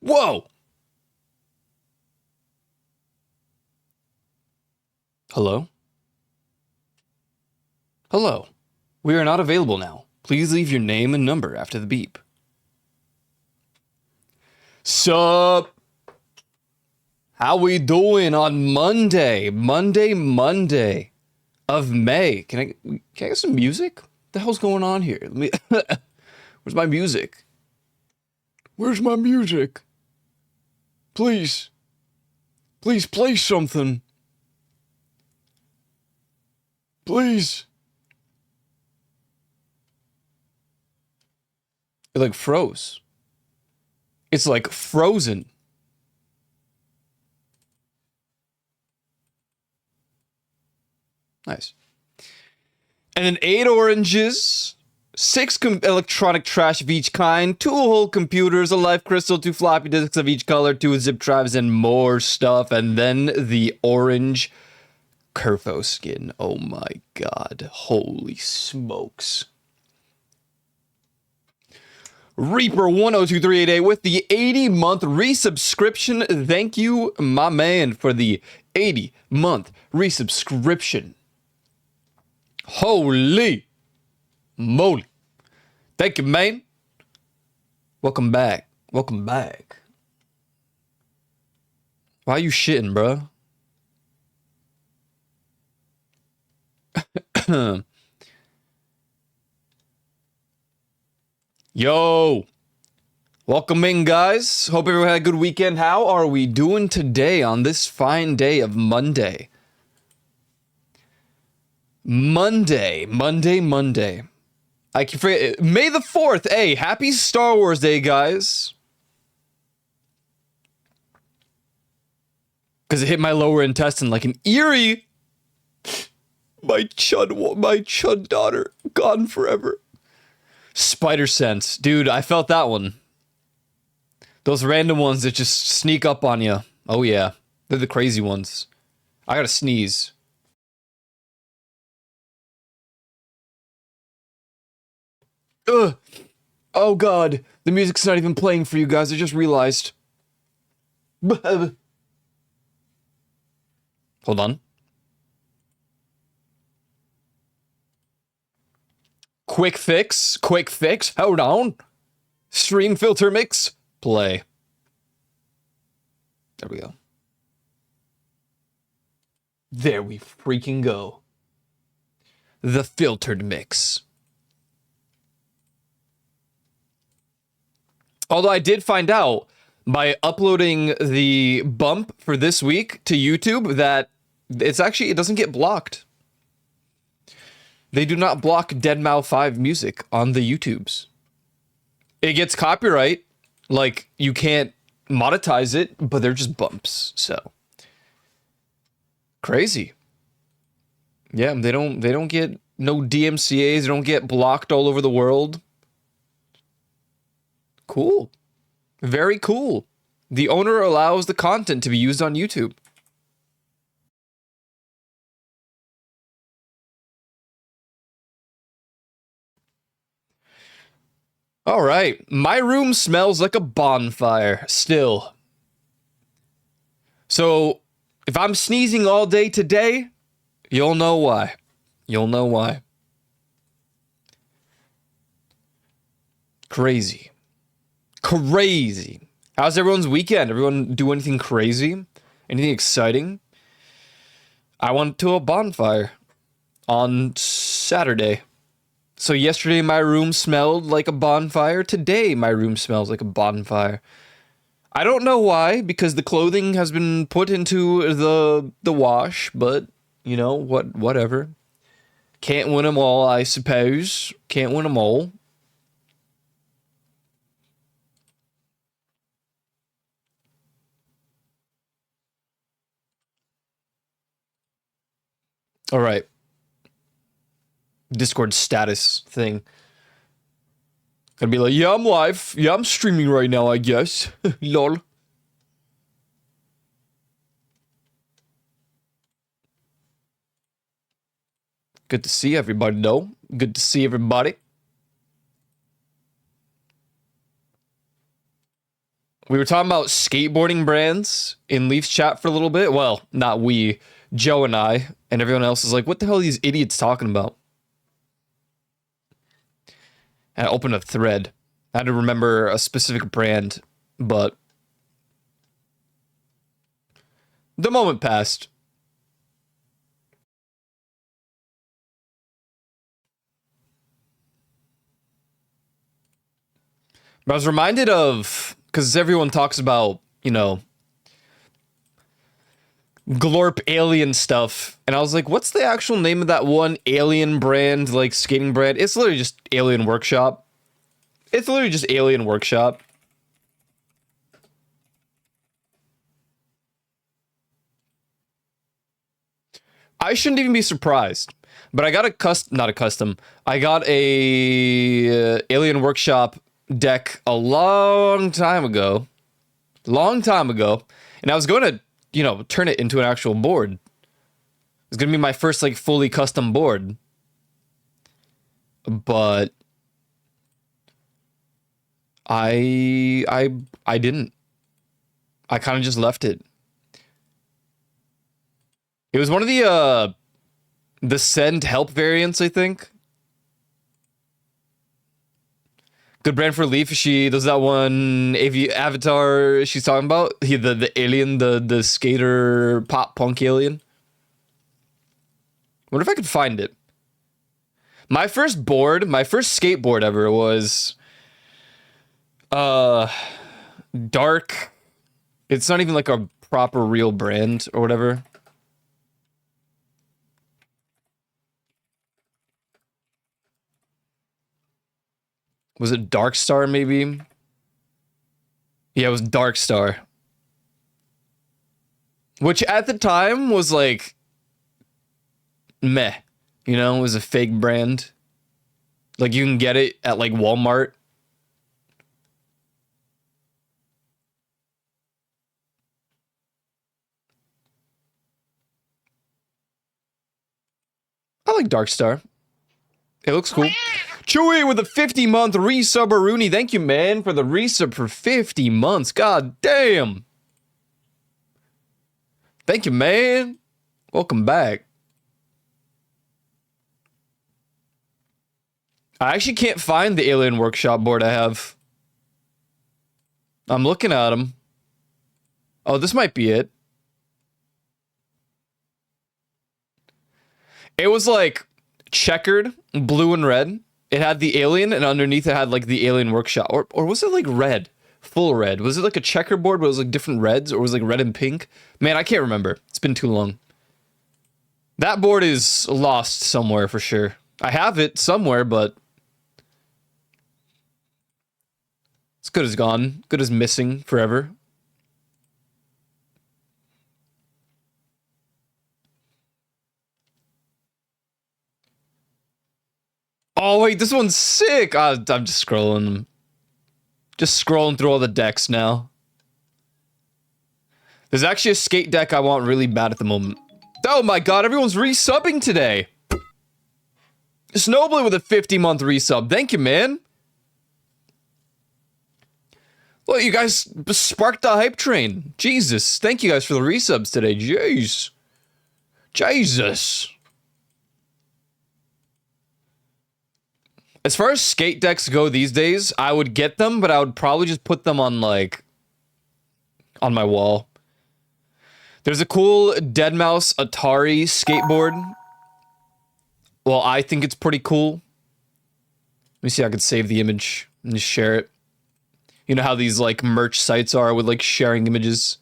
Whoa! Hello? Hello. We are not available now. Please leave your name and number after the beep. Sup? How we doing on Monday? Monday of May. Can I get some music? What the hell's going on here? Where's my music? Where's my music? Please. Please play something. Please. It like froze. It's like frozen. Nice. And then 8 oranges, 6 electronic trash of each kind, 2 whole computers, a life crystal, 2 floppy disks of each color, 2 zip drives, and more stuff. And then the orange Kerfo skin. Oh my god. Holy smokes. Reaper 102388 with the 80-month resubscription. Thank you, my man, for the 80-month resubscription. Holy moly. Thank you, man. Welcome back. Welcome back. Why are you shitting, bro? Yo. Welcome in, guys. Hope everyone had a good weekend. How are we doing today on this fine day of Monday? Monday. I can forget. May the 4th. Hey, happy Star Wars Day, guys. Because it hit my lower intestine like an eerie. My chud daughter, gone forever. Spider sense. Dude, I felt that one. Those random ones that just sneak up on you. Oh yeah. They're the crazy ones. I gotta sneeze. Ugh. Oh god. The music's not even playing for you guys. I just realized. Hold on. Quick fix. Hold on. Stream filter mix. Play. There we go. There we freaking go. The filtered mix. Although I did find out by uploading the bump for this week to YouTube that it doesn't get blocked. They do not block deadmau 5 music on the YouTubes. It gets copyright, like you can't monetize it, but they're just bumps. So crazy. Yeah, they don't get no DMCAs, they don't get blocked all over the world. Cool. Very cool. The owner allows the content to be used on YouTube. All right. My room smells like a bonfire still. So if I'm sneezing all day today, you'll know why. You'll know why. Crazy. How's everyone's weekend? Everyone do anything crazy? Anything exciting? I went to a bonfire on Saturday. So yesterday my room smelled like a bonfire. Today my room smells like a bonfire. I don't know why, because the clothing has been put into the wash, but you know, whatever. Can't win them all, I suppose. Can't win them all. All right. Discord status thing. Gonna be like, yeah, I'm live. Yeah, I'm streaming right now, I guess. Lol. Good to see everybody, though. Good to see everybody. We were talking about skateboarding brands in Leaf's chat for a little bit. Well, not we, Joe and I, and everyone else is like, what the hell are these idiots talking about? And I opened a thread. I had to remember a specific brand, but the moment passed. But I was reminded of, because everyone talks about, you know, glorp alien stuff, and I was like, what's the actual name of that one alien brand, like skating brand? It's literally just Alien Workshop. It's literally just Alien Workshop. I shouldn't even be surprised, but I got I got a Alien Workshop deck a long time ago, and I was going to, you know, turn it into an actual board. It's going to be my first, like, fully custom board, but I didn't. I kind of just left it. It was one of the send help variants, I think. Good brand for Leaf. She does that one avatar she's talking about. The alien, the skater pop punk alien. Wonder if I could find it. My first skateboard ever was Dark. It's not even like a proper real brand or whatever. Was it Dark Star, maybe? Yeah, it was Dark Star. Which at the time was like meh. You know, it was a fake brand. Like, you can get it at like Walmart. I like Dark Star. It looks cool. Chewy with a 50-month resub, Rooney. Thank you, man, for the resub for 50 months. God damn. Thank you, man. Welcome back. I actually can't find the Alien Workshop board I have. I'm looking at them. Oh, this might be it. It was like checkered, blue and red. It had the alien, and underneath it had like the Alien Workshop. Or was it like red? Full red. Was it like a checkerboard but it was like different reds? Or was it like red and pink? Man, I can't remember. It's been too long. That board is lost somewhere for sure. I have it somewhere, but it's good as gone. Good as missing forever. Oh, wait, this one's sick. I'm just scrolling. Just scrolling through all the decks now. There's actually a skate deck I want really bad at the moment. Oh my god, everyone's resubbing today. Snowblade with a 50-month resub. Thank you, man. Well, you guys sparked the hype train. Jesus. Thank you guys for the resubs today. Jeez. Jesus. As far as skate decks go these days, I would get them, but I would probably just put them on, like, on my wall. There's a cool Deadmau5 Atari skateboard. Well, I think it's pretty cool. Let me see if I could save the image and just share it. You know how these, like, merch sites are with, like, sharing images?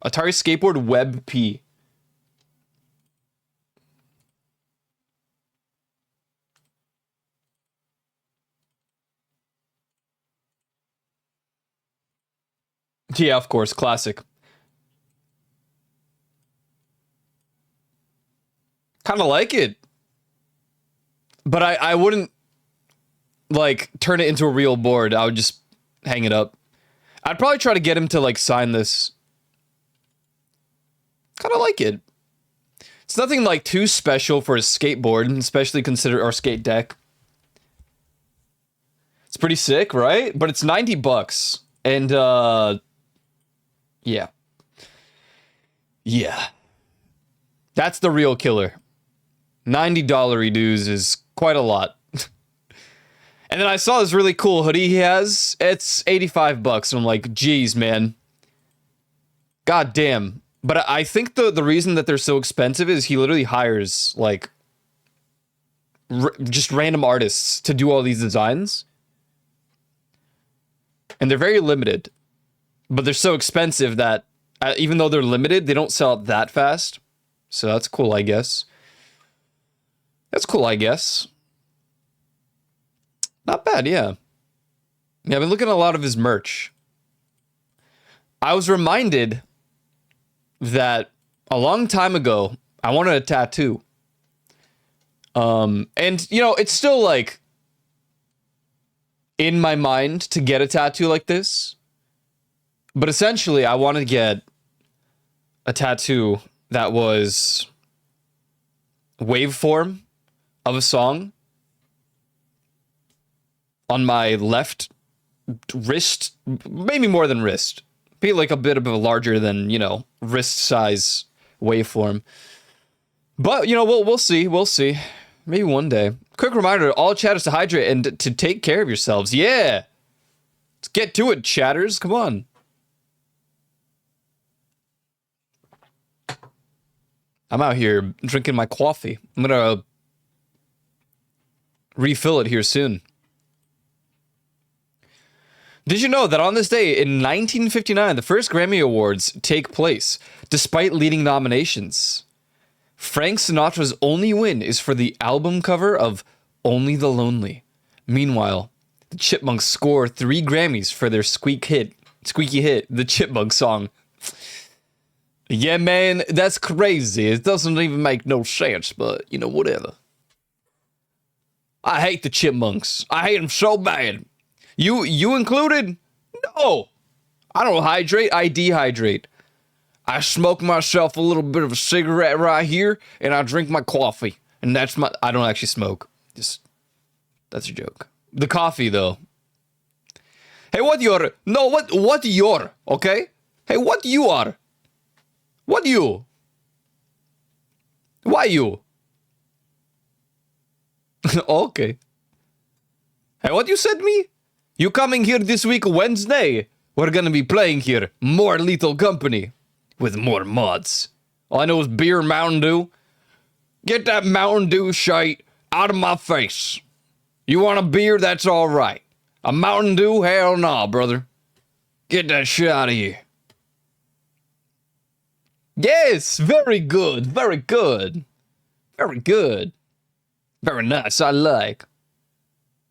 Atari Skateboard WebP. Yeah, of course, classic. Kind of like it. But I wouldn't, like, turn it into a real board. I would just hang it up. I'd probably try to get him to, like, sign this. Kind of like it. It's nothing, like, too special for a skateboard, especially consider our skate deck. It's pretty sick, right? But it's $90. And, yeah. Yeah. That's the real killer. $90 dues is quite a lot. And then I saw this really cool hoodie he has. It's $85. And I'm like, geez, man. God damn. But I think the reason that they're so expensive is he literally hires, like, just random artists to do all these designs. And they're very limited. But they're so expensive that even though they're limited, they don't sell out that fast. So that's cool, I guess. That's cool, I guess. Not bad, yeah. Yeah, I've been looking at a lot of his merch. I was reminded that a long time ago, I wanted a tattoo. And, you know, it's still, like, in my mind to get a tattoo like this. But essentially, I wanted to get a tattoo that was waveform of a song on my left wrist, maybe more than wrist. Be like a bit of a larger than, you know, wrist size waveform. But, you know, we'll see. We'll see. Maybe one day. Quick reminder, all chatters to hydrate and to take care of yourselves. Yeah! Let's get to it, chatters. Come on. I'm out here drinking my coffee. I'm gonna refill it here soon. Did you know that on this day in 1959, the first Grammy Awards take place, despite leading nominations? Frank Sinatra's only win is for the album cover of Only the Lonely. Meanwhile, the Chipmunks score 3 Grammys for their squeaky hit, the Chipmunk song. Yeah, man, that's crazy. It doesn't even make no sense, but, you know, whatever. I hate the Chipmunks. I hate them so bad. You included? No. I don't hydrate, I dehydrate. I smoke myself a little bit of a cigarette right here, and I drink my coffee. And that's my... I don't actually smoke. Just... That's a joke. The coffee, though. Hey, what you're... No, what you're, okay? Hey, what you are? What you? Why you? Okay. Hey, what you said me? You coming here this week Wednesday? We're gonna be playing here more Lethal Company with more mods. All I know is beer and Mountain Dew. Get that Mountain Dew shite out of my face. You want a beer? That's all right. A Mountain Dew? Hell nah, brother. Get that shit out of here. Yes, very good, very good. Very good. Very nice, I like.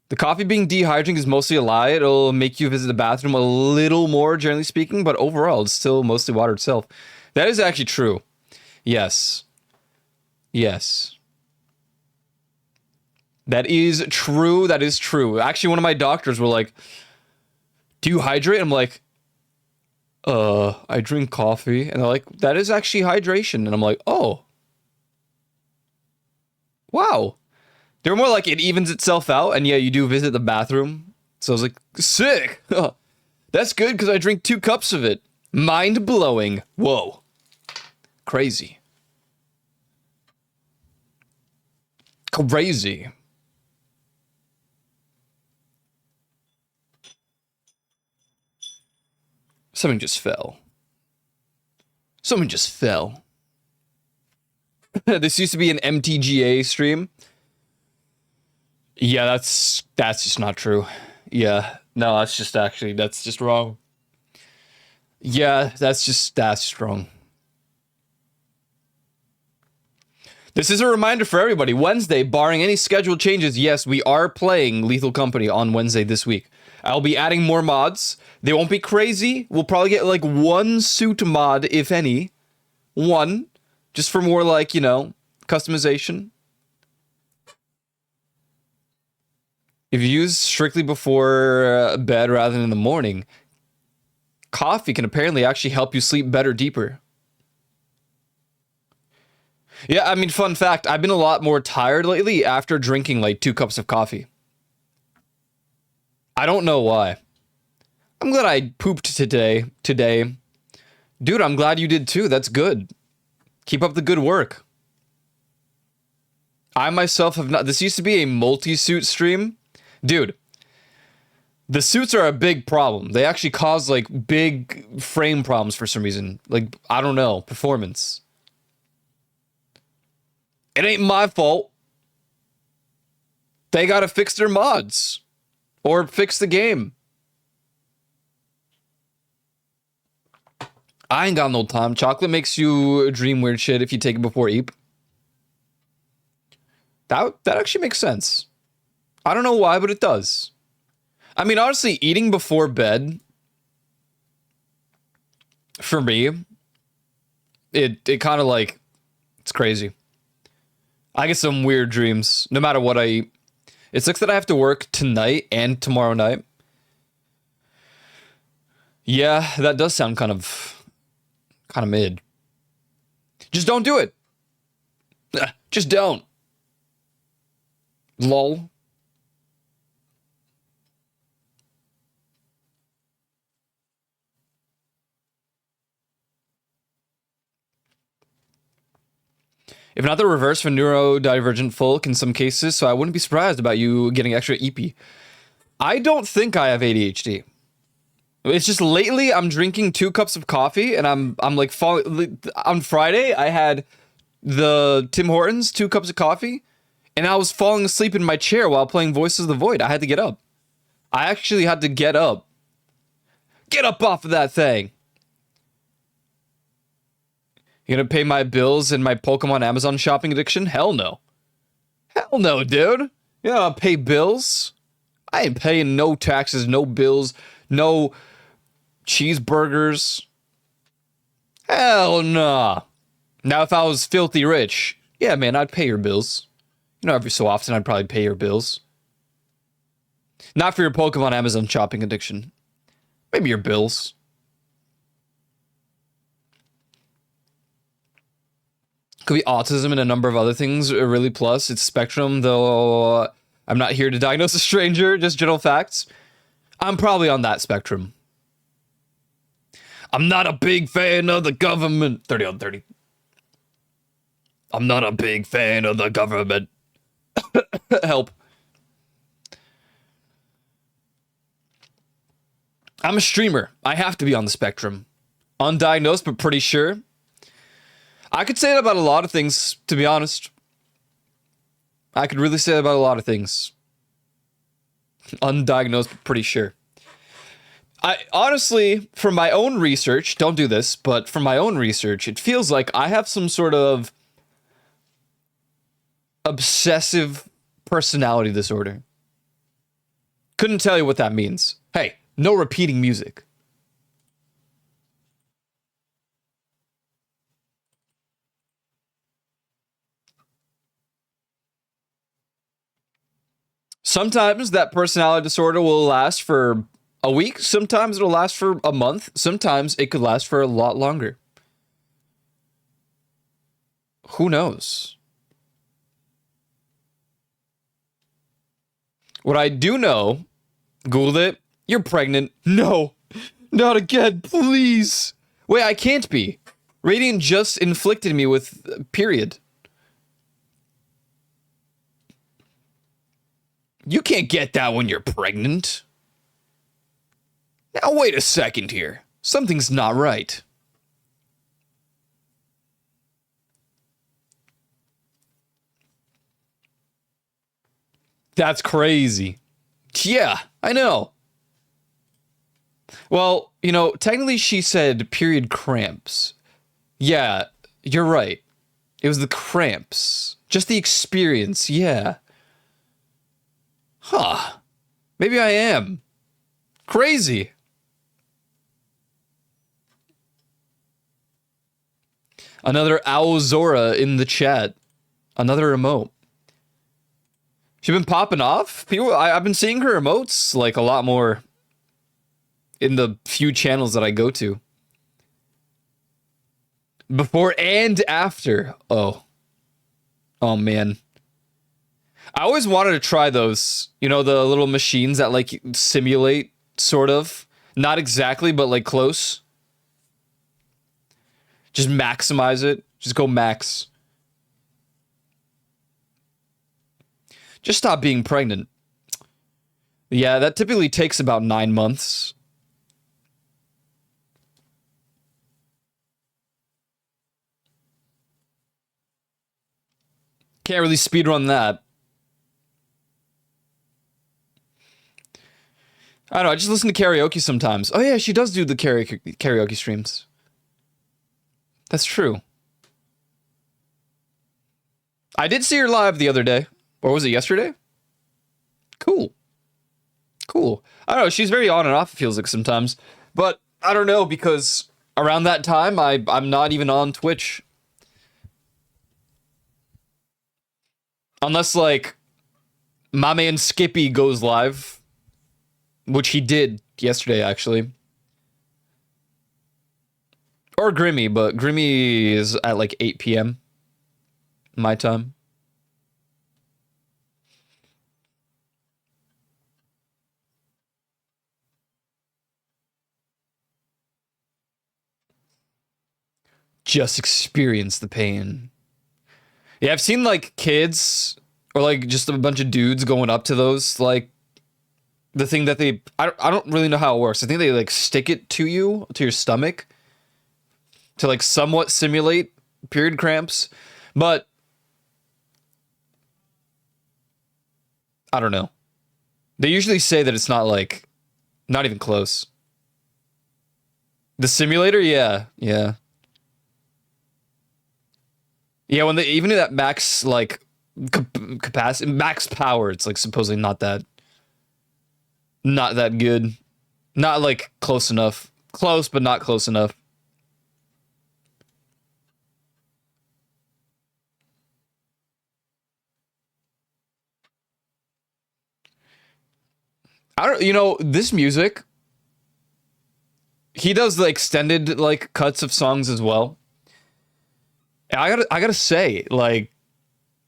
The coffee being dehydrating is mostly a lie. It'll make you visit the bathroom a little more, generally speaking, but overall, it's still mostly water itself. That is actually true. Yes. Yes. That is true, that is true. Actually, one of my doctors were like, do you hydrate? I'm like, I drink coffee. And they're like, that is actually hydration. And I'm like, oh. Wow. They're more like it evens itself out. And yeah, you do visit the bathroom. So I was like, sick. That's good because I drink 2 cups of it. Mind blowing. Whoa. Crazy. Crazy. Something just fell. Something just fell. This used to be an MTGA stream. Yeah, that's just not true. Yeah, no, that's just wrong. Yeah, that's just wrong. This is a reminder for everybody. Wednesday, barring any scheduled changes, yes, we are playing Lethal Company on Wednesday this week. I'll be adding more mods. They won't be crazy. We'll probably get like 1 suit mod, if any. 1. Just for more like, you know, customization. If you use strictly before bed rather than in the morning, coffee can apparently actually help you sleep better, deeper. Yeah, I mean, fun fact, I've been a lot more tired lately after drinking like 2 cups of coffee. I don't know why. I'm glad I pooped today. Dude, I'm glad you did too. That's good. Keep up the good work. I myself have not... This used to be a multi-suit stream. Dude, the suits are a big problem. They actually cause, like, big frame problems for some reason. Like, I don't know. Performance. It ain't my fault. They gotta fix their mods. Or fix the game. I ain't got no time. Chocolate makes you dream weird shit if you take it before eat. That actually makes sense. I don't know why, but it does. I mean, honestly, eating before bed, for me, it kind of like, it's crazy. I get some weird dreams, no matter what I eat. It sucks that I have to work tonight and tomorrow night. Yeah, that does sound kind of mid. Just don't do it. Just don't. Lol. If not the reverse for neurodivergent folk in some cases, so I wouldn't be surprised about you getting extra EP. I don't think I have ADHD. It's just lately I'm drinking 2 cups of coffee and I'm like falling. On Friday I had the Tim Hortons 2 cups of coffee and I was falling asleep in my chair while playing Voices of the Void. I had to get up. I actually had to get up. Get up off of that thing. You gonna pay my bills and my Pokemon Amazon shopping addiction? Hell no. Hell no, dude. You know, pay bills? I ain't paying no taxes, no bills, no cheeseburgers. Hell nah. Now, if I was filthy rich, yeah, man, I'd pay your bills. You know, every so often, I'd probably pay your bills. Not for your Pokemon Amazon shopping addiction. Maybe your bills. Could be autism and a number of other things. Really, plus it's spectrum, though I'm not here to diagnose a stranger, just general facts. I'm probably on that spectrum. I'm not a big fan of the government. 30 on 30. I'm not a big fan of the government. Help. I'm a streamer. I have to be on the spectrum. Undiagnosed, but pretty sure. I could say that about a lot of things, to be honest. I could really say that about a lot of things. Undiagnosed, but pretty sure. I honestly, from my own research, don't do this, but from my own research, it feels like I have some sort of obsessive personality disorder. Couldn't tell you what that means. Hey, no repeating music. Sometimes that personality disorder will last for a week. Sometimes it'll last for a month. Sometimes it could last for a lot longer. Who knows? What I do know, Googled it. You're pregnant. No, not again, please. Wait, I can't be. Radiant just inflicted me with period. You can't get that when you're pregnant. Now, wait a second here. Something's not right. That's crazy. Yeah, I know. Well, you know, technically she said period cramps. Yeah, you're right. It was the cramps. Just the experience, yeah. Huh. Maybe I am. Crazy. Another Owlzora in the chat. Another emote. She's been popping off. I've been seeing her emotes like a lot more in the few channels that I go to. Before and after. Oh. Oh, man. I always wanted to try those. You know, the little machines that, like, simulate, sort of. Not exactly, but like close. Just maximize it. Just go max. Just stop being pregnant. Yeah, that typically takes about 9 months. Can't really speedrun that. I don't know, I just listen to karaoke sometimes. Oh yeah, she does do the karaoke streams. That's true. I did see her live the other day. Or was it yesterday? Cool. Cool. I don't know, she's very on and off, it feels like sometimes. But I don't know, because around that time, I'm not even on Twitch. Unless, like, my man Skippy goes live. Which he did yesterday, actually. Or Grimmy, but Grimmy is at like 8 p.m. my time. Just experience the pain. Yeah, I've seen like kids or like just a bunch of dudes going up to those, like the thing that I don't really know how it works. I think they like stick it to you, to your stomach to like somewhat simulate period cramps, but I don't know. They usually say that it's not like, not even close. The simulator, yeah, yeah. Yeah, when they even at max like capacity, max power, it's like supposedly not that good, not like close enough, close but not close enough. I don't, you know, this music. He does the extended like cuts of songs as well. And I gotta say, like,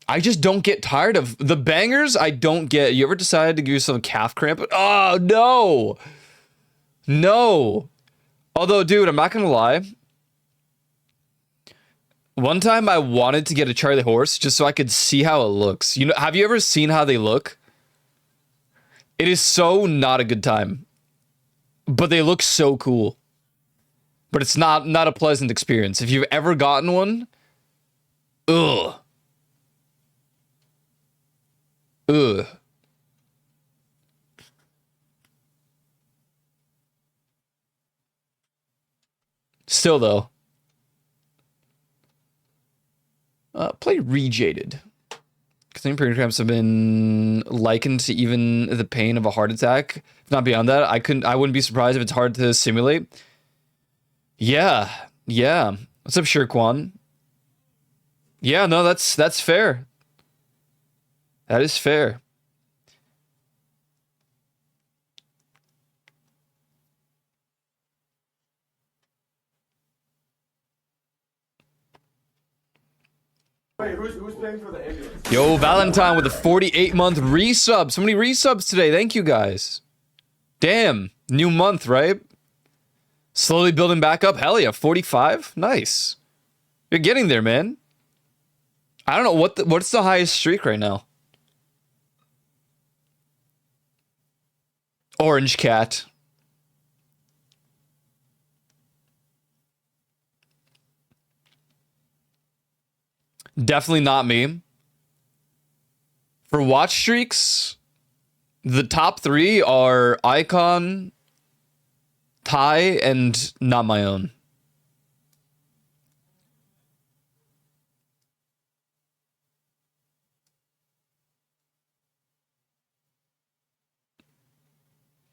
I just don't get tired of the bangers. I don't get. You ever decided to give yourself a calf cramp? Oh no, no. Although, dude, I'm not gonna lie. One time I wanted to get a Charlie horse just so I could see how it looks. You know, have you ever seen how they look? It is so not a good time, but they look so cool. But it's not a pleasant experience. If you've ever gotten one, ugh. Ugh. Still though. Play Rejaded. Extreme period cramps have been likened to even the pain of a heart attack. If not beyond that, I wouldn't be surprised if it's hard to simulate. Yeah, yeah. What's up, Shirkwan? Yeah, no, that's fair. That is fair. Wait, who's paying for the ambulance? Yo, Valentine with a 48-month resub. So many resubs today. Thank you guys. Damn, new month, right? Slowly building back up. Hell yeah, 45. Nice. You're getting there, man. I don't know what's the highest streak right now. Orange Cat. Definitely not me. For watch streaks, the top 3 are Icon, Ty, and not my own.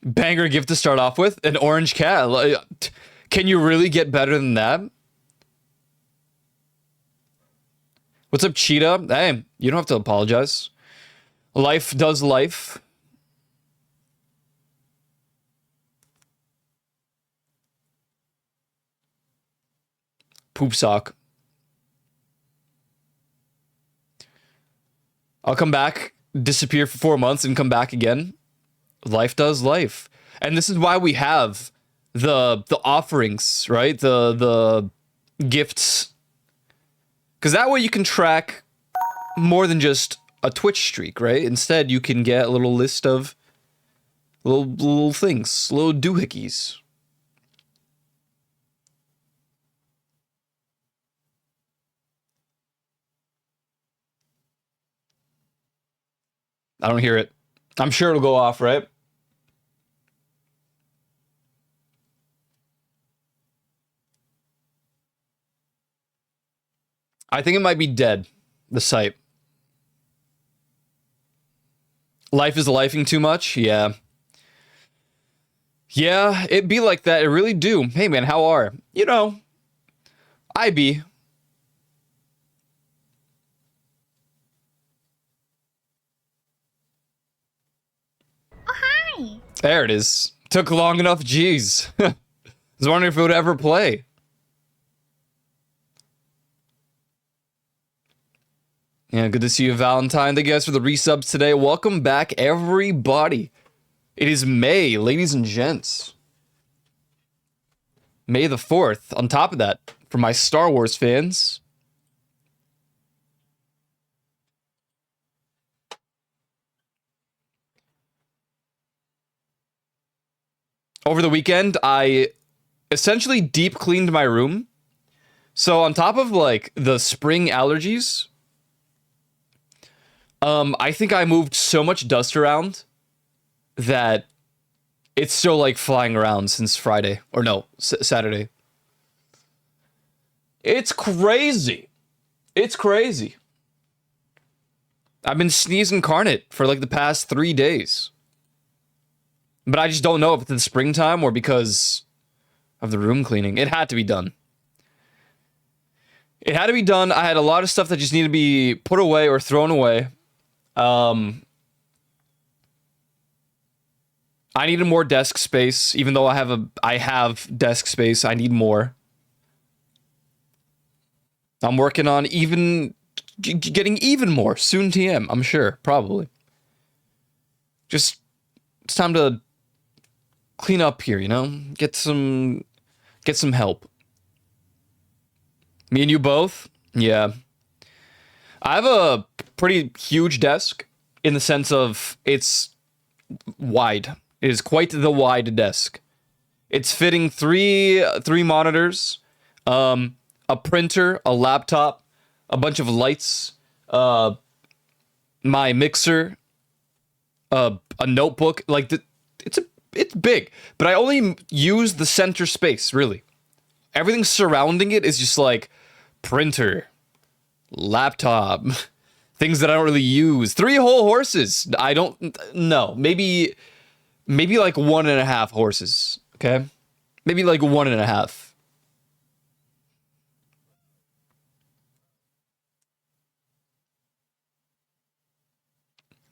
Banger gift to start off with, an Orange Cat. Can you really get better than that? What's up, Cheetah? Hey, you don't have to apologize. Life does life. Poop sock. I'll come back, disappear for 4 months, and come back again. Life does life. And this is why we have the offerings, right? The gifts, because that way you can track more than just a Twitch streak, right? Instead, you can get a little list of little things, little doohickeys. I don't hear it. I'm sure it'll go off, right? I think it might be dead, the site. Life is lifing too much? Yeah. Yeah, it be like that. It really do. Hey, man, how are? You know, I be. Oh, hi. There it is. Took long enough, jeez. I was wondering if it would ever play. Yeah, good to see you, Valentine. Thank you guys for the resubs today. Welcome back, everybody. It is May, ladies and gents. May the 4th. On top of that, for my Star Wars fans. Over the weekend, I essentially deep cleaned my room. So on top of like the spring allergies, I think I moved so much dust around that it's still like flying around since Friday. Or no, Saturday. It's crazy. It's crazy. I've been sneeze incarnate for like the past 3 days. But I just don't know if it's the springtime or because of the room cleaning. It had to be done. It had to be done. I had a lot of stuff that just needed to be put away or thrown away. I needed more desk space, even though I have desk space. I need more. I'm working on getting even more soon. TM, I'm sure, probably. Just it's time to clean up here, you know? Get some help. Me and you both? Yeah. I have a pretty huge desk in the sense of it's wide. It is quite the wide desk. It's fitting three monitors, a printer, a laptop, a bunch of lights, my mixer, a notebook. Like it's big, but I only use the center space, really. Everything surrounding it is just like printer, laptop, things that I don't really use. 3 whole horses. I don't know. Maybe like 1.5 horses. Okay, maybe like 1.5.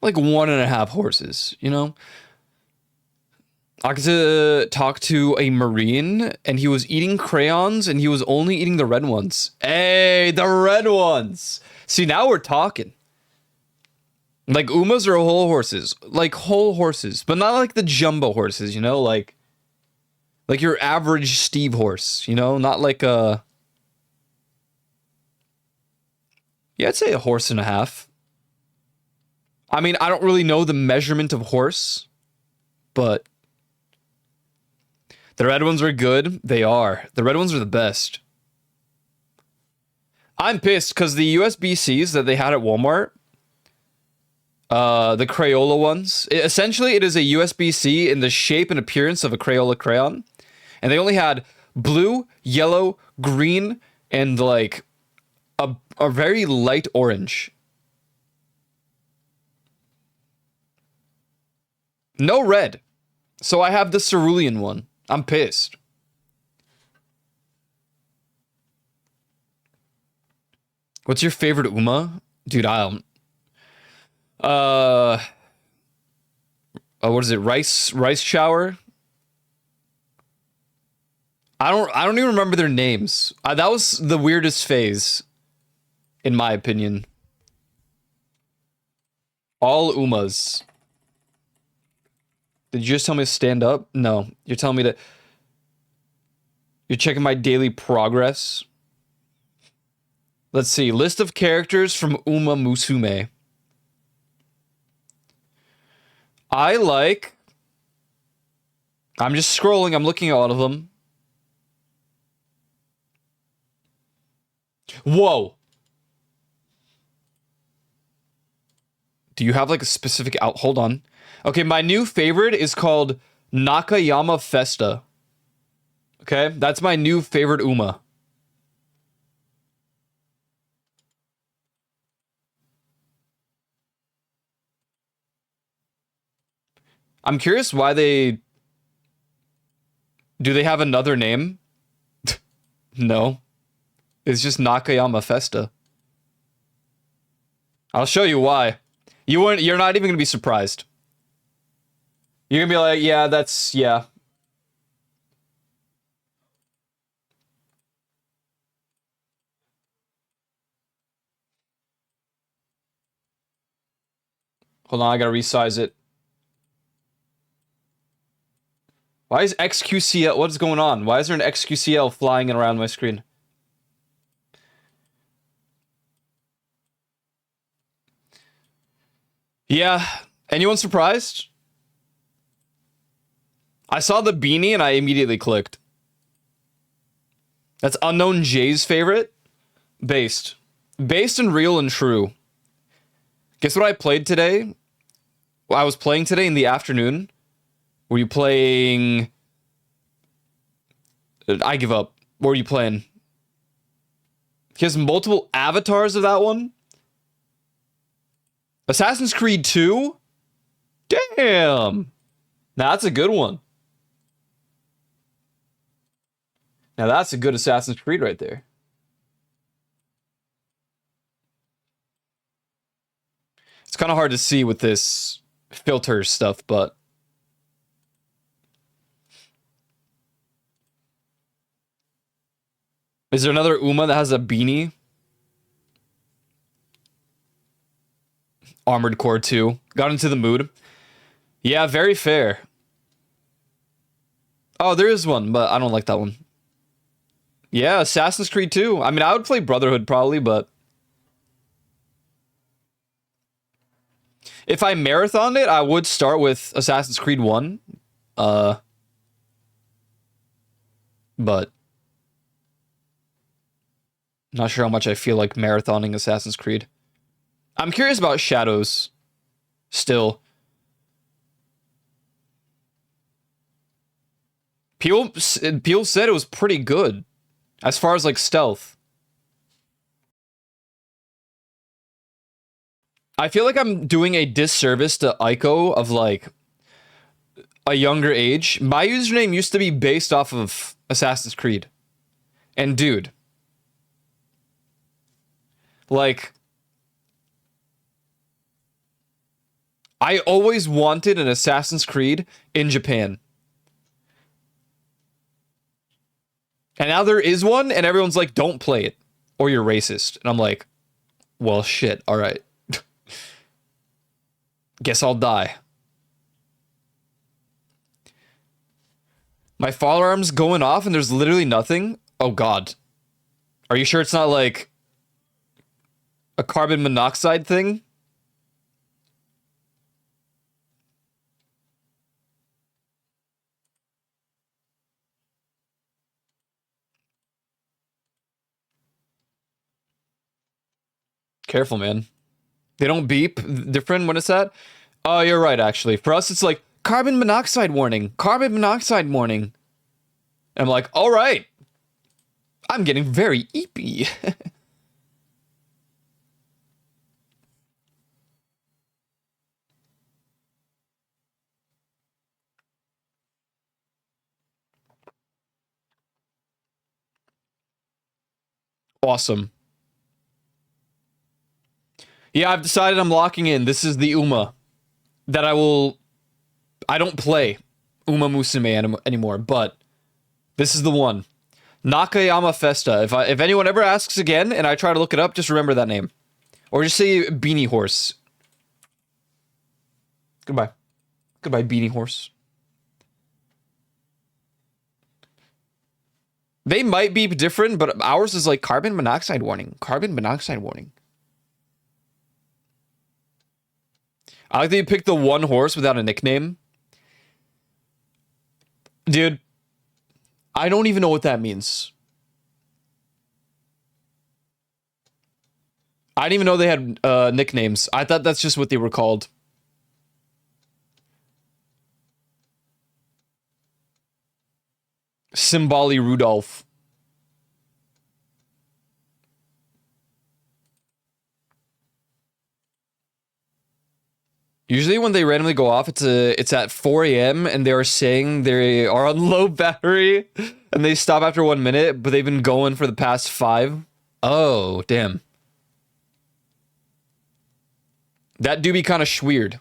Like 1.5 horses. You know. I got to talk to a Marine, and he was eating crayons, and he was only eating the red ones. Hey, the red ones! See, now we're talking. Like, Umas are whole horses. Like, whole horses. But not like the jumbo horses, you know? Like your average Steve horse, you know? Not like a... Yeah, I'd say 1.5 horses. I mean, I don't really know the measurement of horse, but... The red ones are good. They are. The red ones are the best. I'm pissed because the USB-Cs that they had at Walmart, the Crayola ones, essentially it is a USB-C in the shape and appearance of a Crayola crayon. And they only had blue, yellow, green, and like a very light orange. No red. So I have the cerulean one. I'm pissed. What's your favorite Uma? Dude, I don't... what is it? Rice shower? I don't even remember their names. That was the weirdest phase, in my opinion. All Umas. Did you just tell me to stand up? No, you're telling me to... You're checking my daily progress. Let's see. List of characters from Uma Musume. I'm just scrolling. I'm looking at all of them. Whoa. Do you have like a specific out? Hold on. Okay, my new favorite is called Nakayama Festa. Okay, that's my new favorite Uma. I'm curious why they... Do they have another name? No. It's just Nakayama Festa. I'll show you why. You're not even gonna be surprised. You're gonna be like, yeah, that's... Yeah. Hold on, I gotta resize it. Why is XQCL... What's going on? Why is there an XQCL flying around my screen? Yeah. Anyone surprised? I saw the beanie and I immediately clicked. That's Unknown Jay's favorite? Based. Based and real and true. Guess what I played today? Well, I was playing today in the afternoon. Were you playing... I give up. What were you playing? He has multiple avatars of that one? Assassin's Creed 2? Damn! Now that's a good one. Now that's a good Assassin's Creed right there. It's kind of hard to see with this filter stuff, but... Is there another Uma that has a beanie? Armored Core 2. Got into the mood. Yeah, very fair. Oh, there is one, but I don't like that one. Yeah, Assassin's Creed 2. I mean, I would play Brotherhood probably, but... If I marathoned it, I would start with Assassin's Creed 1. But... Not sure how much I feel like marathoning Assassin's Creed. I'm curious about Shadows. Still. People said it was pretty good. As far as, like, stealth. I feel like I'm doing a disservice to Ico of, like, a younger age. My username used to be based off of Assassin's Creed. And, dude. Like... I always wanted an Assassin's Creed in Japan. And now there is one, and everyone's like, don't play it, or you're racist. And I'm like, well, shit, alright. Guess I'll die. My fire alarm's going off, and there's literally nothing? Oh, God. Are you sure it's not, like, a carbon monoxide thing? Careful, man. They don't beep different when it's that? Oh, you're right, actually. For us, it's like, carbon monoxide warning. Carbon monoxide warning. And I'm like, all right. I'm getting very eepy. Awesome. Yeah, I've decided I'm locking in. This is the Uma that I don't play Uma Musume anymore, but this is the one. Nakayama Festa. If anyone ever asks again and I try to look it up, just remember that name. Or just say Beanie Horse. Goodbye. Goodbye, Beanie Horse. They might be different, but ours is like carbon monoxide warning. Carbon monoxide warning. I like that you picked the one horse without a nickname. Dude, I don't even know what that means. I didn't even know they had nicknames. I thought that's just what they were called. Simbali Rudolph. Usually when they randomly go off, it's at 4 a.m. and they are saying they are on low battery and they stop after 1 minute, but they've been going for the past 5. Oh, damn. That do be kind of weird.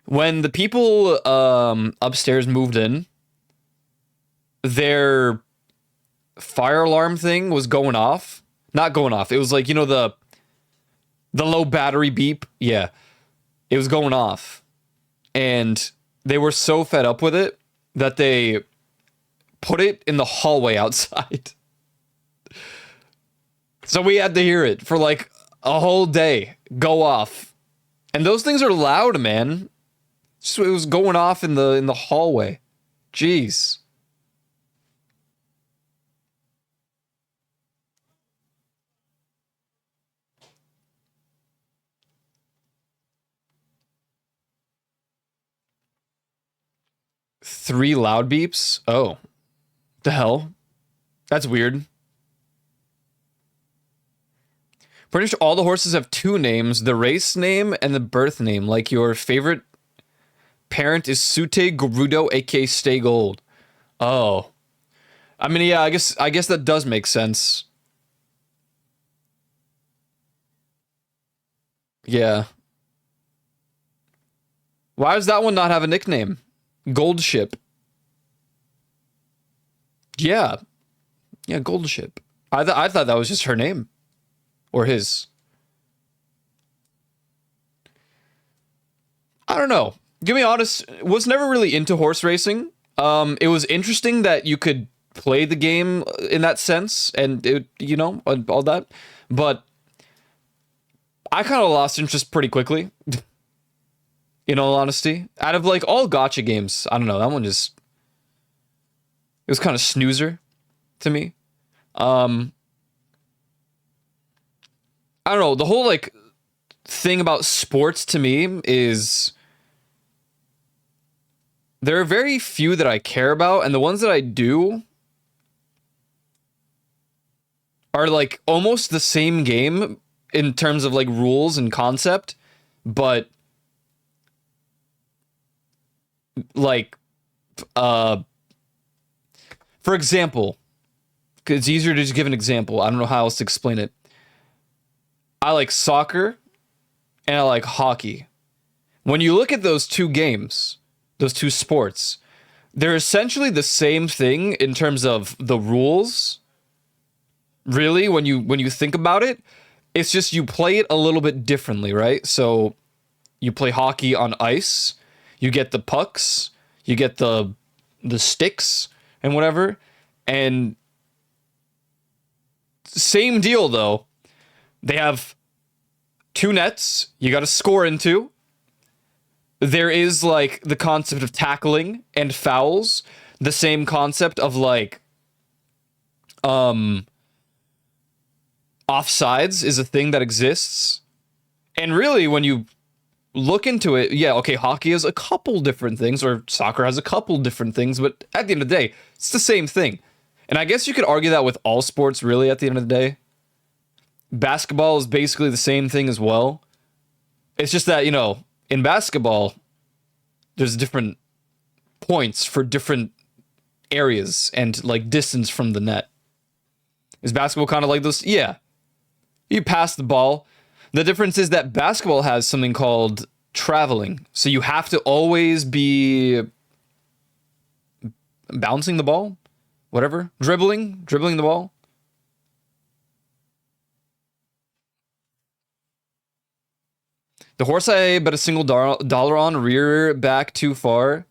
When the people upstairs moved in, their fire alarm thing was going off. Not going off. It was like, you know, the low battery beep. Yeah. It was going off. And they were so fed up with it that they put it in the hallway outside. So we had to hear it for like a whole day go off. And those things are loud, man. Just, it was going off in the hallway. Jeez. Three loud beeps? Oh. The hell? That's weird. Pretty sure all the horses have 2 names, the race name and the birth name. Like your favorite parent is Sute Gerudo, aka Stay Gold. Oh. I mean, yeah, I guess that does make sense. Yeah. Why does that one not have a nickname? Gold Ship. Yeah. Yeah, Gold Ship. I thought that was just her name. Or his. I don't know. To be honest, was never really into horse racing. It was interesting that you could play the game in that sense, and it, you know, all that. But I kind of lost interest pretty quickly. In all honesty, out of like all gotcha games, I don't know. That one just it was kind of snoozer to me. I don't know. The whole like thing about sports to me is there are very few that I care about, and the ones that I do are like almost the same game in terms of like rules and concept, but like for example, 'cause it's easier to just give an example. I don't know how else to explain it. I like soccer and I like hockey. When you look at those two games, those two sports, they're essentially the same thing in terms of the rules. Really, when you think about it, it's just you play it a little bit differently, right? So you play hockey on ice, you get the pucks, you get the sticks and whatever, and same deal though. They have 2 nets you got to score into. There is like the concept of tackling and fouls, the same concept of like offsides is a thing that exists. And really when you look into it, yeah, okay, hockey has a couple different things, or soccer has a couple different things, but at the end of the day, it's the same thing. And I guess you could argue that with all sports, really, at the end of the day. Basketball is basically the same thing as well. It's just that, you know, in basketball, there's different points for different areas and like distance from the net. Is basketball kind of like this? Yeah. You pass the ball. The difference is that basketball has something called traveling. So you have to always be bouncing the ball, whatever, dribbling the ball. The horse I bet a single dollar on rear back too far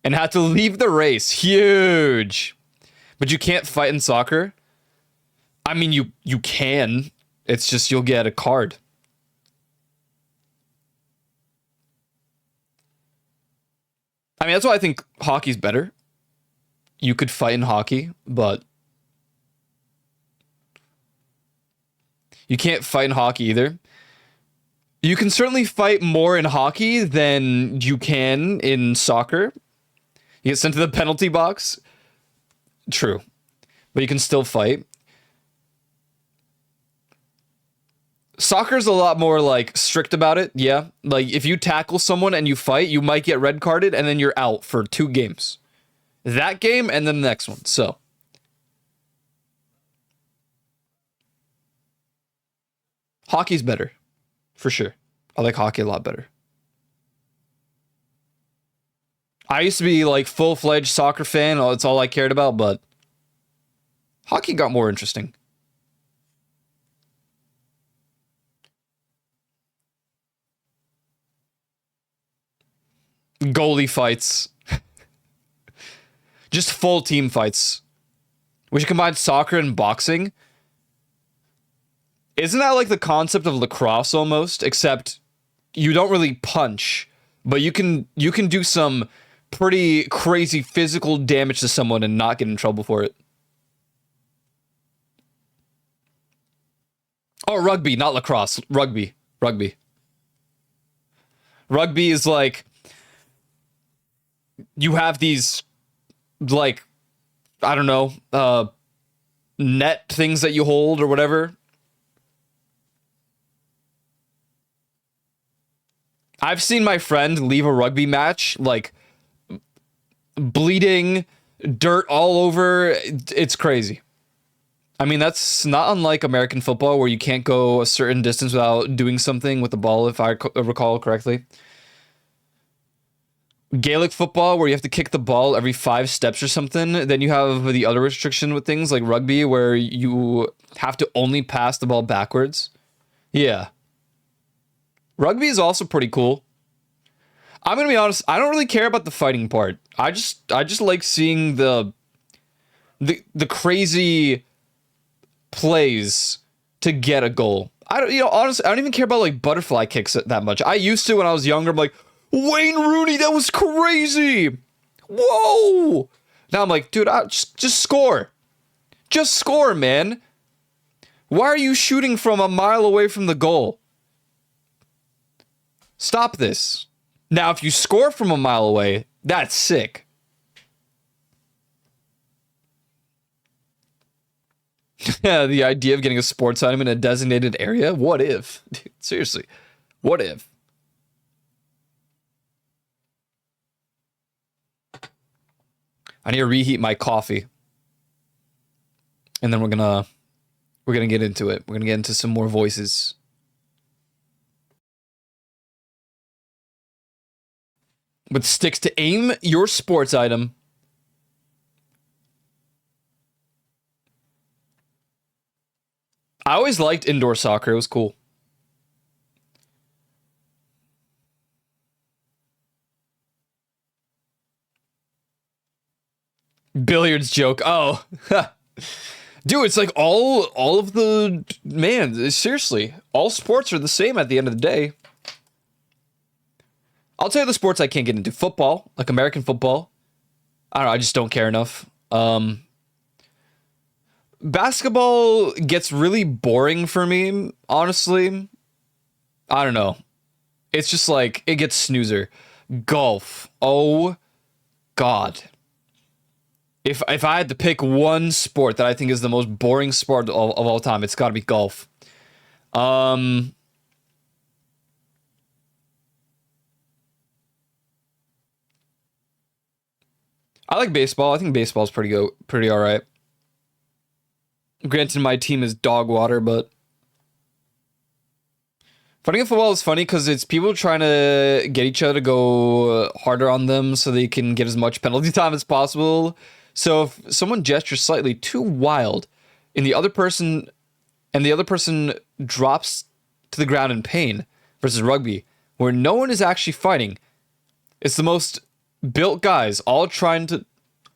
and had to leave the race. Huge. But you can't fight in soccer. I mean, you can. It's just you'll get a card. I mean, that's why I think hockey's better. You could fight in hockey, but you can't fight in hockey either. You can certainly fight more in hockey than you can in soccer. You get sent to the penalty box. True. But you can still fight. Soccer's a lot more like strict about it, yeah. Like if you tackle someone and you fight, you might get red carded and then you're out for 2 games. That game and then the next one. So hockey's better. For sure. I like hockey a lot better. I used to be like full-fledged soccer fan. That's all I cared about, but hockey got more interesting. Goalie fights. Just full team fights. We should combine soccer and boxing. Isn't that like the concept of lacrosse almost? Except you don't really punch, but you can do some pretty crazy physical damage to someone and not get in trouble for it. Oh, rugby, not lacrosse. Rugby. Rugby. Rugby is like you have these like I don't know, net things that you hold or whatever. I've seen my friend leave a rugby match like bleeding, dirt all over. It's crazy. I mean, that's not unlike American football where you can't go a certain distance without doing something with the ball, if I recall correctly. Gaelic football where you have to kick the ball every 5 steps or something. Then you have the other restriction with things like rugby where you have to only pass the ball backwards. Yeah. Rugby is also pretty cool. I'm going to be honest, I don't really care about the fighting part. I just like seeing the crazy plays to get a goal. Honestly, I don't even care about like butterfly kicks that much. I used to when I was younger. I'm like, Wayne Rooney, that was crazy. Whoa. Now I'm like, dude, just score. Just score, man. Why are you shooting from a mile away from the goal? Stop this. Now, if you score from a mile away, that's sick. Yeah, the idea of getting a sports item in a designated area? What if? Dude, seriously. What if? I need to reheat my coffee. And then we're gonna get into it. We're gonna get into some more voices. With sticks to aim your sports item. I always liked indoor soccer. It was cool. Billiards joke. Oh. Dude, it's like all of the... Man, seriously. All sports are the same at the end of the day. I'll tell you the sports I can't get into. Football, like American football. I don't know, I just don't care enough. Basketball gets really boring for me, honestly. I don't know. It's just like, it gets snoozer. Golf. Oh, God. If I had to pick one sport that I think is the most boring sport of all time, it's got to be golf. I like baseball. I think baseball's pretty all right. Granted, my team is dog water, but fighting in football is funny because it's people trying to get each other to go harder on them so they can get as much penalty time as possible. So if someone gestures slightly too wild, and the other person drops to the ground in pain, versus rugby, where no one is actually fighting, it's the most built guys all trying to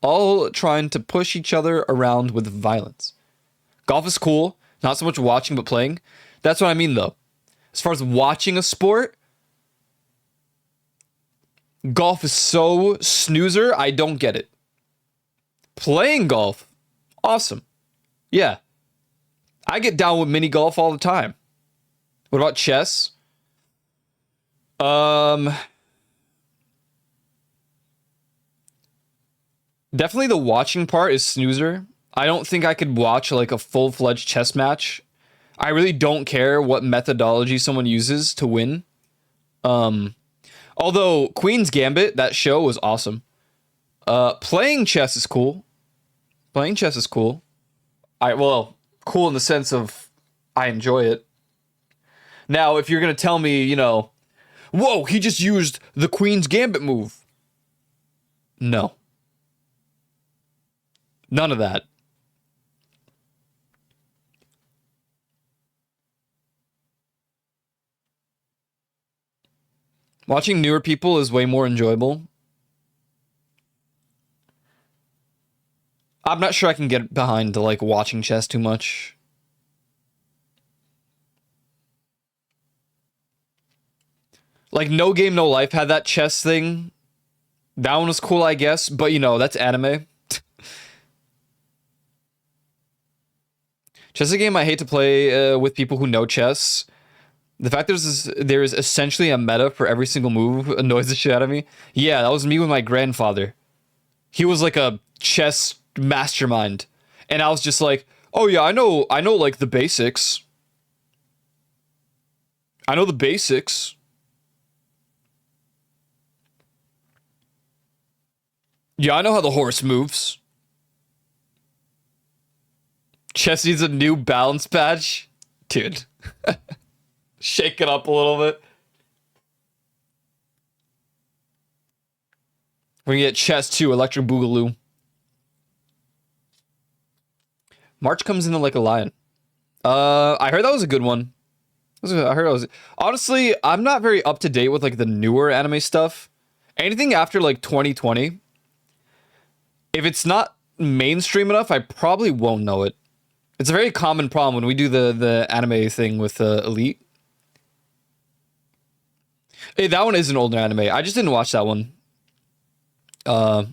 all trying to push each other around with violence. Golf is cool, not so much watching but playing. That's what I mean though. As far as watching a sport, golf is so snoozer, I don't get it. Playing golf, awesome. Yeah. I get down with mini golf all the time. What about chess? Definitely the watching part is snoozer. I don't think I could watch like a full-fledged chess match. I really don't care what methodology someone uses to win. Although Queen's Gambit, that show was awesome. Playing chess is cool. Playing chess is cool. Cool in the sense of I enjoy it. Now, if you're gonna tell me, you know, whoa, he just used the Queen's Gambit move. No. None of that. Watching newer people is way more enjoyable. I'm not sure I can get behind like watching chess too much. Like No Game No Life had that chess thing. That one was cool, I guess, but you know, that's anime. Chess is a game I hate to play with people who know chess. The fact there's essentially a meta for every single move annoys the shit out of me. Yeah, that was me with my grandfather. He was like a chess mastermind. And I was just like, oh yeah, I know like the basics. I know the basics. Yeah, I know how the horse moves. Chess needs a new balance patch. Dude. Shake it up a little bit. We're gonna get Chess 2, Electric Boogaloo. March comes in like a lion. I heard that was a good one. I heard that was... Honestly, I'm not very up to date with like the newer anime stuff. Anything after like 2020, if it's not mainstream enough, I probably won't know it. It's a very common problem when we do the anime thing with Elite. Hey, that one is an older anime. I just didn't watch that one. I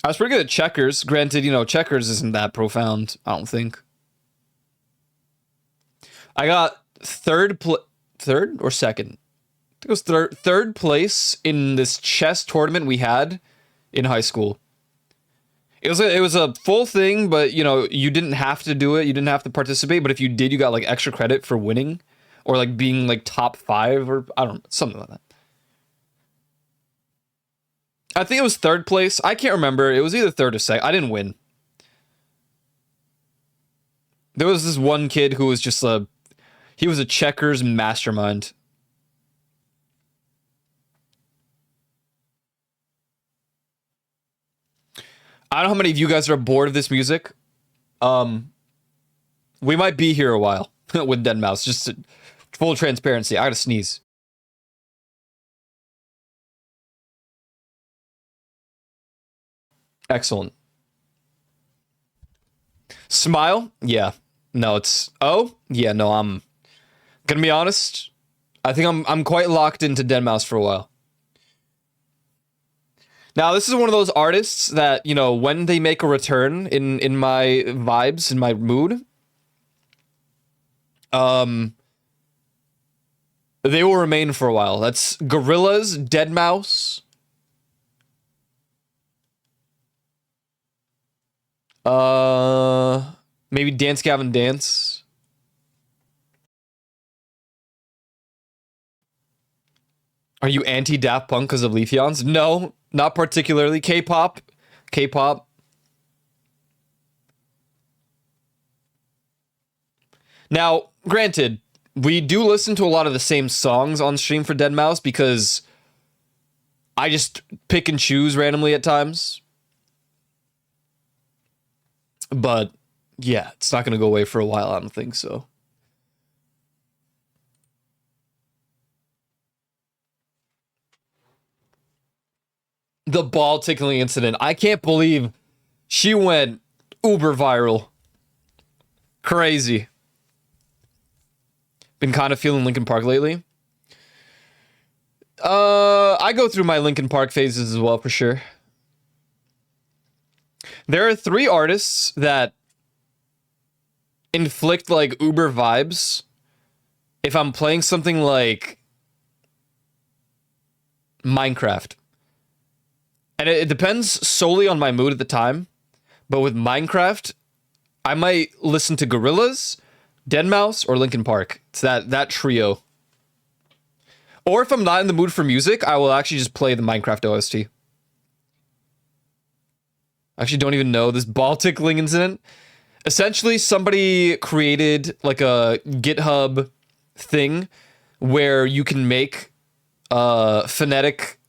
was pretty good at checkers. Granted, you know, checkers isn't that profound, I don't think. I got third or second? I think it was third place in this chess tournament we had in high school. It was a full thing, but you know, you didn't have to do it. You didn't have to participate, but if you did, you got like extra credit for winning or like being like top 5 or I don't know, something like that. I think it was third place. I can't remember. It was either third or second. I didn't win. There was this one kid who was just he was a checkers mastermind. I don't know how many of you guys are bored of this music. We might be here a while with deadmau5. Just full transparency. I gotta sneeze. Excellent. Smile? Yeah. No, it's... Oh? Yeah, no, I'm... Gonna be honest, I think I'm quite locked into deadmau5 for a while. Now, this is one of those artists that, you know, when they make a return in my vibes, in my mood, they will remain for a while. That's Gorillaz, deadmau5. Maybe Dance Gavin Dance. Are you anti-Daft Punk because of Leafeons? No, not particularly. K-pop. Now, granted, we do listen to a lot of the same songs on stream for deadmau5 because I just pick and choose randomly at times. But Yeah, it's not gonna go away for a while. I don't think so. The ball tickling incident. I can't believe she went uber viral. Crazy. Been kind of feeling Linkin Park lately. I go through my Linkin Park phases as well, for sure. There are 3 artists that inflict like uber vibes if I'm playing something like Minecraft. And it depends solely on my mood at the time. But with Minecraft, I might listen to Gorillaz, Deadmau5, or Linkin Park. It's that trio. Or if I'm not in the mood for music, I will actually just play the Minecraft OST. I actually don't even know this ball tickling incident. Essentially, somebody created like a GitHub thing where you can make phonetic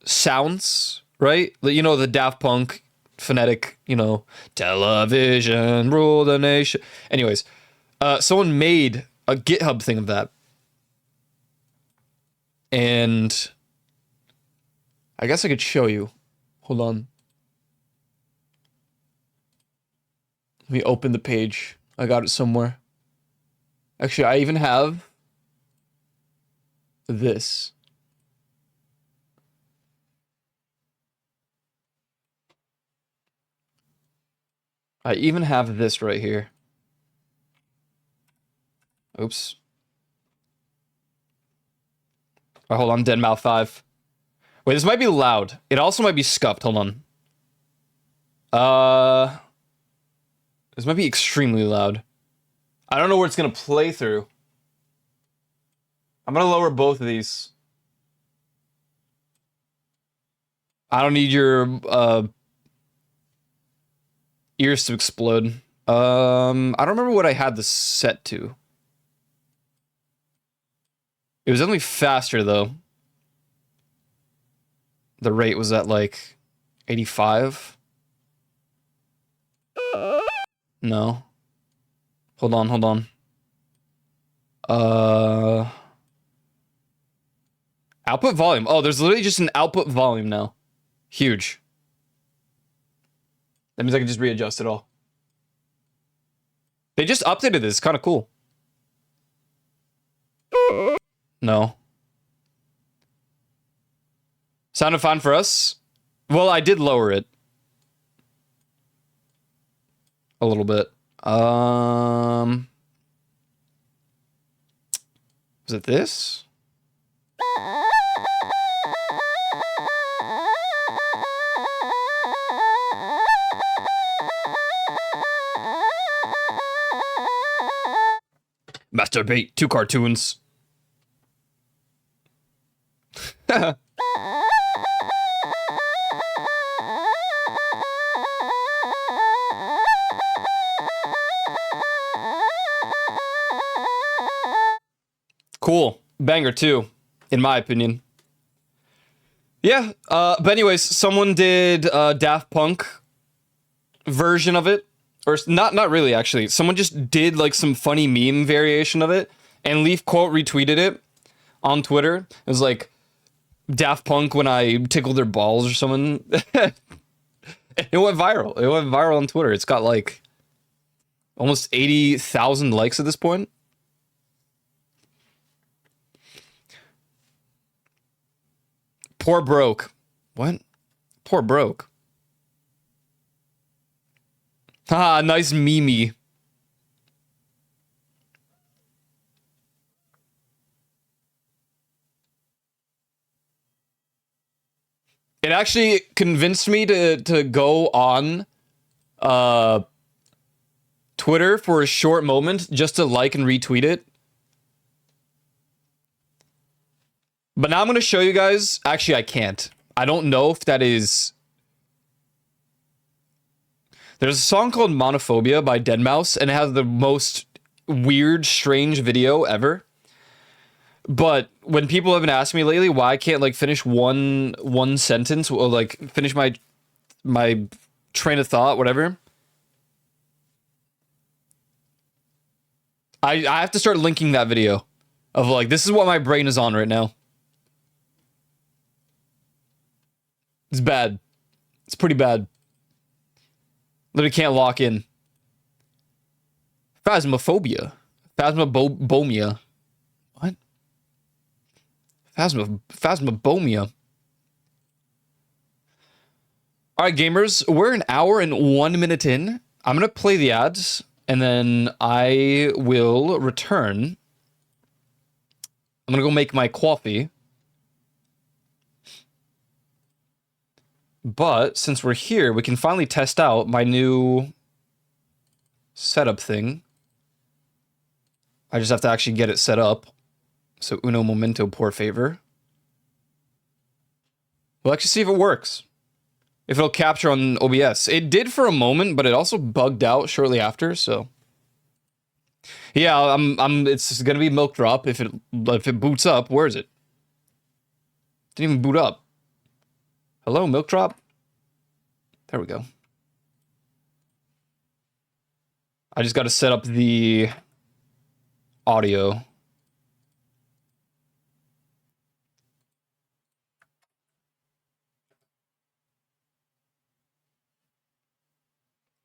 sounds, right? You know, the Daft Punk phonetic, you know, television rule the nation. Anyways, someone made a GitHub thing of that. And I guess I could show you. Hold on. Let me open the page. I got it somewhere. Actually, I even have this. I even have this right here. Oops. Oh, hold on, Deadmau5 5. Wait, this might be loud. It also might be scuffed. Hold on. This might be extremely loud. I don't know where it's gonna play through. I'm gonna lower both of these. I don't need your ears to explode. I don't remember what I had this set to. It was only faster though. The rate was at like 85. No. Hold on. Output volume. Oh, there's literally just an output volume now. Huge. That means I can just readjust it all. They just updated this. It's kind of cool. No. Sounded fine for us? Well, I did lower it. A little bit. Was it this? Masturbate 2 cartoons. Cool. Banger too, in my opinion. Yeah, but anyways, someone did a Daft Punk version of it. Or not really, actually. Someone just did like some funny meme variation of it. And Leaf Quote retweeted it on Twitter. It was like, Daft Punk when I tickle their balls or something. It went viral. It went viral on Twitter. It's got like almost 80,000 likes at this point. Poor broke. What? Poor broke. Ah, nice meme. It actually convinced me to go on Twitter for a short moment just to like and retweet it. But now I'm going to show you guys. Actually, I can't. I don't know if that is... There's a song called Monophobia by Deadmau5, and it has the most weird, strange video ever. But when people have been asking me lately why I can't like finish one sentence or like finish my train of thought, whatever. I have to start linking that video of like, this is what my brain is on right now. It's bad. It's pretty bad. Literally can't lock in. Phasmophobia. Phasmobomia. What? Phasmobomia. All right, gamers, we're an hour and 1 minute in. I'm going to play the ads, and then I will return. I'm going to go make my coffee. But since we're here, we can finally test out my new setup thing. I just have to actually get it set up. So uno momento, por favor. We'll actually see if it works. If it'll capture on OBS. It did for a moment, but it also bugged out shortly after, so. Yeah, it's gonna be milk drop if it boots up. Where is it? Didn't even boot up. Hello, milk drop? There we go. I just gotta set up the audio.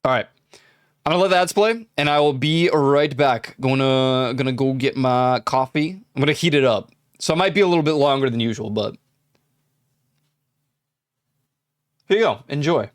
Alright. I'm gonna let the ads play, and I will be right back. Gonna go get my coffee. I'm gonna heat it up. So it might be a little bit longer than usual, but here you go. Enjoy.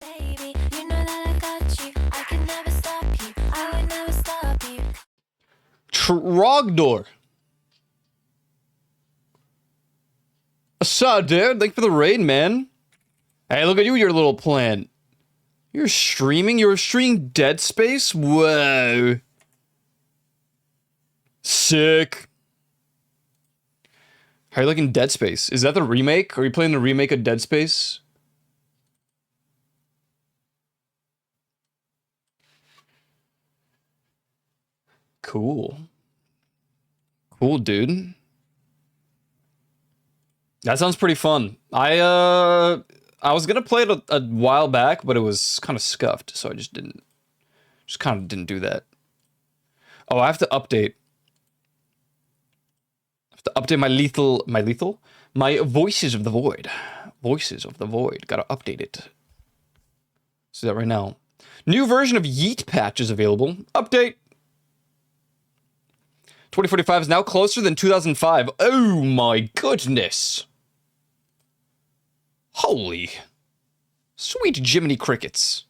Baby, you know that I got you. I can never stop you. I would never stop you. Trogdor. What's up, dude? Thank you for the raid, man. Hey, look at you, your little plant. You're streaming? You're streaming Dead Space? Whoa. Sick. How are you liking Dead Space? Is that the remake? Are you playing the remake of Dead Space? Cool. Cool, dude. That sounds pretty fun. I was gonna play it a while back, but it was kind of scuffed, so I just kind of didn't do that. Oh, I have to update. My Voices of the Void. Voices of the Void. Gotta update it. Let's do that right now. New version of Yeet Patch is available. Update. 2045 is now closer than 2005. Oh my goodness. Holy. Sweet Jiminy Crickets.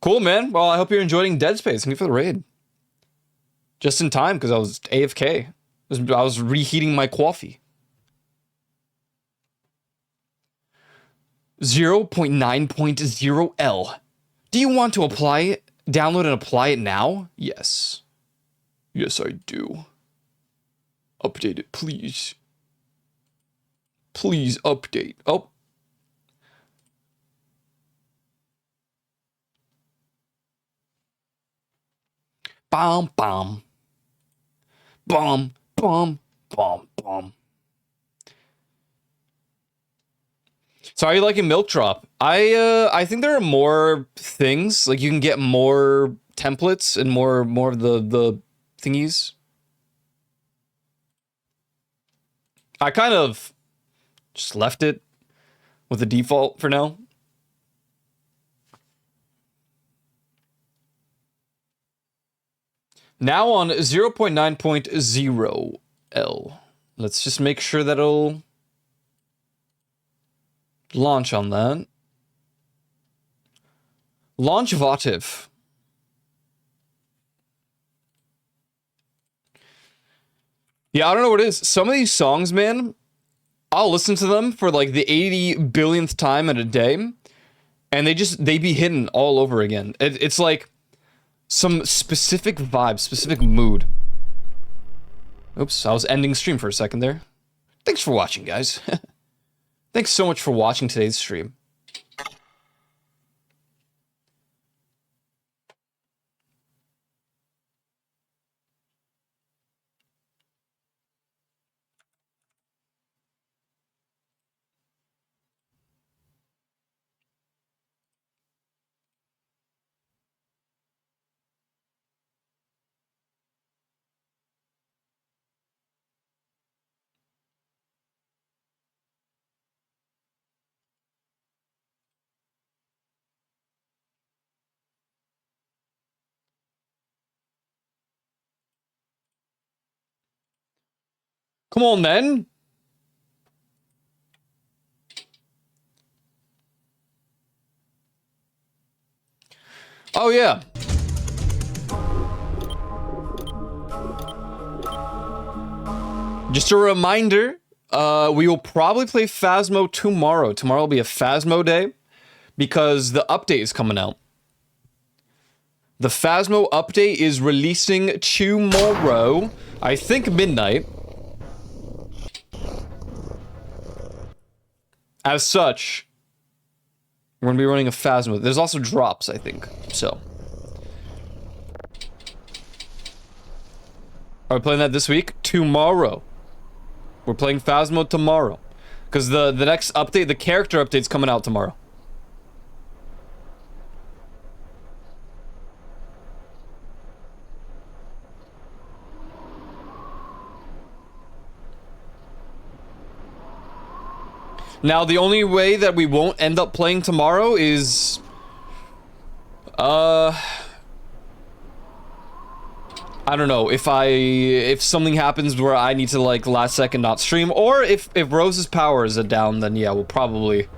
Cool, man. Well, I hope you're enjoying Dead Space. Thank you for the raid. Just in time, because I was AFK. I was reheating my coffee. 0.9.0L. Do you want to download and apply it now? Yes. Yes, I do. Update it, please. Please update. Oh. Bom, bom. Bom, bom, bom, bom. So are you liking Milk Drop? I think there are more things. Like you can get more templates and more of the thingies. I kind of just left it with the default for now. Now on 0.9.0L. Let's just make sure that it'll launch on that. Launch Votive. Yeah, I don't know what it is. Some of these songs, man, I'll listen to them for like the 80 billionth time in a day, and they be hidden all over again. It's like some specific vibe, specific mood. Oops, I was ending stream for a second there. Thanks for watching, guys. Thanks so much for watching today's stream. Come on, then. Oh, yeah. Just a reminder, we will probably play Phasmo tomorrow. Tomorrow will be a Phasmo day because the update is coming out. The Phasmo update is releasing tomorrow, I think midnight. As such, we're going to be running a Phasmo. There's also drops, I think, so. Are we playing that this week? Tomorrow. We're playing Phasmo tomorrow. Because the next update, the character update's coming out tomorrow. Now, the only way that we won't end up playing tomorrow is... I don't know, if something happens where I need to, like, last second not stream, or if Rose's power is down, then yeah, we'll probably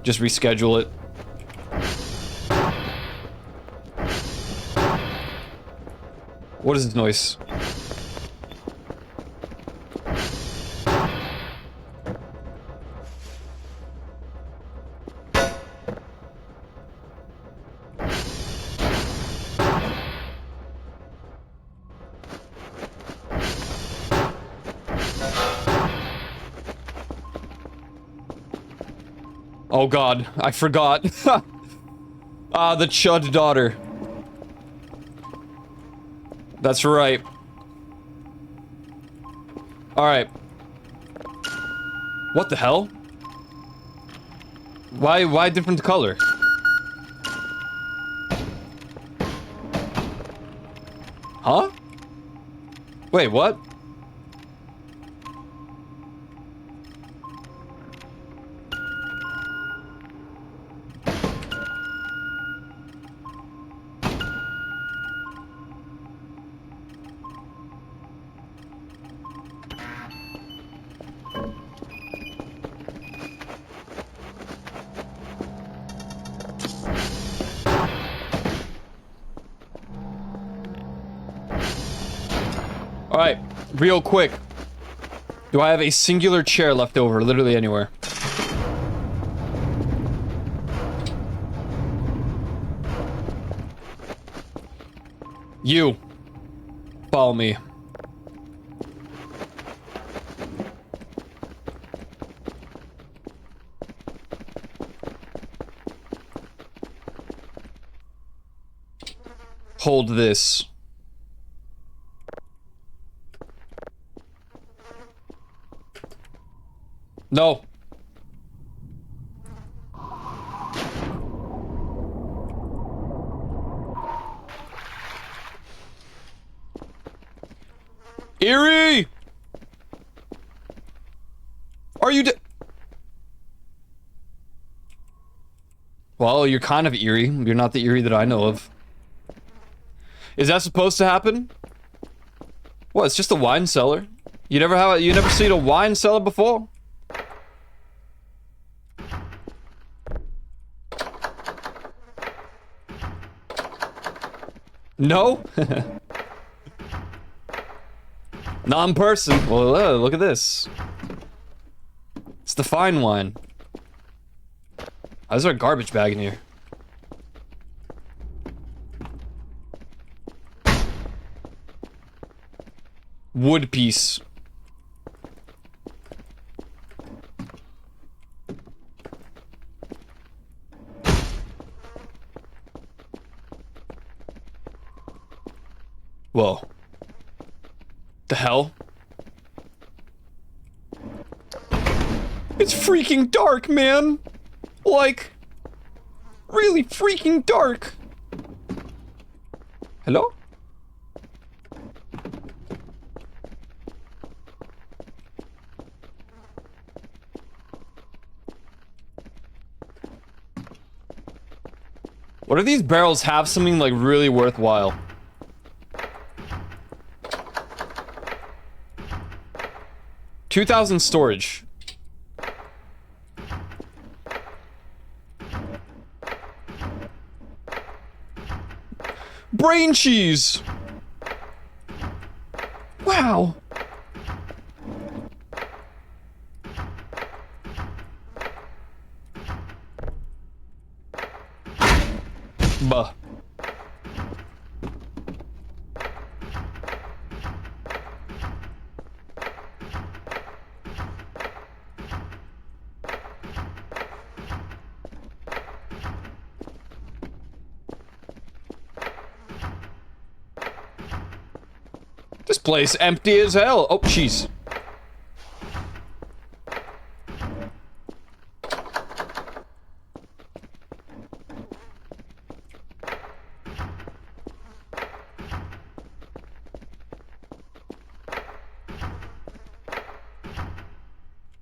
Just reschedule it. What is this noise? Oh god, I forgot. Ah, the Chud daughter. That's right. Alright. What the hell? Why different color? Huh? Wait, what? Alright, real quick. Do I have a singular chair left over, literally anywhere? You. Follow me. Hold this. No. Eerie! Are you Well, you're kind of eerie. You're not the eerie that I know of. Is that supposed to happen? What, it's just a wine cellar? You never seen a wine cellar before? No? Non-person. Well, look at this. It's the fine wine. Is there a garbage bag in here? Wood piece. Whoa. The hell? It's freaking dark, man! Like, really freaking dark! Hello? What if these barrels have something, like, really worthwhile? $2,000 storage. Brain cheese! Wow! Buh. This place empty as hell. Oh, jeez.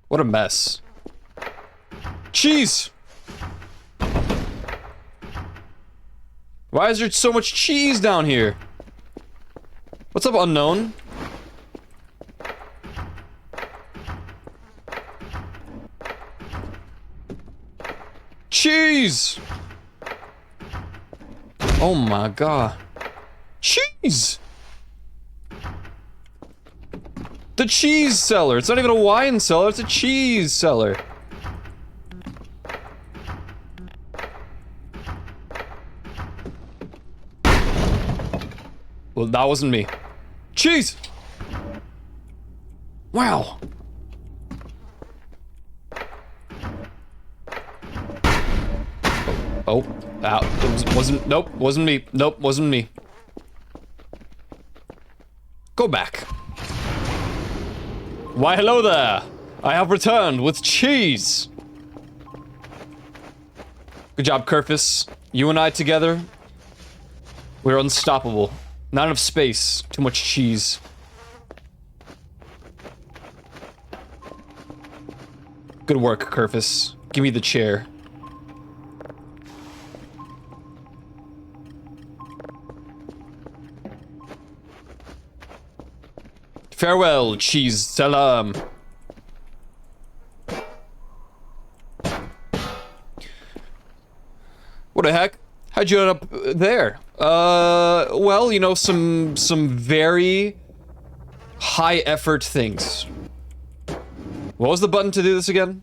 What a mess. Cheese! Why is there so much cheese down here? What's up, unknown? cheese! Oh my god. Cheese! The cheese seller. It's not even a wine seller, it's a cheese seller. Well, that wasn't me. Cheese! Wow. Oh, wasn't, nope, wasn't me. Nope, wasn't me. Go back. Why, hello there. I have returned with cheese. Good job, Kerfus. You and I together, we're unstoppable. Not enough space, too much cheese. Good work, Kerfus. Give me the chair. Farewell, cheese salam. What the heck? How'd you end up there? Well, you know, some very high effort things. What was the button to do this again?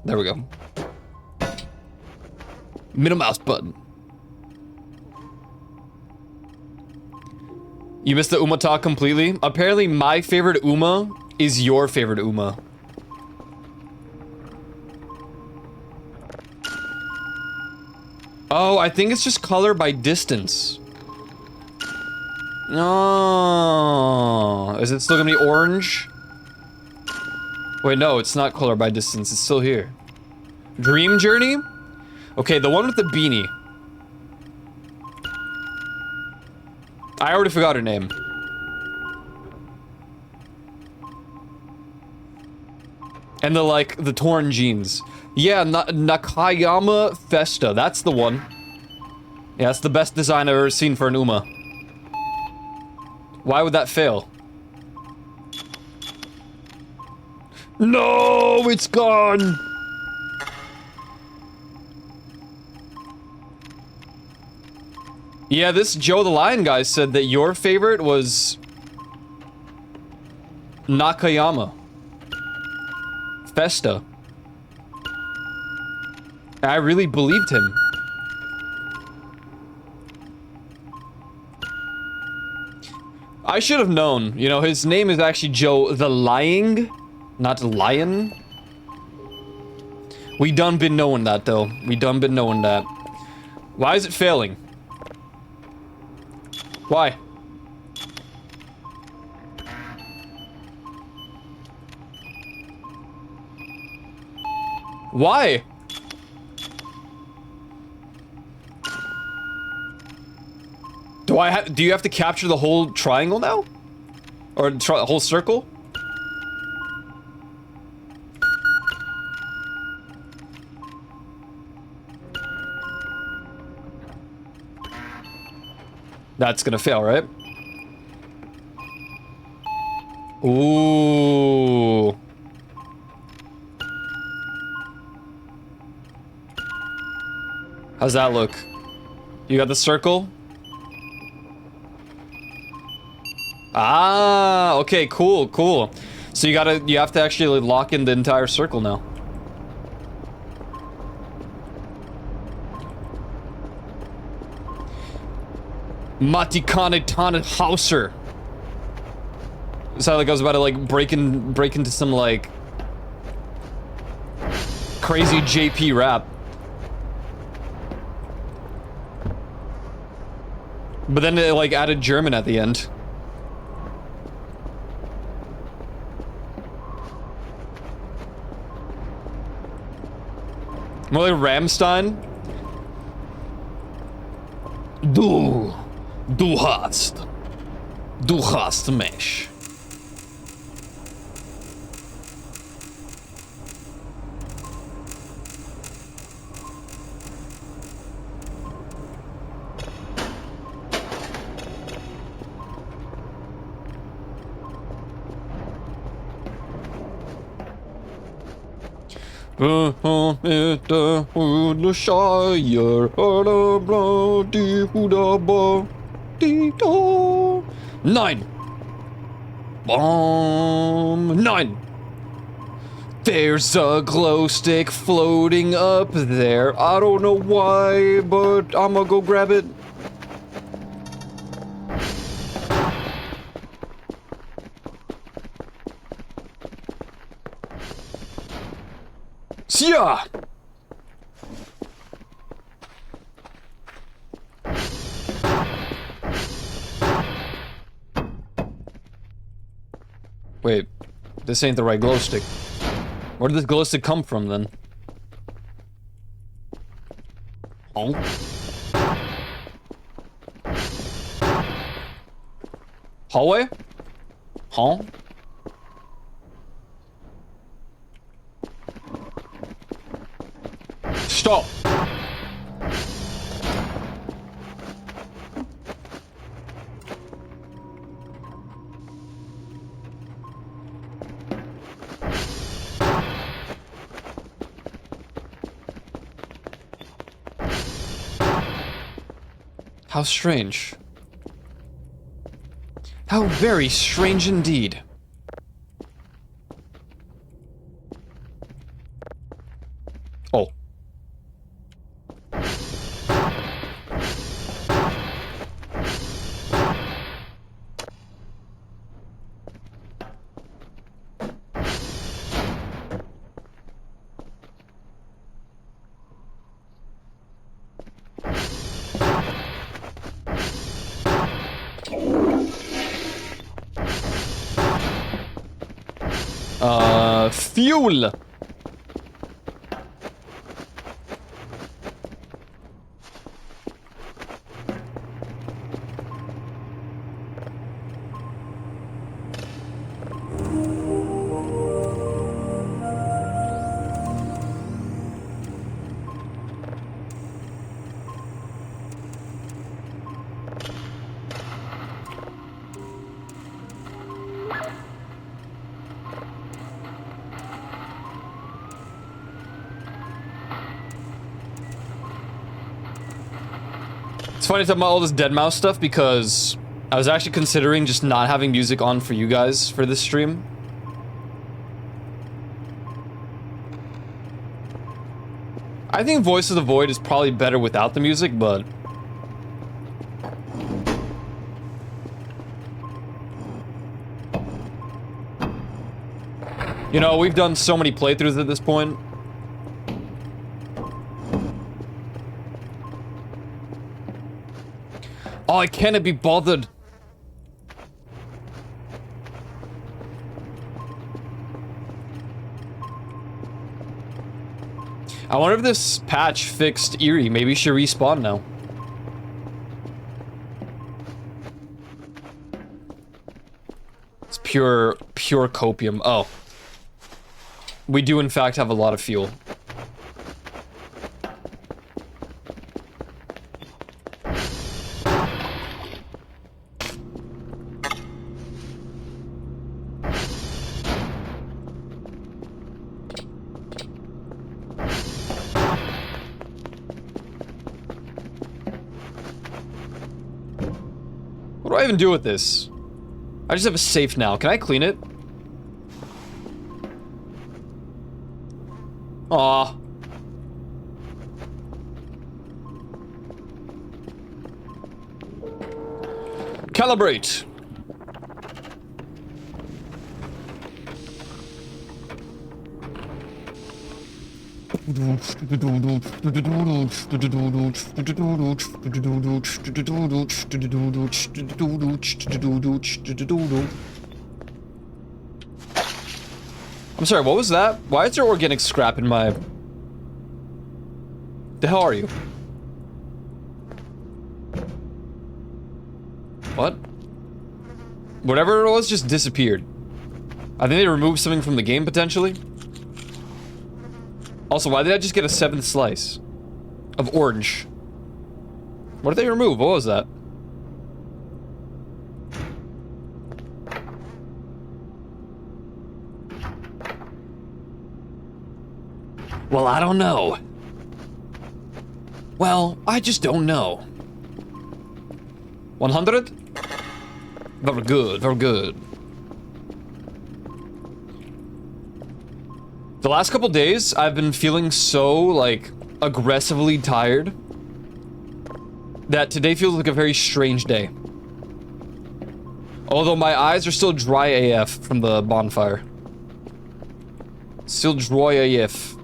There we go. Middle mouse button. You missed the Uma talk completely? Apparently my favorite Uma is your favorite Uma. Oh, I think it's just color by distance. No. Is it still gonna be orange? Wait, no, it's not color by distance. It's still here. Dream Journey? Okay, the one with the beanie. I already forgot her name. And the torn jeans. Yeah, Nakayama Festa. That's the one. Yeah, that's the best design I've ever seen for an Uma. Why would that fail? No, it's gone! Yeah, this Joe the Lion guy said that your favorite was Nakayama Festa. I really believed him. I should have known. You know, his name is actually Joe the Lying, not Lion. We done been knowing that, though. We done been knowing that. Why is it failing? Why? Why? Do you have to capture the whole triangle now? Or the whole circle? That's gonna fail, right? Ooh. How's that look? You got the circle? Ah, okay, cool, cool. So you have to actually lock in the entire circle now. Matikane Tane Hauser. Sounded like I was about to break into some crazy JP rap. But then it added German at the end. More like Rammstein. Du hast mich. Nine. Bomb. Nine. There's a glow stick floating up there. I don't know why, but I'ma go grab it. Yeah. Wait, this ain't the right glow stick. Where did this glow stick come from then? Oh. Hallway? Huh? Stop. How strange. How very strange indeed. Oh. Fuel! It's funny talking about all this dead mouse stuff because I was actually considering just not having music on for you guys for this stream. I think Voice of the Void is probably better without the music, but... You know, we've done so many playthroughs at this point. Oh, I can't be bothered. I wonder if this patch fixed Eerie. Maybe she respawn now. It's pure copium. Oh. We do in fact have a lot of fuel. What do I even do with this? I just have a safe now. Can I clean it? Aw. Calibrate. I'm sorry, what was that? Why is there organic scrap in my... The hell are you? What? Whatever it was just disappeared. I think they removed something from the game, potentially. Also, why did I just get a 7th slice? Of orange. What did they remove? What was that? Well, I don't know. Well, I just don't know. 100? Very good, very good. The last couple days, I've been feeling so, like, aggressively tired that today feels like a very strange day. Although my eyes are still dry AF from the bonfire. Still dry AF.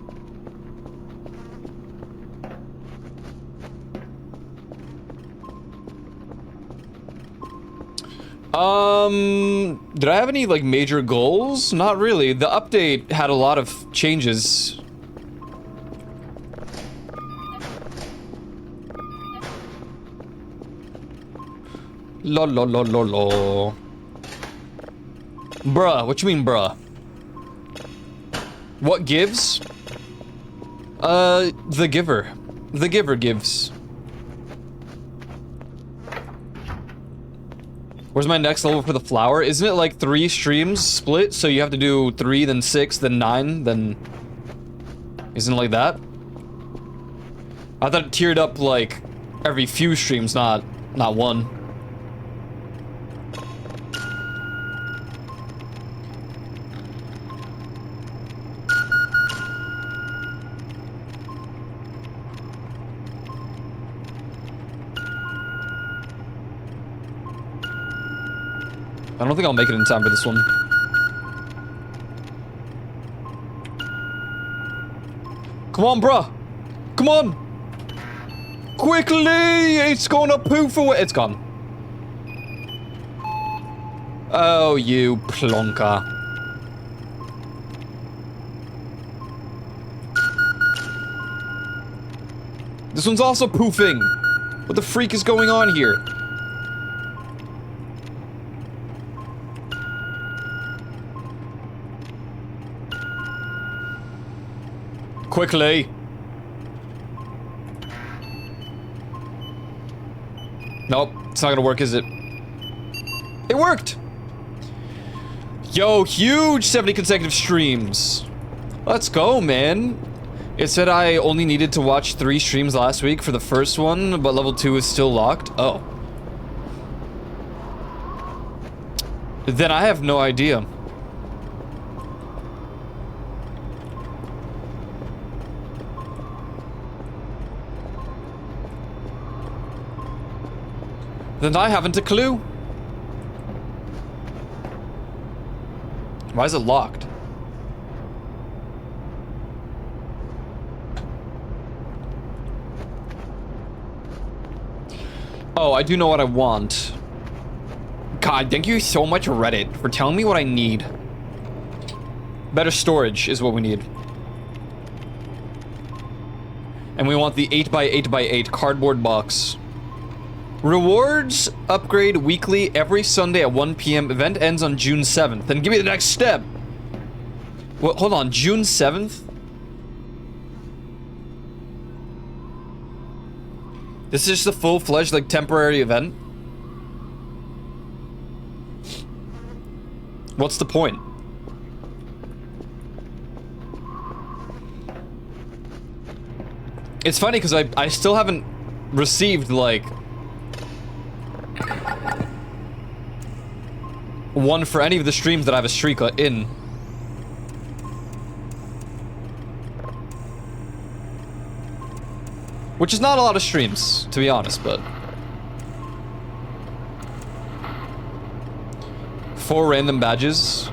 Did I have any, like, major goals? Not really. The update had a lot of changes. La la la la la. Bruh, what you mean, bruh? What gives? The giver. The giver gives. Where's my next level for the flower? Isn't it like 3 streams split? So you have to do 3, then 6, then 9, then... Isn't it like that? I thought it tiered up like every few streams, not one. I don't think I'll make it in time for this one. Come on, bruh! Come on! Quickly! It's gonna poof away. It's gone. Oh, you plonker. This one's also poofing. What the freak is going on here? Quickly. Nope, it's not gonna work, is it? It worked! Yo, huge 70 consecutive streams. Let's go, man. It said I only needed to watch 3 streams last week for the first one, but level 2 is still locked. Oh. Then I have no idea. Then I haven't a clue. Why is it locked? Oh, I do know what I want. God, thank you so much, Reddit, for telling me what I need. Better storage is what we need. And we want the 8x8x8 cardboard box. Rewards upgrade weekly every Sunday at 1 PM. Event ends on June 7th. Then give me the next step. What? Hold on, June 7th? This is just a full-fledged, like, temporary event? What's the point? It's funny because I still haven't received, like, one for any of the streams that I have a streak in. Which is not a lot of streams, to be honest, but... 4 random badges.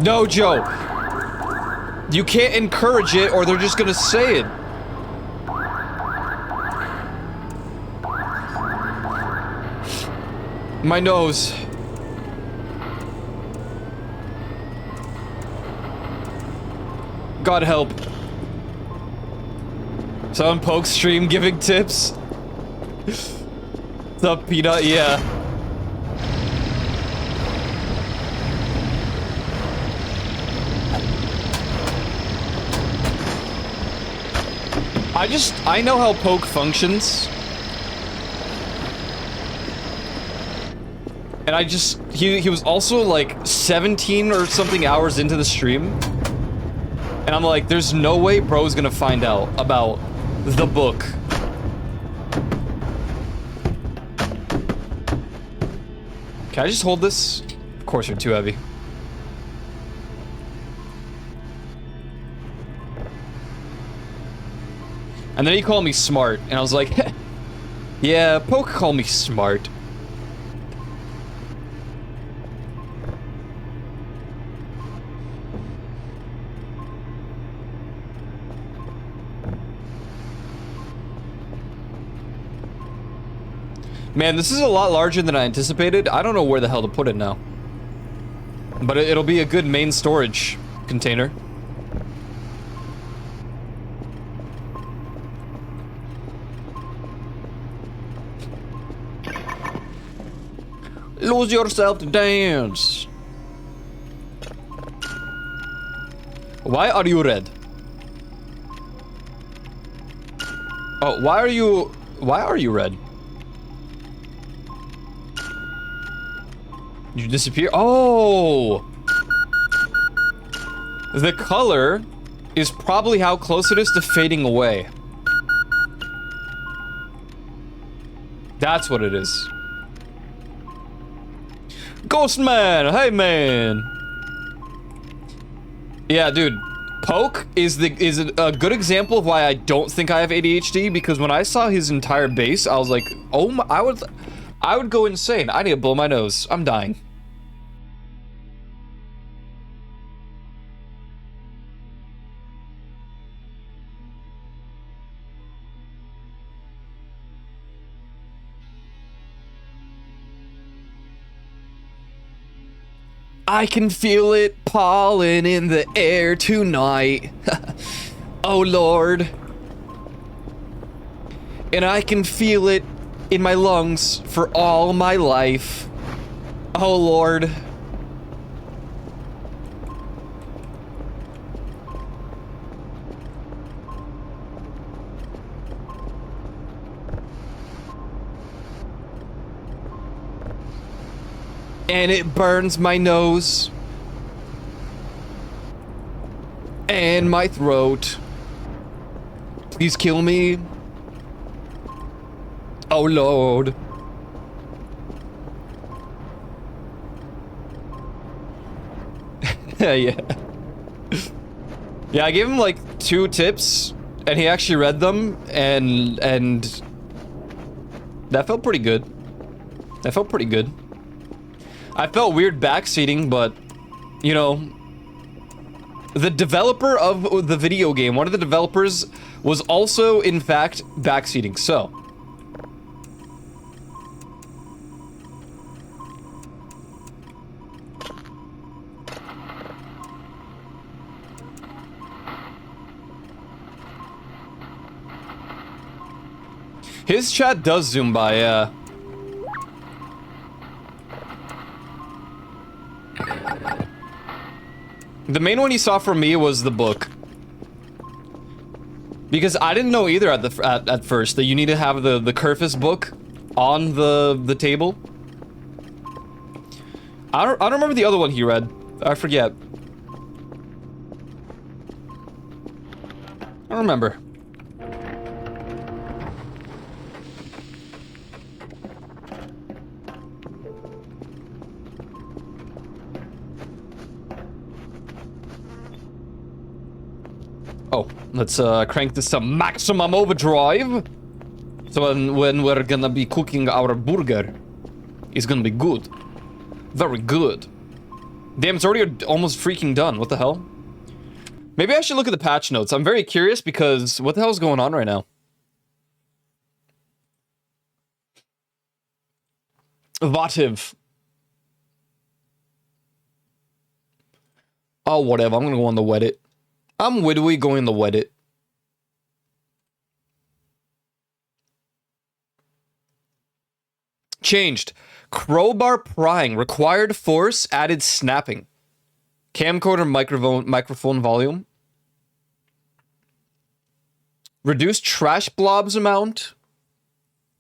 No, Joe! You can't encourage it, or they're just gonna say it. My nose. God help. Someone poke stream giving tips. What's up, Peanut? Yeah. I know how poke functions. And I just, he was also like 17 or something hours into the stream. And I'm like, there's no way bro's gonna find out about the book. Can I just hold this? Of course you're too heavy. And then he called me smart, and I was like, yeah, Poke called me smart. Man, this is a lot larger than I anticipated. I don't know where the hell to put it now. But it'll be a good main storage container. Lose yourself to dance. Why are you red? Oh, why are you red? You disappear? Oh! The color is probably how close it is to fading away. That's what it is. Ghost man! Hey man! Yeah, dude. Poke is a good example of why I don't think I have ADHD, because when I saw his entire base, I was like, oh my, I would go insane. I need to blow my nose. I'm dying. I can feel it pollen in the air tonight. Oh Lord. And I can feel it in my lungs for all my life. Oh Lord. And it burns my nose. And my throat. Please kill me. Oh Lord. Yeah. Yeah, I gave him like 2 tips and he actually read them and that felt pretty good. That felt pretty good. I felt weird backseating, but you know, the developer of the video game, one of the developers was also in fact backseating, so his chat does zoom by, yeah. The main one you saw from me was the book. Because I didn't know either at first that you need to have the Kerfus book on the table. I don't remember the other one he read. I forget. I don't remember. Oh, let's crank this to maximum overdrive. So when we're gonna be cooking our burger, it's gonna be good. Very good. Damn, it's already almost freaking done. What the hell? Maybe I should look at the patch notes. I'm very curious because what the hell is going on right now? Vativ. Oh, whatever. I'm gonna go on the Reddit. I'm widowy going to Reddit. Changed. Crowbar prying. Required force. Added snapping. Camcorder microphone volume. Reduced trash blobs amount.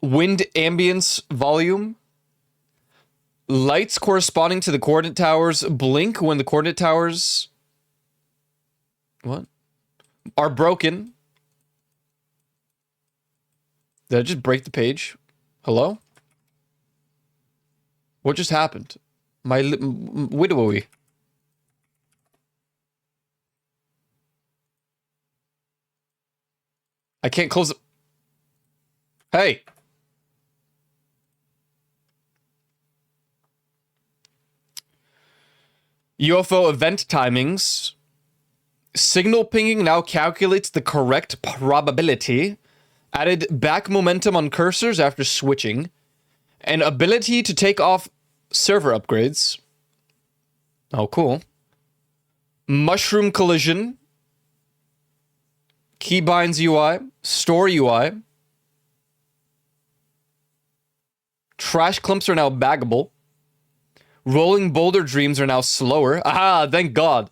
Wind ambience volume. Lights corresponding to the coordinate towers blink when the coordinate towers... What? Are broken. Did I just break the page? Hello? What just happened? My widowy. I can't close it. Hey! UFO event timings. Signal pinging now calculates the correct probability. Added back momentum on cursors after switching. And ability to take off server upgrades. Oh, cool. Mushroom collision. Keybinds UI. Store UI. Trash clumps are now baggable. Rolling boulder dreams are now slower. Ah, thank God.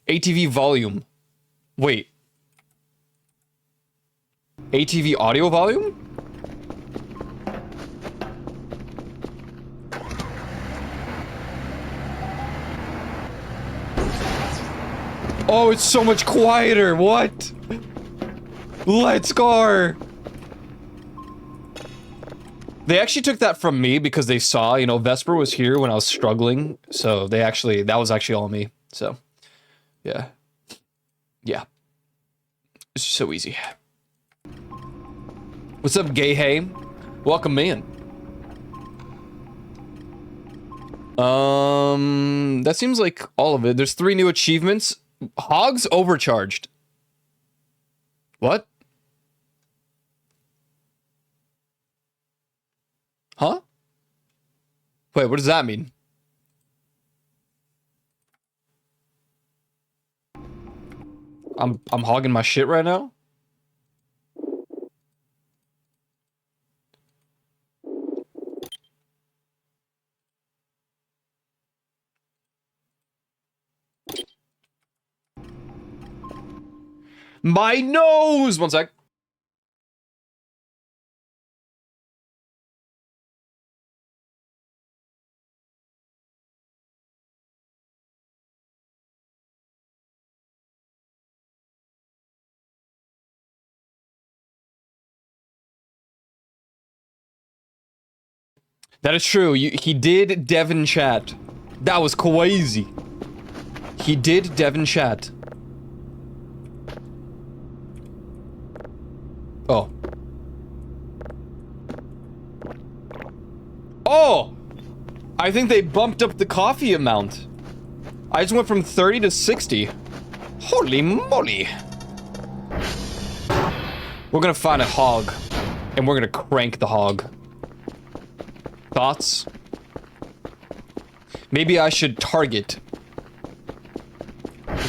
ATV volume. Wait. ATV audio volume? Oh, it's so much quieter. What? Let's go. They actually took that from me because they saw, you know, Vesper was here when I was struggling. So they actually, that was actually all me. So, yeah. Yeah. It's so easy. What's up, Gay Hay? Welcome in. That seems like all of it. There's 3 new achievements. Hogs overcharged. What? Huh? Wait, what does that mean? I'm hogging my shit right now? My nose! One sec. That is true. He did Devon chat. That was crazy. He did Devon chat. Oh. Oh! I think they bumped up the coffee amount. I just went from 30 to 60. Holy moly. We're gonna find a hog. And we're gonna crank the hog. Thoughts? Maybe I should target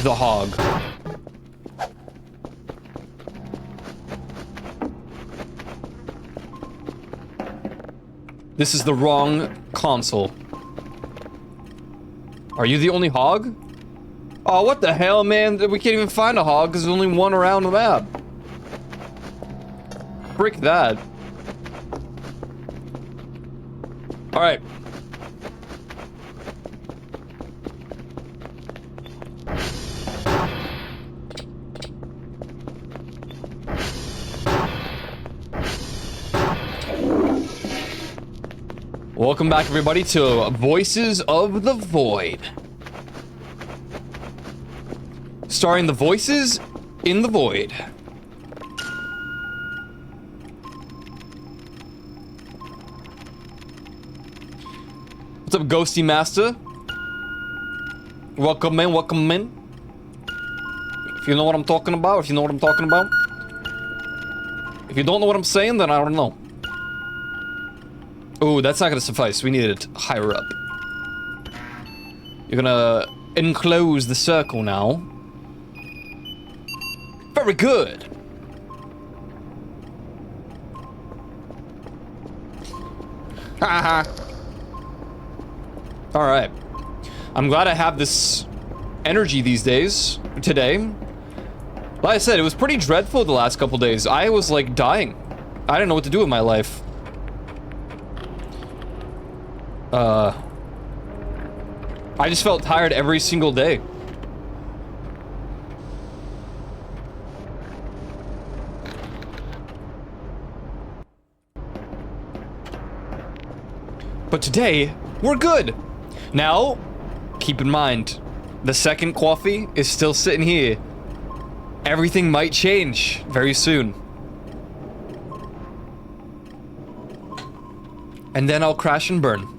the hog. This is the wrong console. Are you the only hog? Oh, what the hell, man? We can't even find a hog because there's only one around the map. Frick that. Alright. Welcome back, everybody, to Voices of the Void. Starring the voices in the void. What's up, Ghosty Master? Welcome in, welcome in. If you know what I'm talking about, if you know what I'm talking about. If you don't know what I'm saying, then I don't know. Ooh, that's not gonna suffice. We need it higher up. You're gonna enclose the circle now. Very good. Haha. Alright. I'm glad I have this energy these days. Today. Like I said, it was pretty dreadful the last couple days. I was like dying. I didn't know what to do with my life. I just felt tired every single day. But today, we're good. Now, keep in mind, the second coffee is still sitting here. Everything might change very soon. And then I'll crash and burn.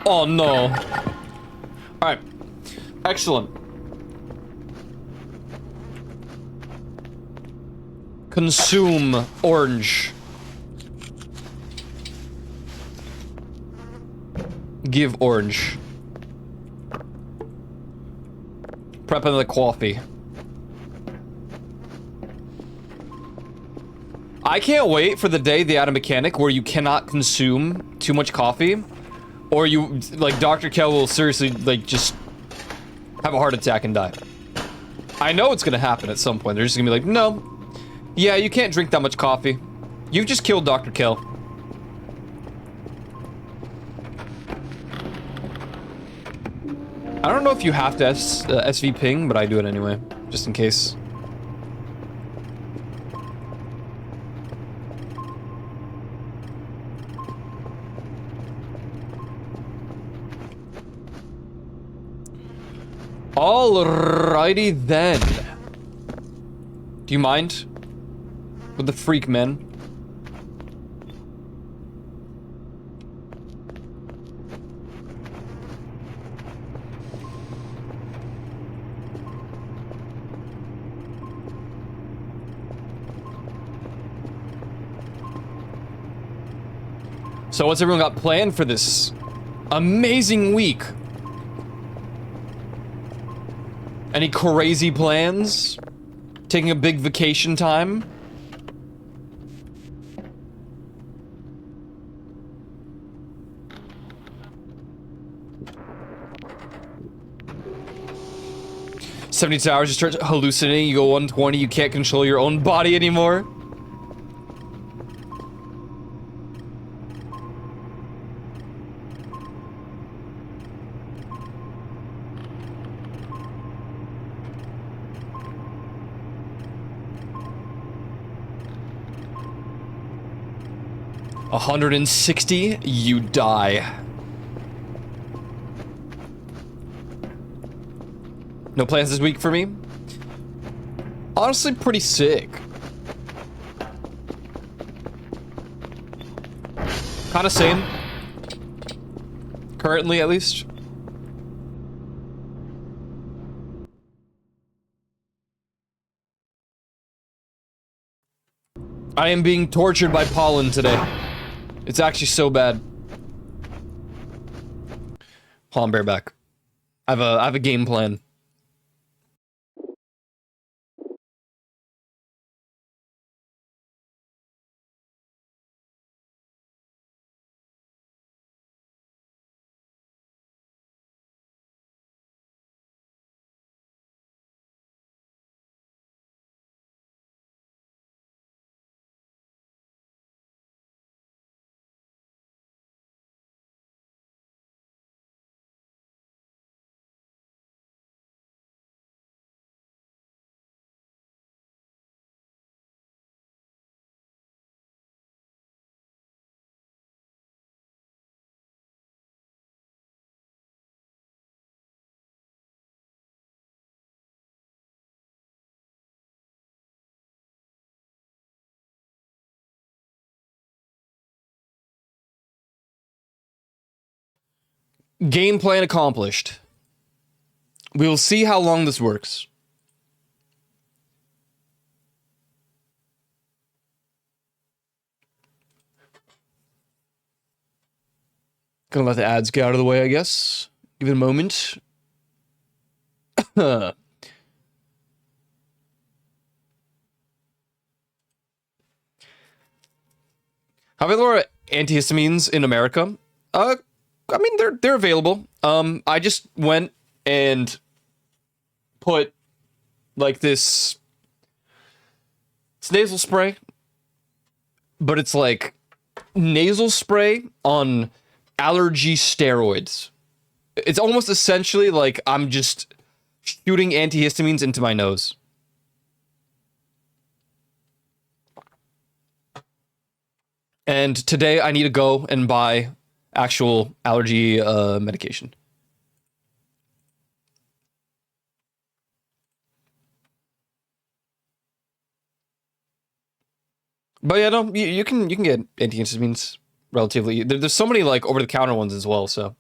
Oh no. Alright. Excellent. Consume orange. Give orange. Prepping the coffee. I can't wait for the day they add a mechanic where you cannot consume too much coffee. Or you, like, Dr. Kell will seriously, like, just have a heart attack and die. I know it's gonna happen at some point. They're just gonna be like, no. Yeah, you can't drink that much coffee. You've just killed Dr. Kell. I don't know if you have to SV ping, but I do it anyway, just in case. Alrighty then. Do you mind? With the freak men? So what's everyone got planned for this amazing week? Any crazy plans? Taking a big vacation time? "72 hours, you start hallucinating, you go 120, you can't control your own body anymore." "160, you die." No plans this week for me? Honestly, pretty sick. Kinda same. Currently, at least. I am being tortured by pollen today. It's actually so bad. Hold on, bear back. I have a game plan. Game plan accomplished. We will see how long this works. Gonna let the ads get out of the way, I guess. Give it a moment. How available are antihistamines in America? I mean they're available. I just went and put like this. It's nasal spray, but it's like nasal spray on allergy steroids. It's almost essentially like I'm just shooting antihistamines into my nose. And today I need to go and buy actual allergy medication. But yeah, no, you can get antihistamines relatively. There's so many like over the counter ones as well. So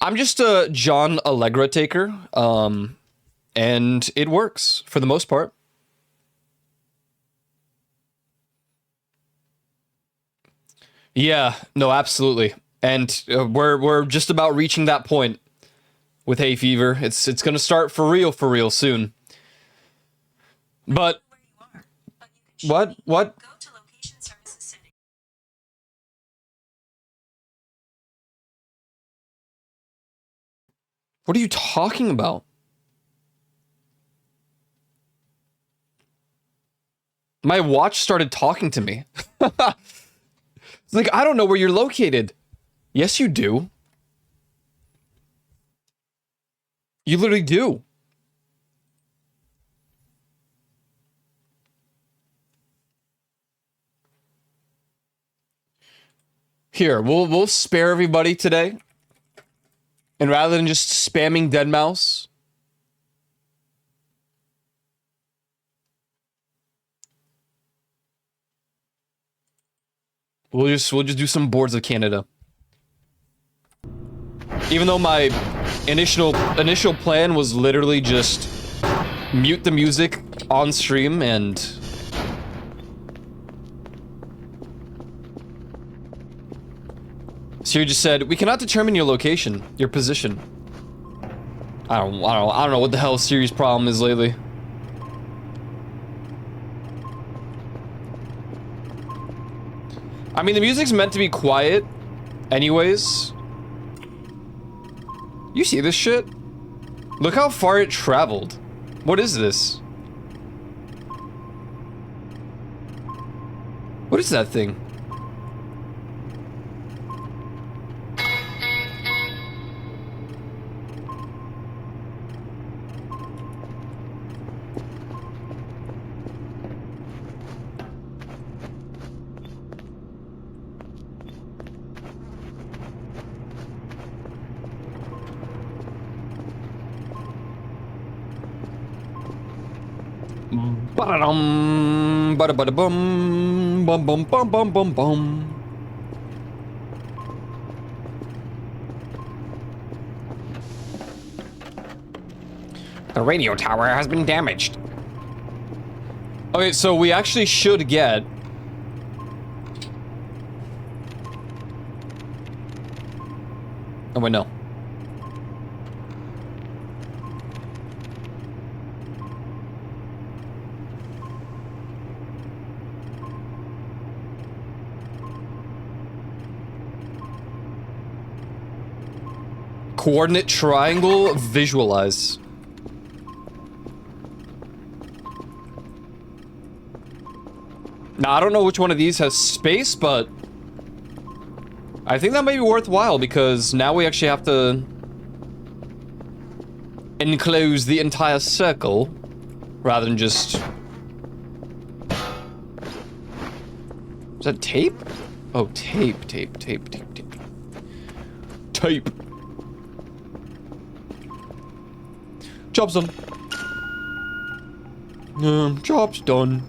I'm just a John Allegra taker, and it works for the most part. Yeah, no, absolutely. And we're just about reaching that point with hay fever. It's gonna start for real soon. But what? Go to location services setting. What are you talking about? My watch started talking to me. It's like, I don't know where you're located. Yes, you do. You literally do. Here, we'll spare everybody today. And rather than just spamming dead mouse, we'll just do some Boards of Canada. Even though my initial plan was literally just mute the music on stream and Siri just said, "We cannot determine your location, your position." I don't know what the hell Siri's problem is lately. I mean, the music's meant to be quiet anyways. You see this shit? Look how far it traveled. What is this? What is that thing? Ba-da-dum, bada-bada-bum, bum bum bum bum bum bum. The radio tower has been damaged. Okay, so we actually should get... Oh wait, no. Coordinate triangle, visualize. Now, I don't know which one of these has space, but I think that may be worthwhile because now we actually have to enclose the entire circle rather than just... Is that tape? Oh, tape. Tape. Job's done. Job's done.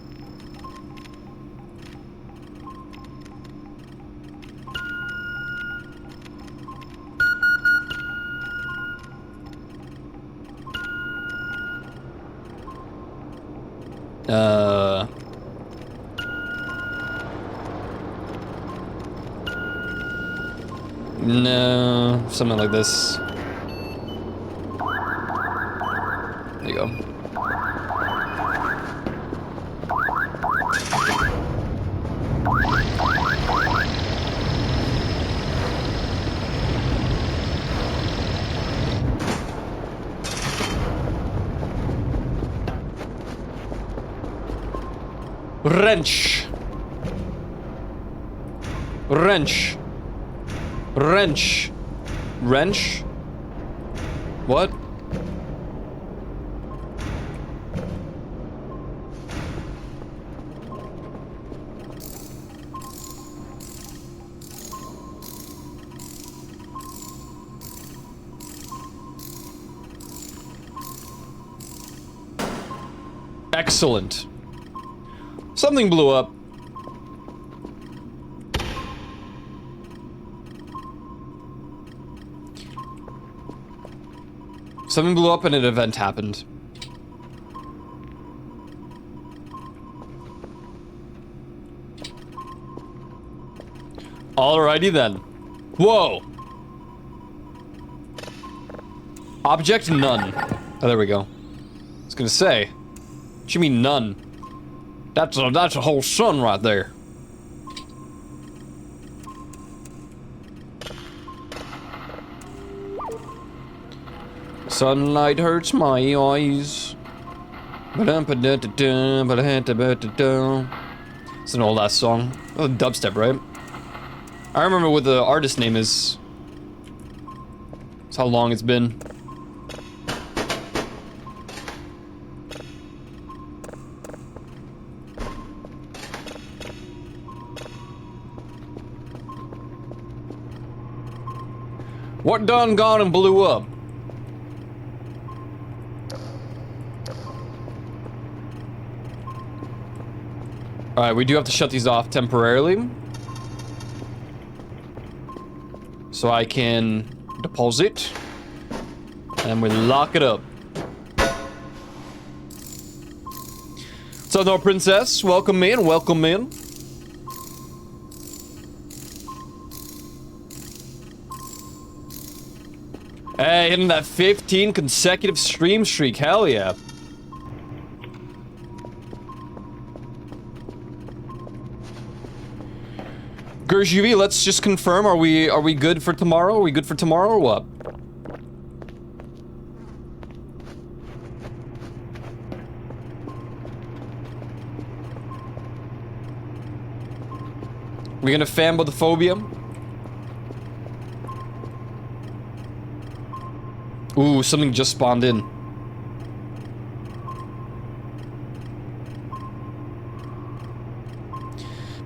No, something like this. There you go. Wrench. Wrench. Wrench. Wrench? What? Excellent. Something blew up. Something blew up and an event happened. Alrighty then. Whoa. Object none. Oh, there we go. I was gonna say. What you mean none? That's a whole sun right there. Sunlight hurts my eyes. It's an old ass song. Oh, dubstep, right? I remember what the artist name is. It's how long it's been. What done gone and blew up? Alright, we do have to shut these off temporarily. So I can deposit. And we lock it up. So, no princess, welcome in, welcome in. Hey, hitting that 15 consecutive stream streak, hell yeah. Gerjuvi, let's just confirm, are we good for tomorrow? Are we good for tomorrow or what? We gonna fan the phobia? Ooh, something just spawned in.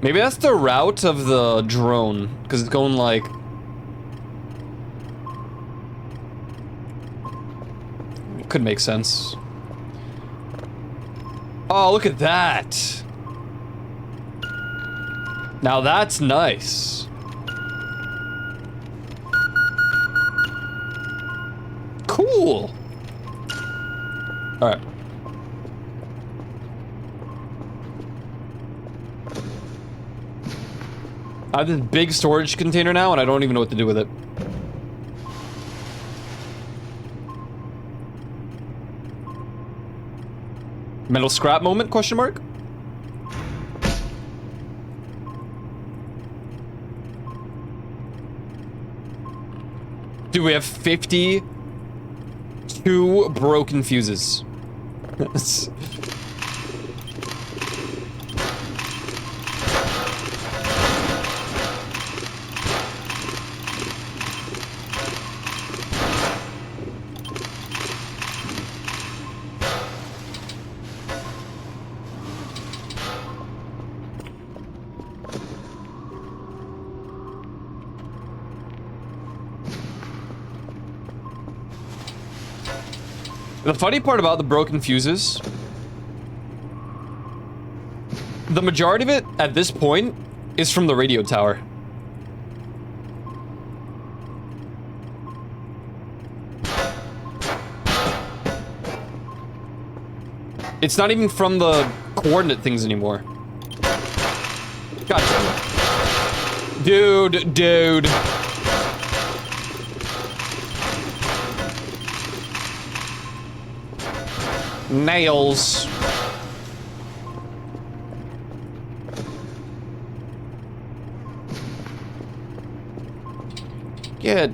Maybe that's the route of the drone, because it's going like... It could make sense. Oh, look at that! Now that's nice. Cool! Alright. I have this big storage container now, and I don't even know what to do with it. Metal scrap moment, question mark? Dude, we have 52 broken fuses. The funny part about the broken fuses, the majority of it at this point is from the radio tower. It's not even from the coordinate things anymore. God damn it. Dude. Nails. Get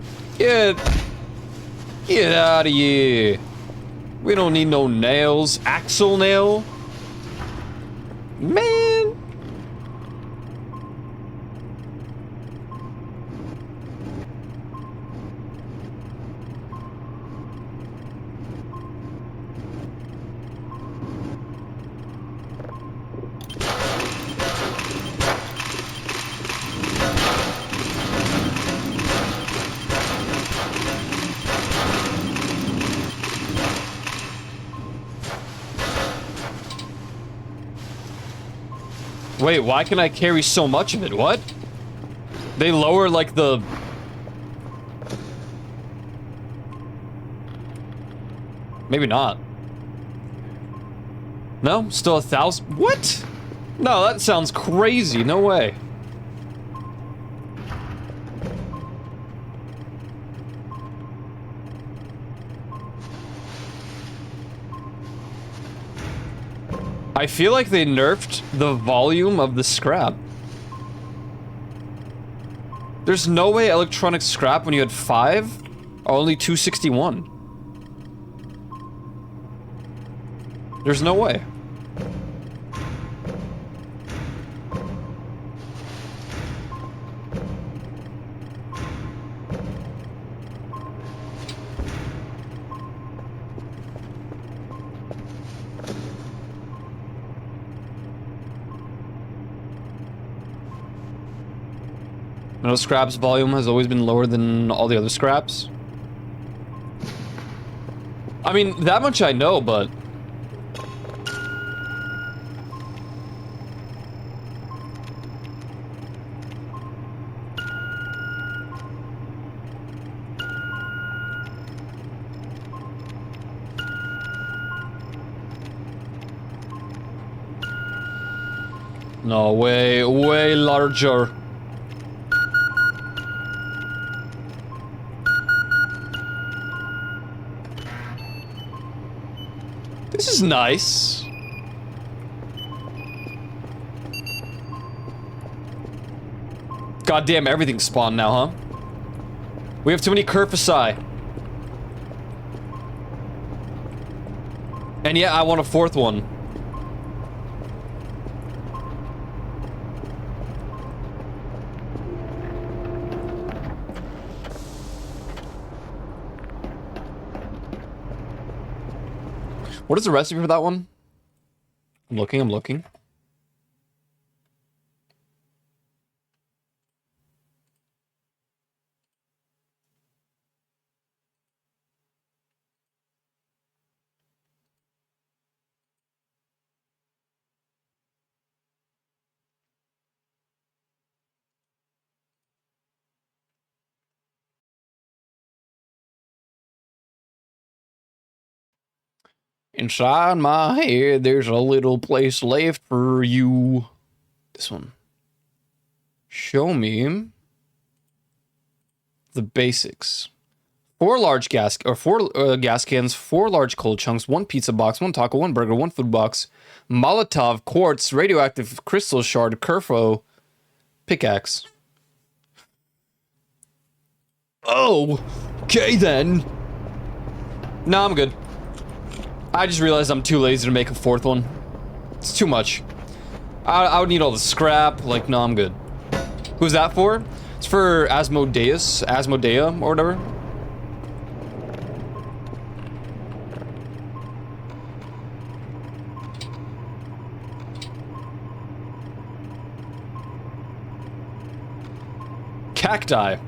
out of here. We don't need no nails. Axle nail? Man. Wait, why can I carry so much of it? What? They lower, like, the... Maybe not. No? Still 1,000? What? No, that sounds crazy. No way. I feel like they nerfed the volume of the scrap. There's no way electronic scrap when you had 5 are only 261. There's no way. No, scraps volume has always been lower than all the other scraps. I mean, that much I know, but... No, way larger. This is nice. Goddamn, everything's spawned now, huh? We have too many Kerfisai. And yeah, I want a 4th one. What is the recipe for that one? I'm looking. Inside my head, there's a little place left for you. This one. Show me the basics. 4 large gas cans, 4 large cold chunks, 1 pizza box, 1 taco, 1 burger, 1 food box, Molotov, quartz, radioactive crystal shard, Kerfo, pickaxe. Oh, okay then. No, I'm good. I just realized I'm too lazy to make a 4th one. It's too much. I would need all the scrap. Like, no, I'm good. Who's that for? It's for Asmodea, or whatever. Cacti.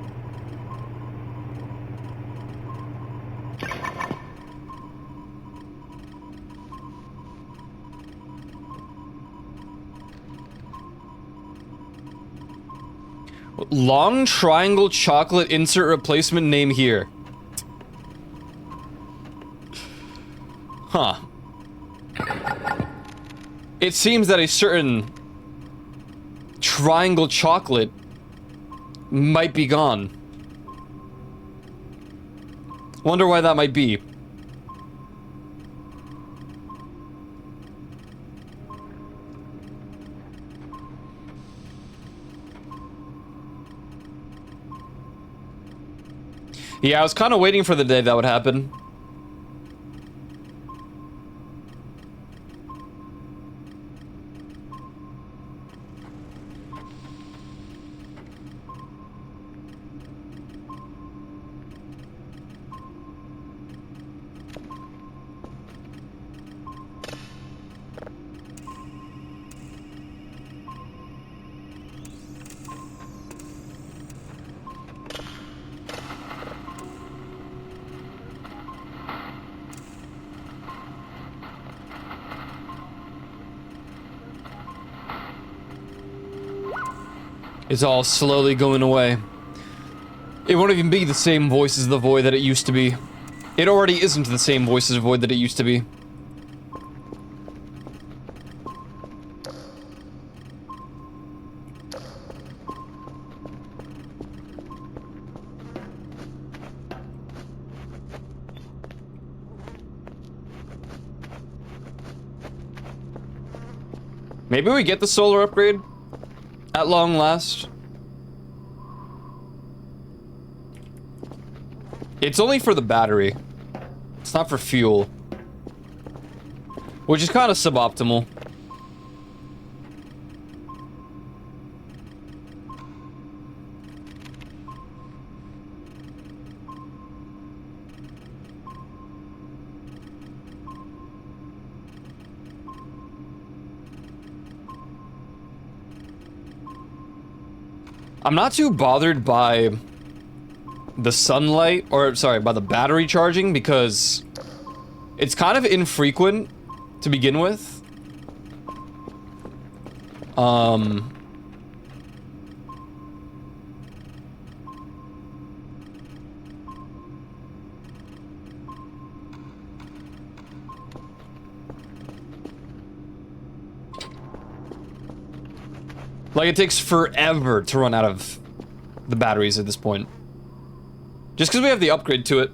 Long triangle chocolate insert replacement name here. Huh. It seems that a certain triangle chocolate might be gone. Wonder why that might be. Yeah, I was kind of waiting for the day that would happen. It's all slowly going away. It won't even be the same voice as the void that it used to be. It already isn't the same voice as the void that it used to be. Maybe we get the solar upgrade at long last. It's only for the battery. It's not for fuel. Which is kind of suboptimal. I'm not too bothered by the sunlight, or sorry, by the battery charging, because it's kind of infrequent to begin with. Like, it takes forever to run out of the batteries at this point. Just because we have the upgrade to it.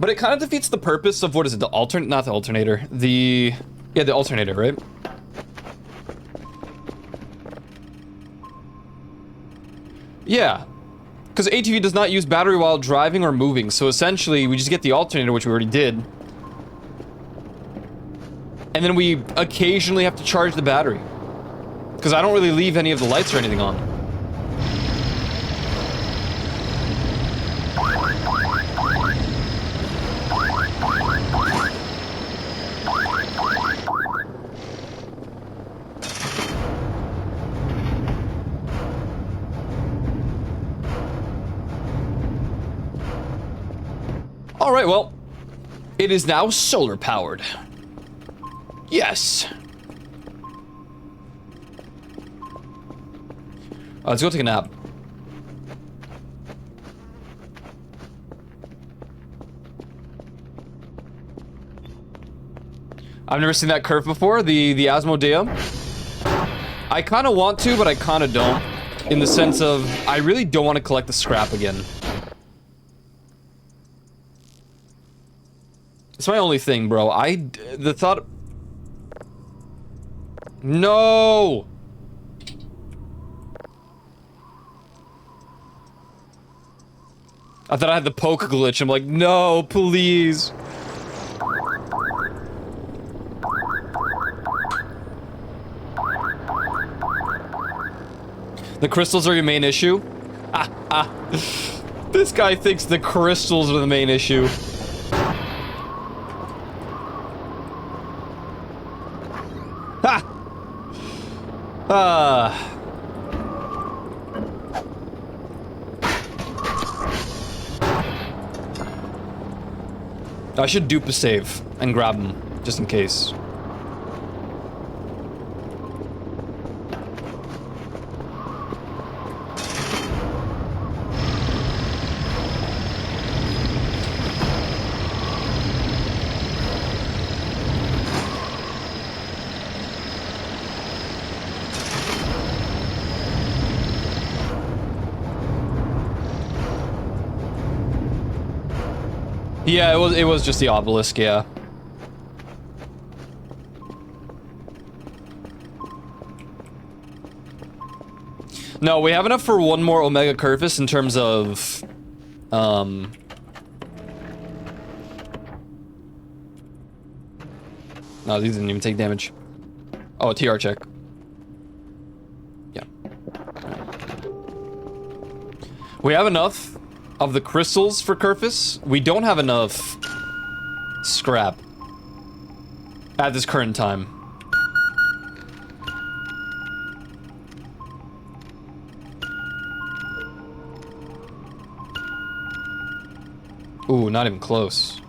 But it kind of defeats the purpose of, what is it, not the alternator. Yeah, the alternator, right? Yeah. Because ATV does not use battery while driving or moving, so essentially we just get the alternator, which we already did. And then we occasionally have to charge the battery. Because I don't really leave any of the lights or anything on. Alright, well, it is now solar powered. Yes. Let's go take a nap. I've never seen that curve before, the Asmodeum. I kind of want to, but I kind of don't. In the sense of, I really don't want to collect the scrap again. It's my only thing, bro. The thought... No! I thought I had the poke glitch. I'm like, no, please. The crystals are your main issue? This guy thinks the crystals are the main issue. Ha! I should dupe a save and grab him, just in case. Yeah, it was just the obelisk, yeah. No, we have enough for one more Omega Curvis in terms of No, these didn't even take damage. Oh, a TR check. Yeah. We have enough of the crystals for Kerfus. We don't have enough scrap at this current time. Ooh, not even close.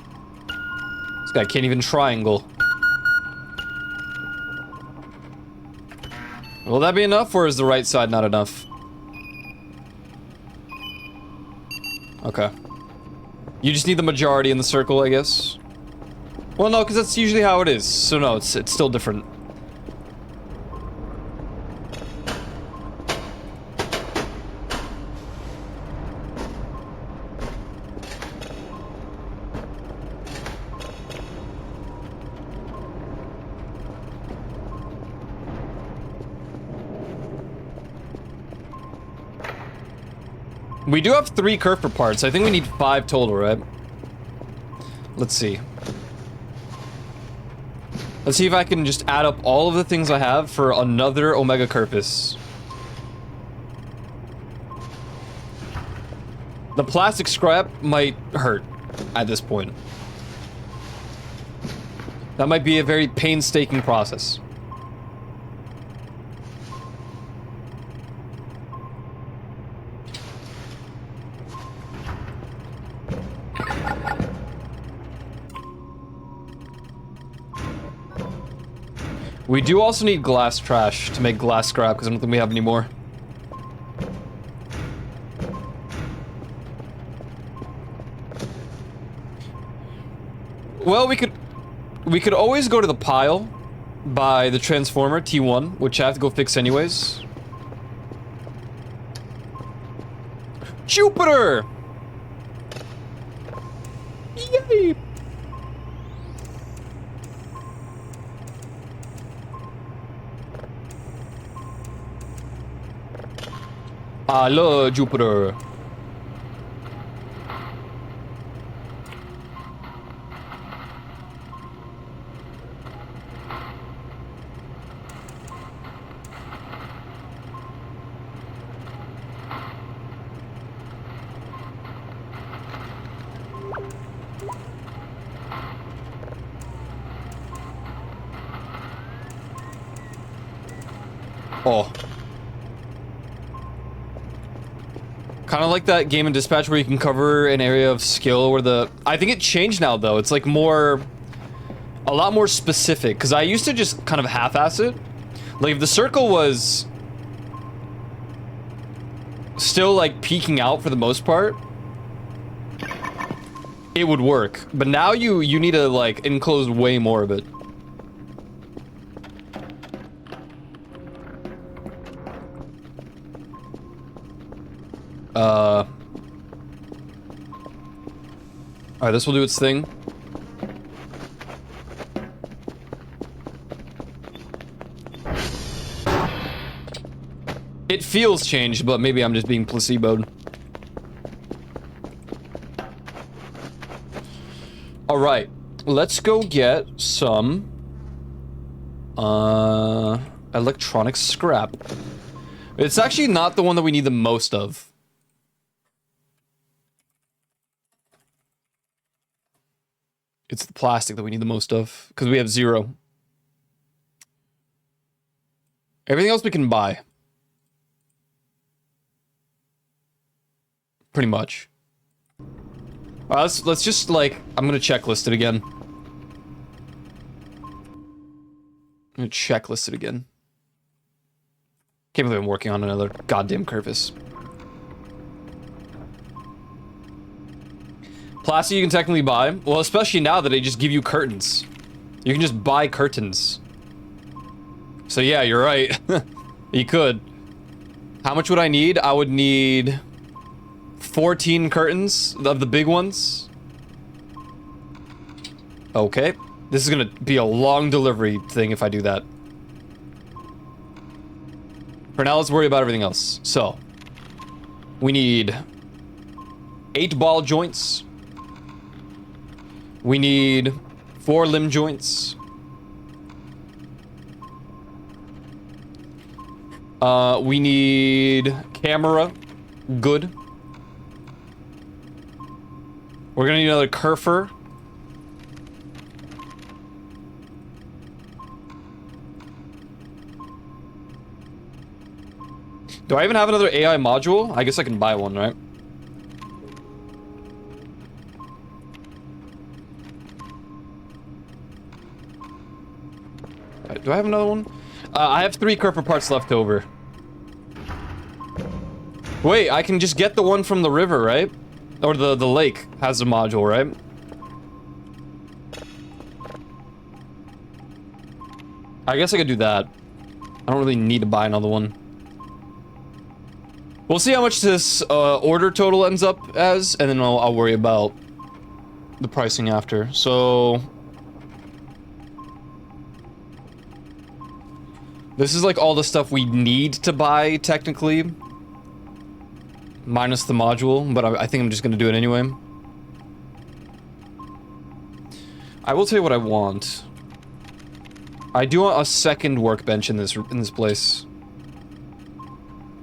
This guy can't even triangle. Will that be enough, or is the right side not enough? Okay. You just need the majority in the circle, I guess. Well, no, because that's usually how it is. So no, it's still different. We do have 3 Kerfer parts. I think we need 5 total, right? Let's see. Let's see if I can just add up all of the things I have for another Omega Kerfus. The plastic scrap might hurt at this point. That might be a very painstaking process. We do also need glass trash to make glass scrap, because I don't think we have any more. Well, we could always go to the pile by the transformer T1, which I have to go fix anyways. Jupiter! Yay! Hello, Jupiter. Oh. Kind of like that game in Dispatch where you can cover an area of skill where the... I think it changed now, though. It's like more... a lot more specific. Because I used to just kind of half-ass it. Like, if the circle was... still, like, peeking out for the most part, it would work. But now you need to, like, enclose way more of it. Alright, this will do its thing. It feels changed, but maybe I'm just being placeboed. Alright, let's go get some... electronic scrap. It's actually not the one that we need the most of. It's the plastic that we need the most of, because we have 0. Everything else we can buy. Pretty much. Alright, let's just, like, I'm gonna checklist it again. I'm gonna checklist it again. Can't believe I'm working on another goddamn Kerfus. Plastic you can technically buy. Well, especially now that they just give you curtains. You can just buy curtains. So yeah, you're right. You could. How much would I need? I would need 14 curtains of the big ones. Okay. This is gonna be a long delivery thing if I do that. For now, let's worry about everything else. So, we need 8 ball joints. We need 4 limb joints. We need camera. Good. We're gonna need another kerfer. Do I even have another AI module? I guess I can buy one, right? Do I have another one? I have 3 kerfer parts left over. Wait, I can just get the one from the river, right? Or the lake has a module, right? I guess I could do that. I don't really need to buy another one. We'll see how much this order total ends up as, and then I'll worry about the pricing after. So... this is like all the stuff we need to buy, technically. Minus the module, but I think I'm just gonna do it anyway. I will tell you what I want. I do want a second workbench in this place.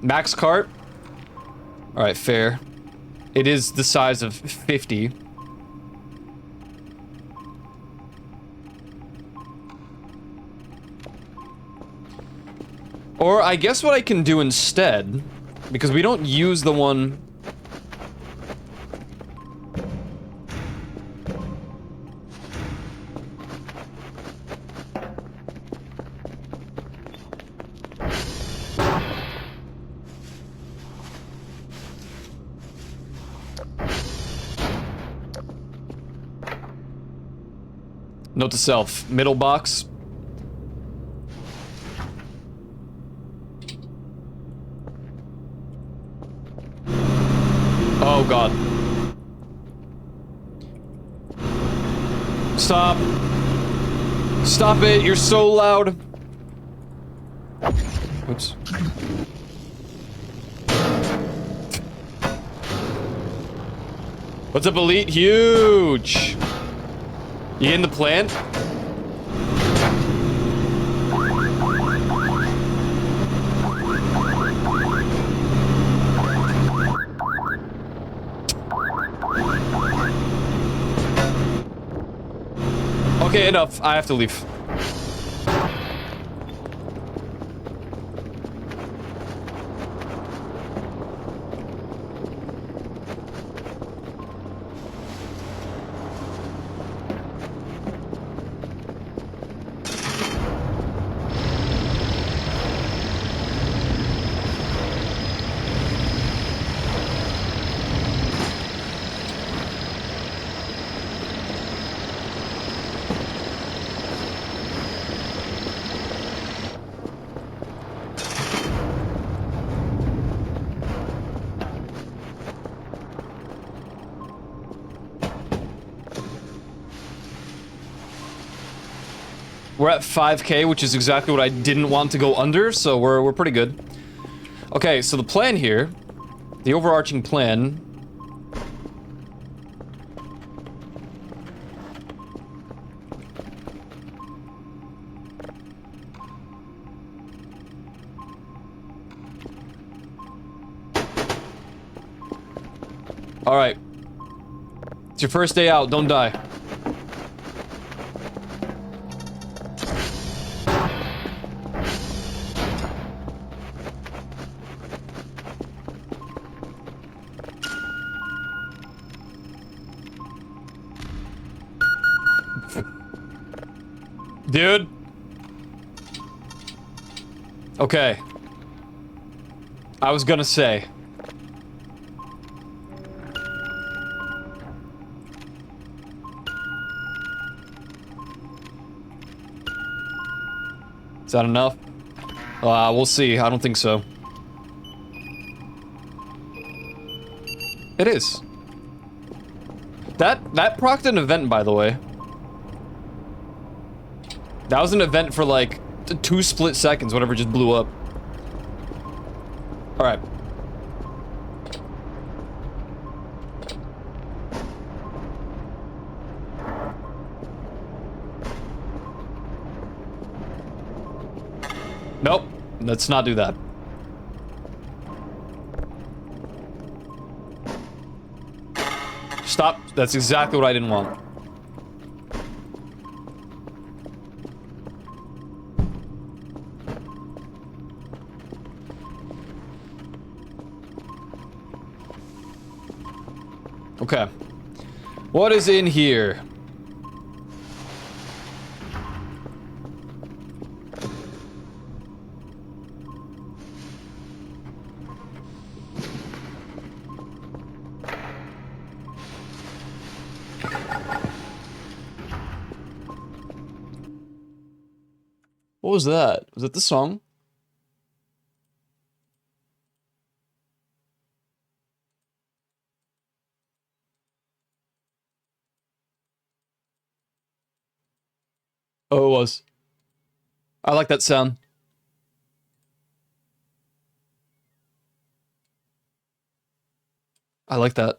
Max cart. All right, fair. It is the size of 50. Or I guess what I can do instead, because we don't use the one... Note to self, middle box. Oh god. Stop. Stop it, you're so loud. Oops. What's up, Elite? Huge! You in the plant? Okay, enough. I have to leave. We're at 5K, which is exactly what I didn't want to go under, so we're pretty good. Okay, so the plan here, the overarching plan... Alright. It's your first day out, don't die. Dude. Okay. I was gonna say. Is that enough? We'll see. I don't think so. It is. That procced an event, by the way. That was an event for like 2 split seconds, whatever just blew up. Alright. Nope. Let's not do that. Stop. That's exactly what I didn't want. Okay. What is in here? What was that? Was that the song? Oh, it was. I like that sound. I like that.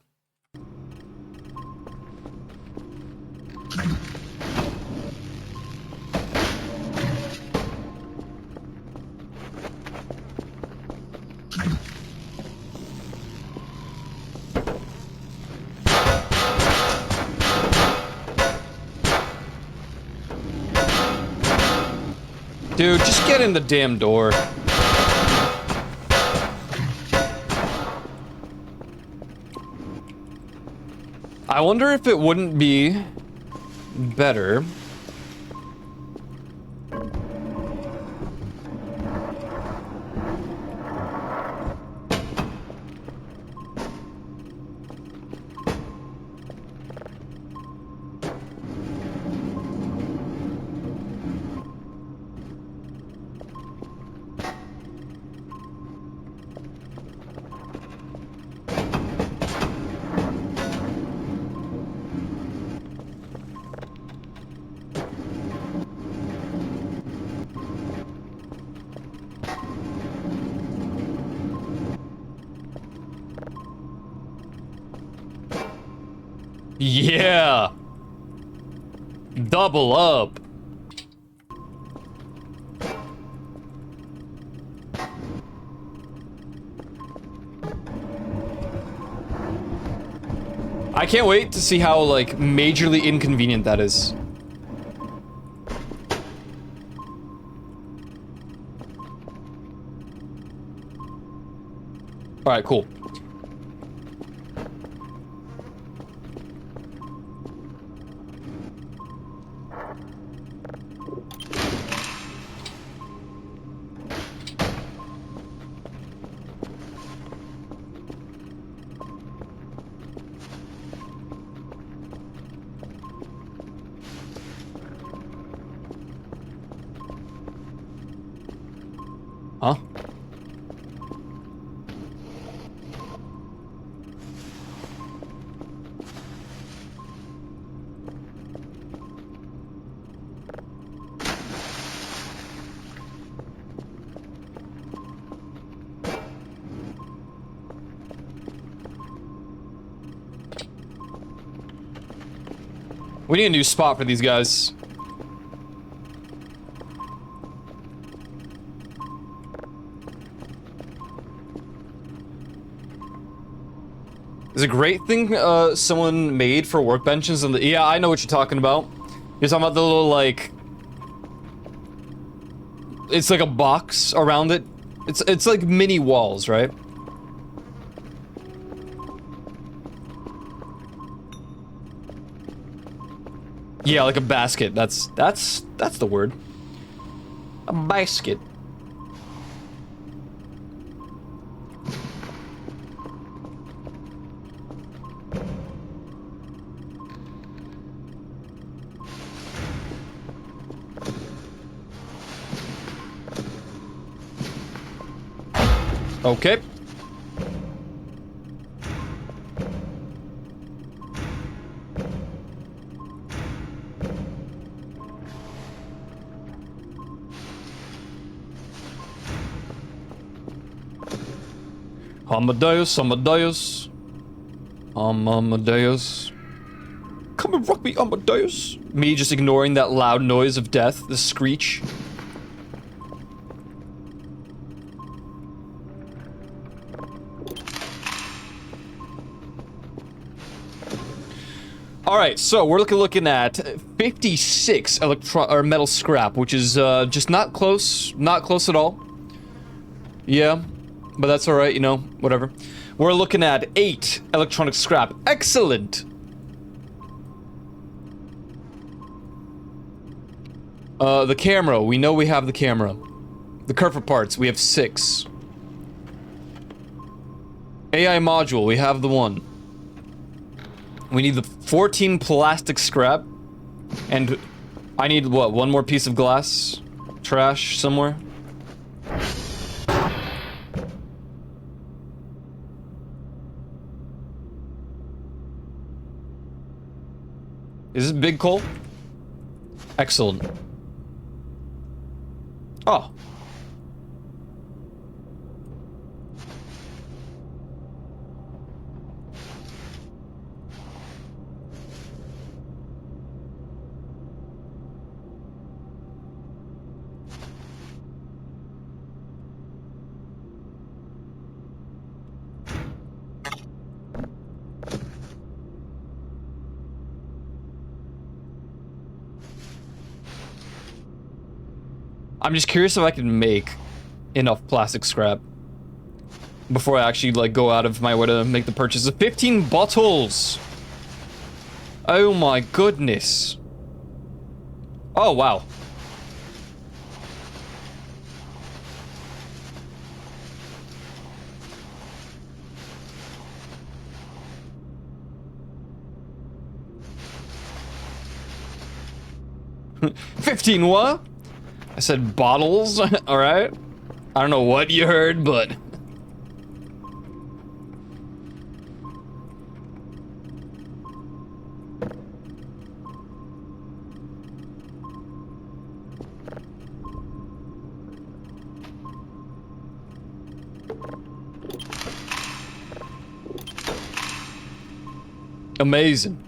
Dude, just get in the damn door. I wonder if it wouldn't be better. Yeah! Double up! I can't wait to see how, like, majorly inconvenient that is. Alright, cool. Huh? We need a new spot for these guys. Is a great thing someone made for workbenches and the— yeah, I know what you're talking about. You're talking about the little, like— it's like a box around it. It's like mini walls, right? Yeah, like a basket. That's the word. A basket. Okay. Amadeus, Amadeus. Amadeus. Come and rock me, Amadeus. Me just ignoring that loud noise of death, the screech. Alright, so we're looking at 56 metal scrap, which is just not close at all. Yeah, but that's alright, you know, whatever. We're looking at 8 electronic scrap. Excellent! The camera, we know we have the camera. The cover parts, we have 6. AI module, we have the 1. We need the 14 plastic scrap. And I need, what, 1 more piece of glass? Trash somewhere? Is this big coal? Excellent. Oh. I'm just curious if I can make enough plastic scrap before I actually, like, go out of my way to make the purchase of 15 bottles! Oh my goodness. Oh, wow. $15 what? I said bottles, alright? I don't know what you heard, but... Amazing.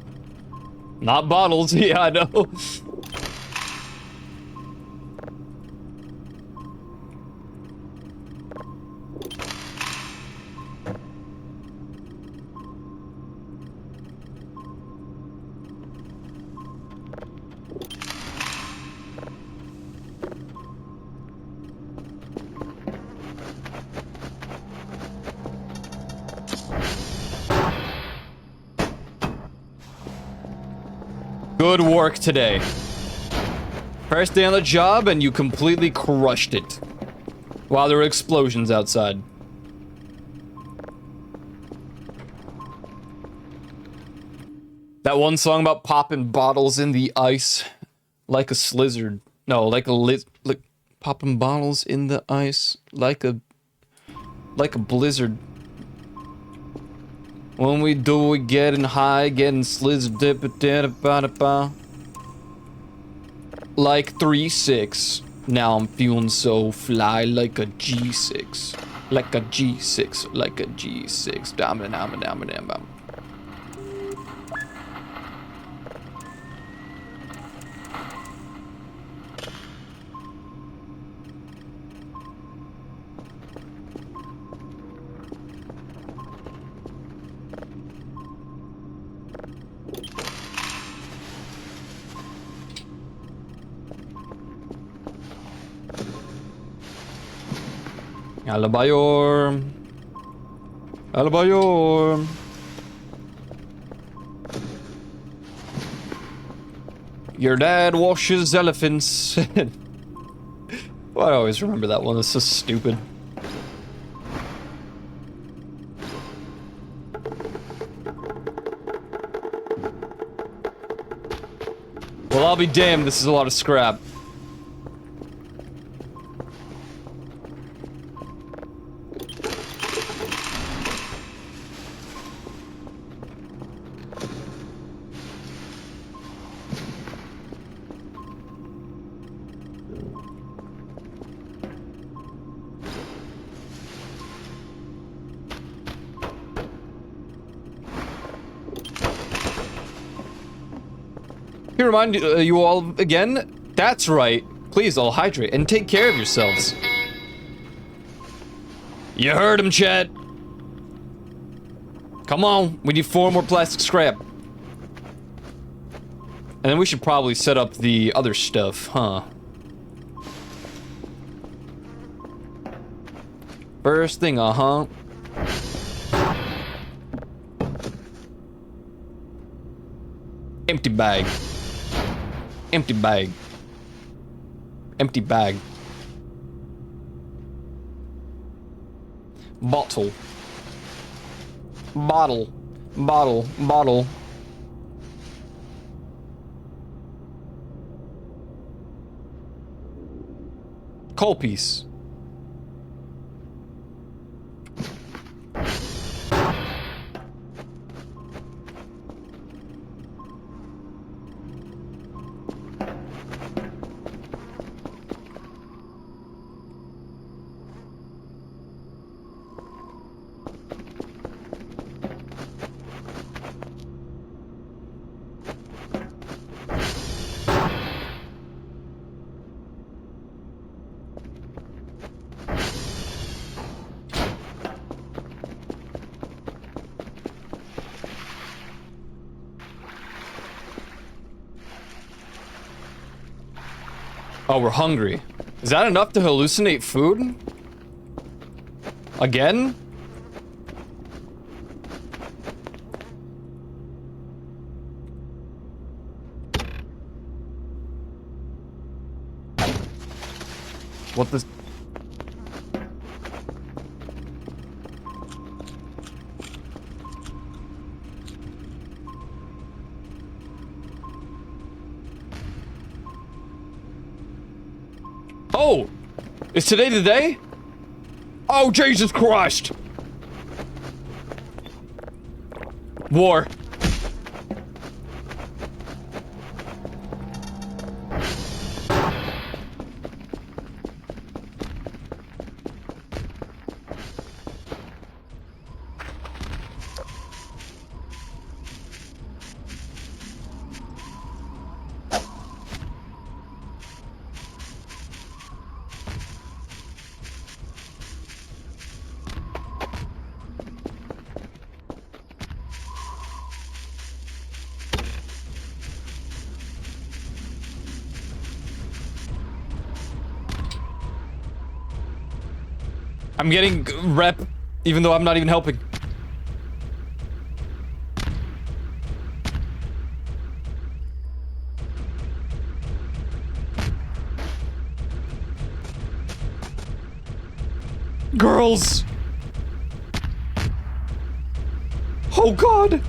Not bottles, yeah, I know. Good work today. First day on the job and you completely crushed it. While there were explosions outside. That one song about popping bottles in the ice like a slizzard. No, like a like popping bottles in the ice like a blizzard. When we do it, getting high, getting slizzard, dip it, like 3-6. Now I'm feeling so fly like a G6. Like a G6, like a G6. Dam. Alabayor. Alabayor. Your dad washes elephants. Well, I always remember that one. It's so stupid. Well, I'll be damned. This is a lot of scrap. Let me remind you all again, that's right, please all hydrate and take care of yourselves. You heard him, Chad. Come on, we need 4 more plastic scrap. And then we should probably set up the other stuff, huh? First thing, uh-huh. Empty bag. Empty bag. Empty bag. Bottle. Bottle. Bottle. Bottle. Coal piece. Oh, we're hungry. Is that enough to hallucinate food? Again? What the... Oh! Is today the day? Oh, Jesus Christ! War. I'm getting rep, even though I'm not even helping. Girls! Oh God!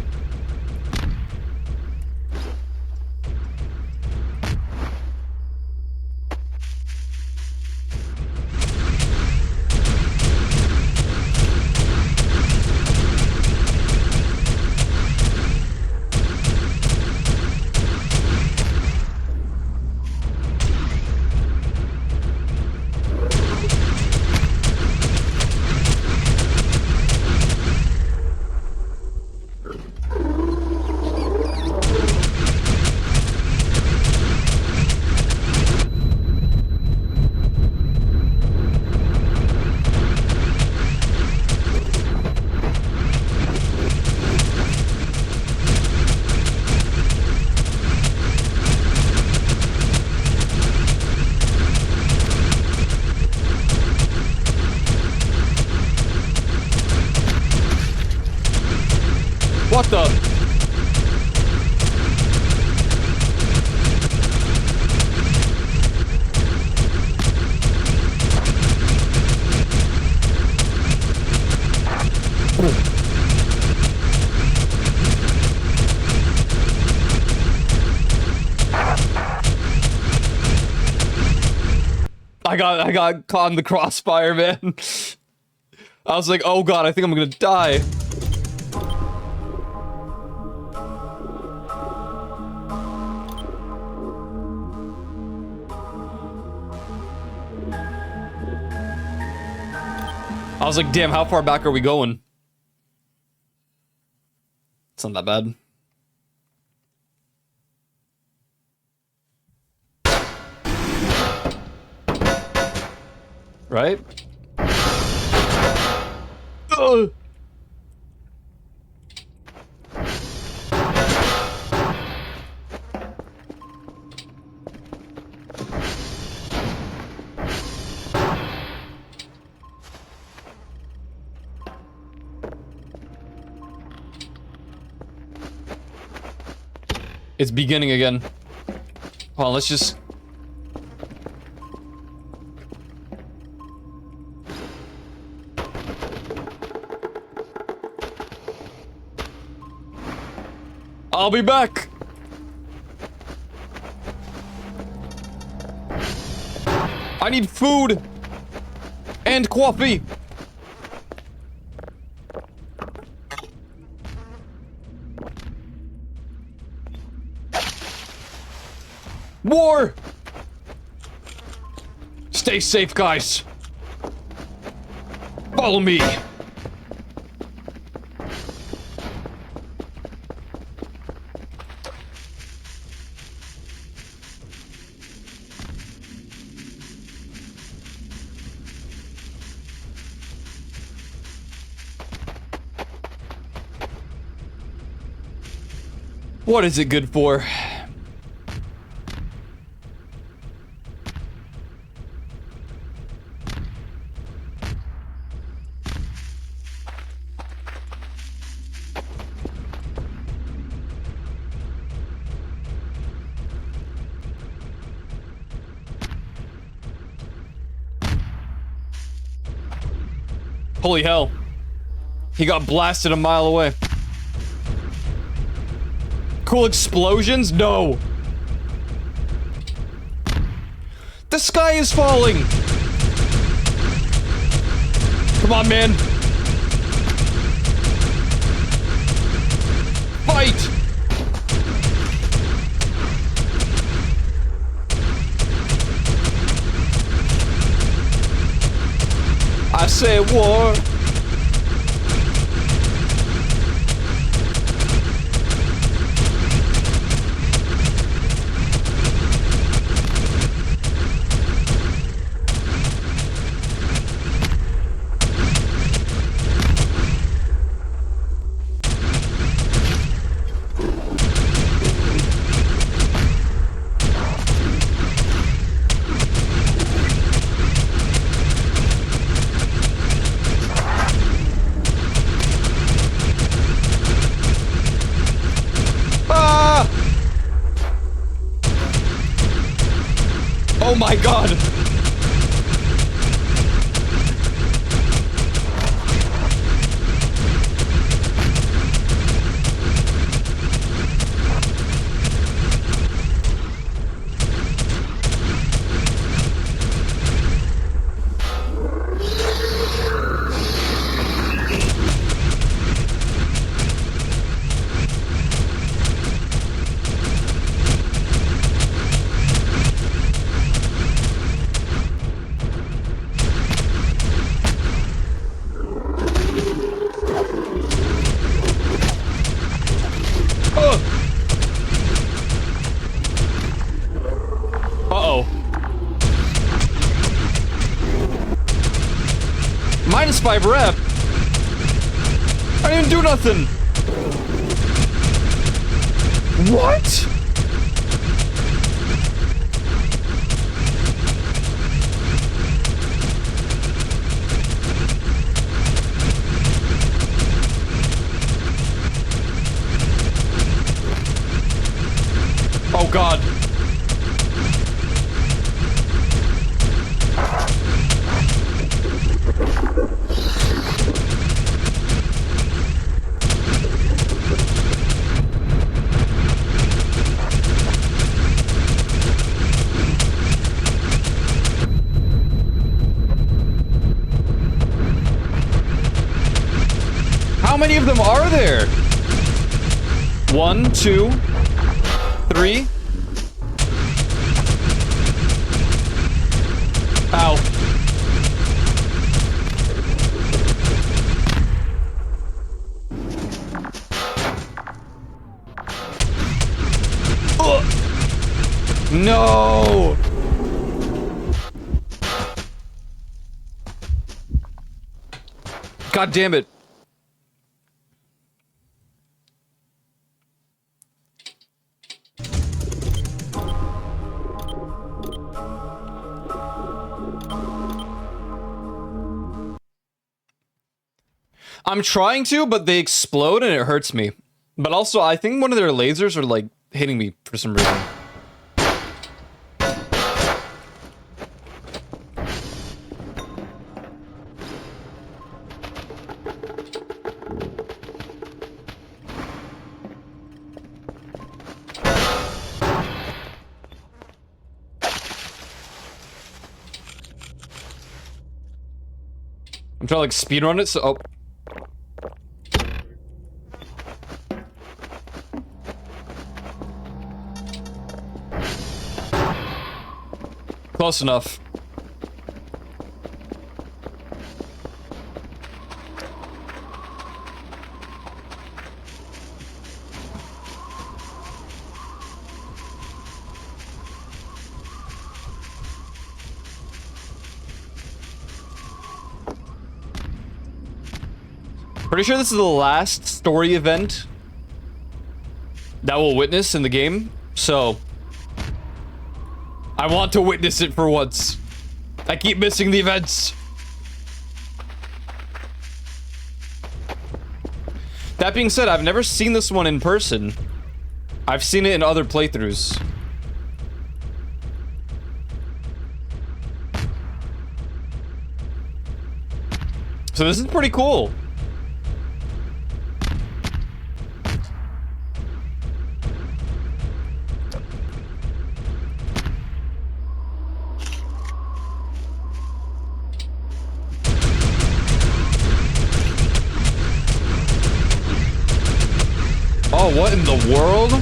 What the? I got caught in the crossfire, man. I was like, oh God, I think I'm gonna die. I was like, damn, how far back are we going? It's not that bad. Right? Ugh. It's beginning again. Hold on, let's just... I'll be back! I need food! And coffee! War! Stay safe, guys. Follow me. What is it good for? Holy hell. He got blasted a mile away. Cool explosions? No. The sky is falling. Come on, man. Fight. I say war. Oh my god! Uh-oh. -5 rep? I didn't do nothing! What? Oh god. How many of them are there? 1, 2, 3. Ow. Ugh. No. God damn it. I'm trying to, but they explode and it hurts me. But also, I think one of their lasers are like hitting me for some reason. I'm trying to like speedrun it, so oh. Close enough. Pretty sure this is the last story event that we'll witness in the game, so I want to witness it for once. I keep missing the events. That being said, I've never seen this one in person. I've seen it in other playthroughs. So this is pretty cool. Oh, what in the world?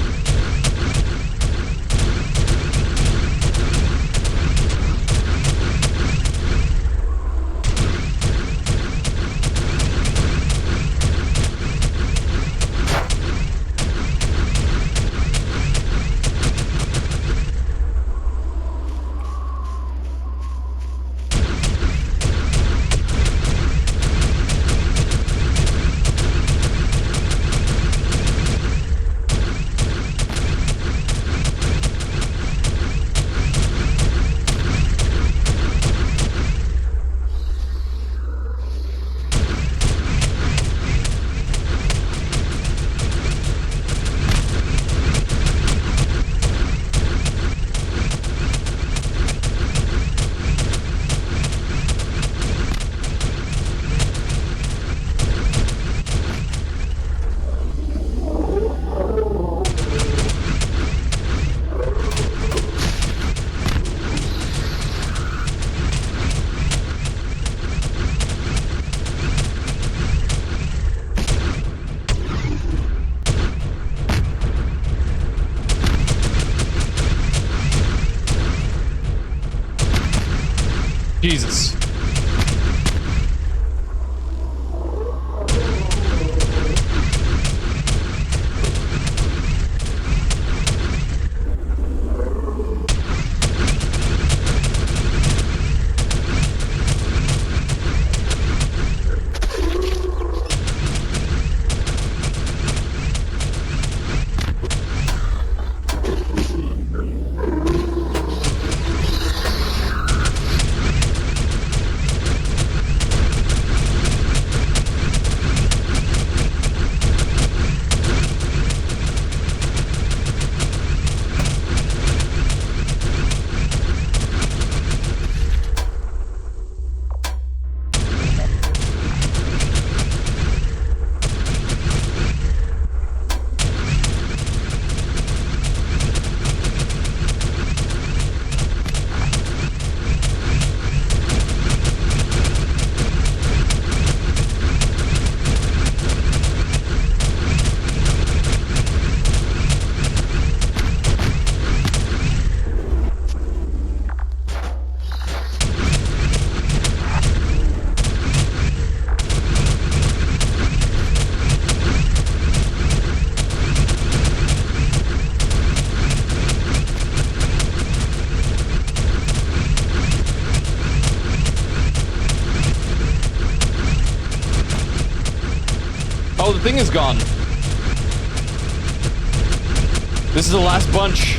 Jesus. Oh, the thing is gone. This is the last bunch.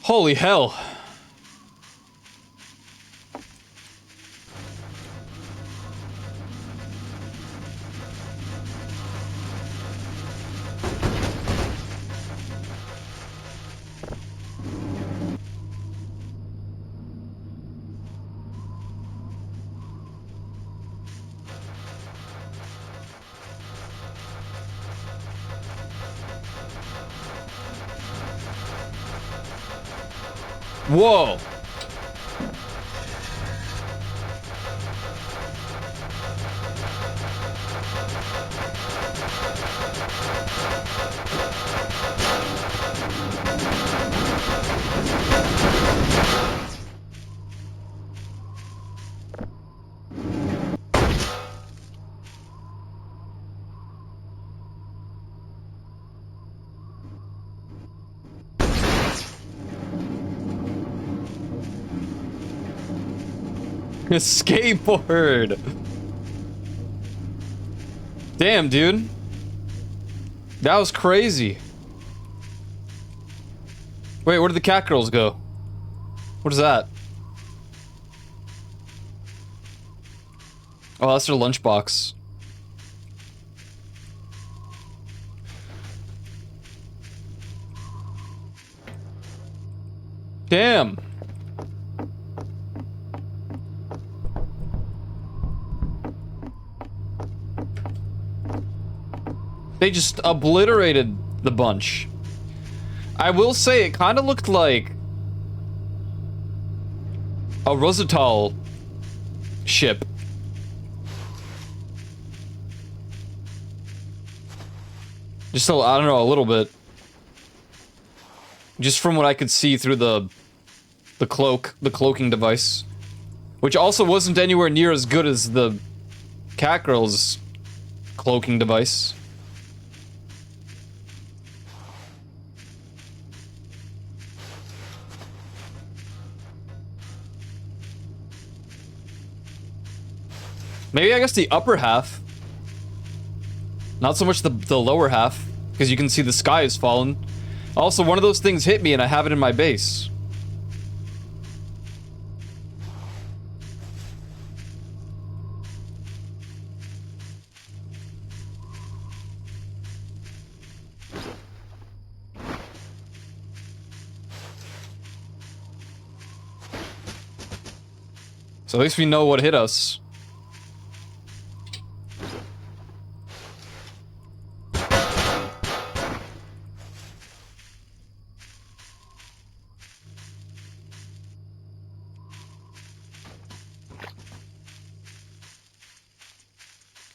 Holy hell. Whoa. A skateboard. Damn, dude. That was crazy. Wait, where did the cat girls go? What is that? Oh, that's their lunchbox. Damn. They just obliterated the bunch. I will say it kind of looked like a Rositol ship. Just I don't know, a little bit. Just from what I could see through the cloaking device. Which also wasn't anywhere near as good as the cat girl's cloaking device. Maybe I guess the upper half. Not so much the lower half, because you can see the sky has fallen. Also, one of those things hit me and I have it in my base. So at least we know what hit us.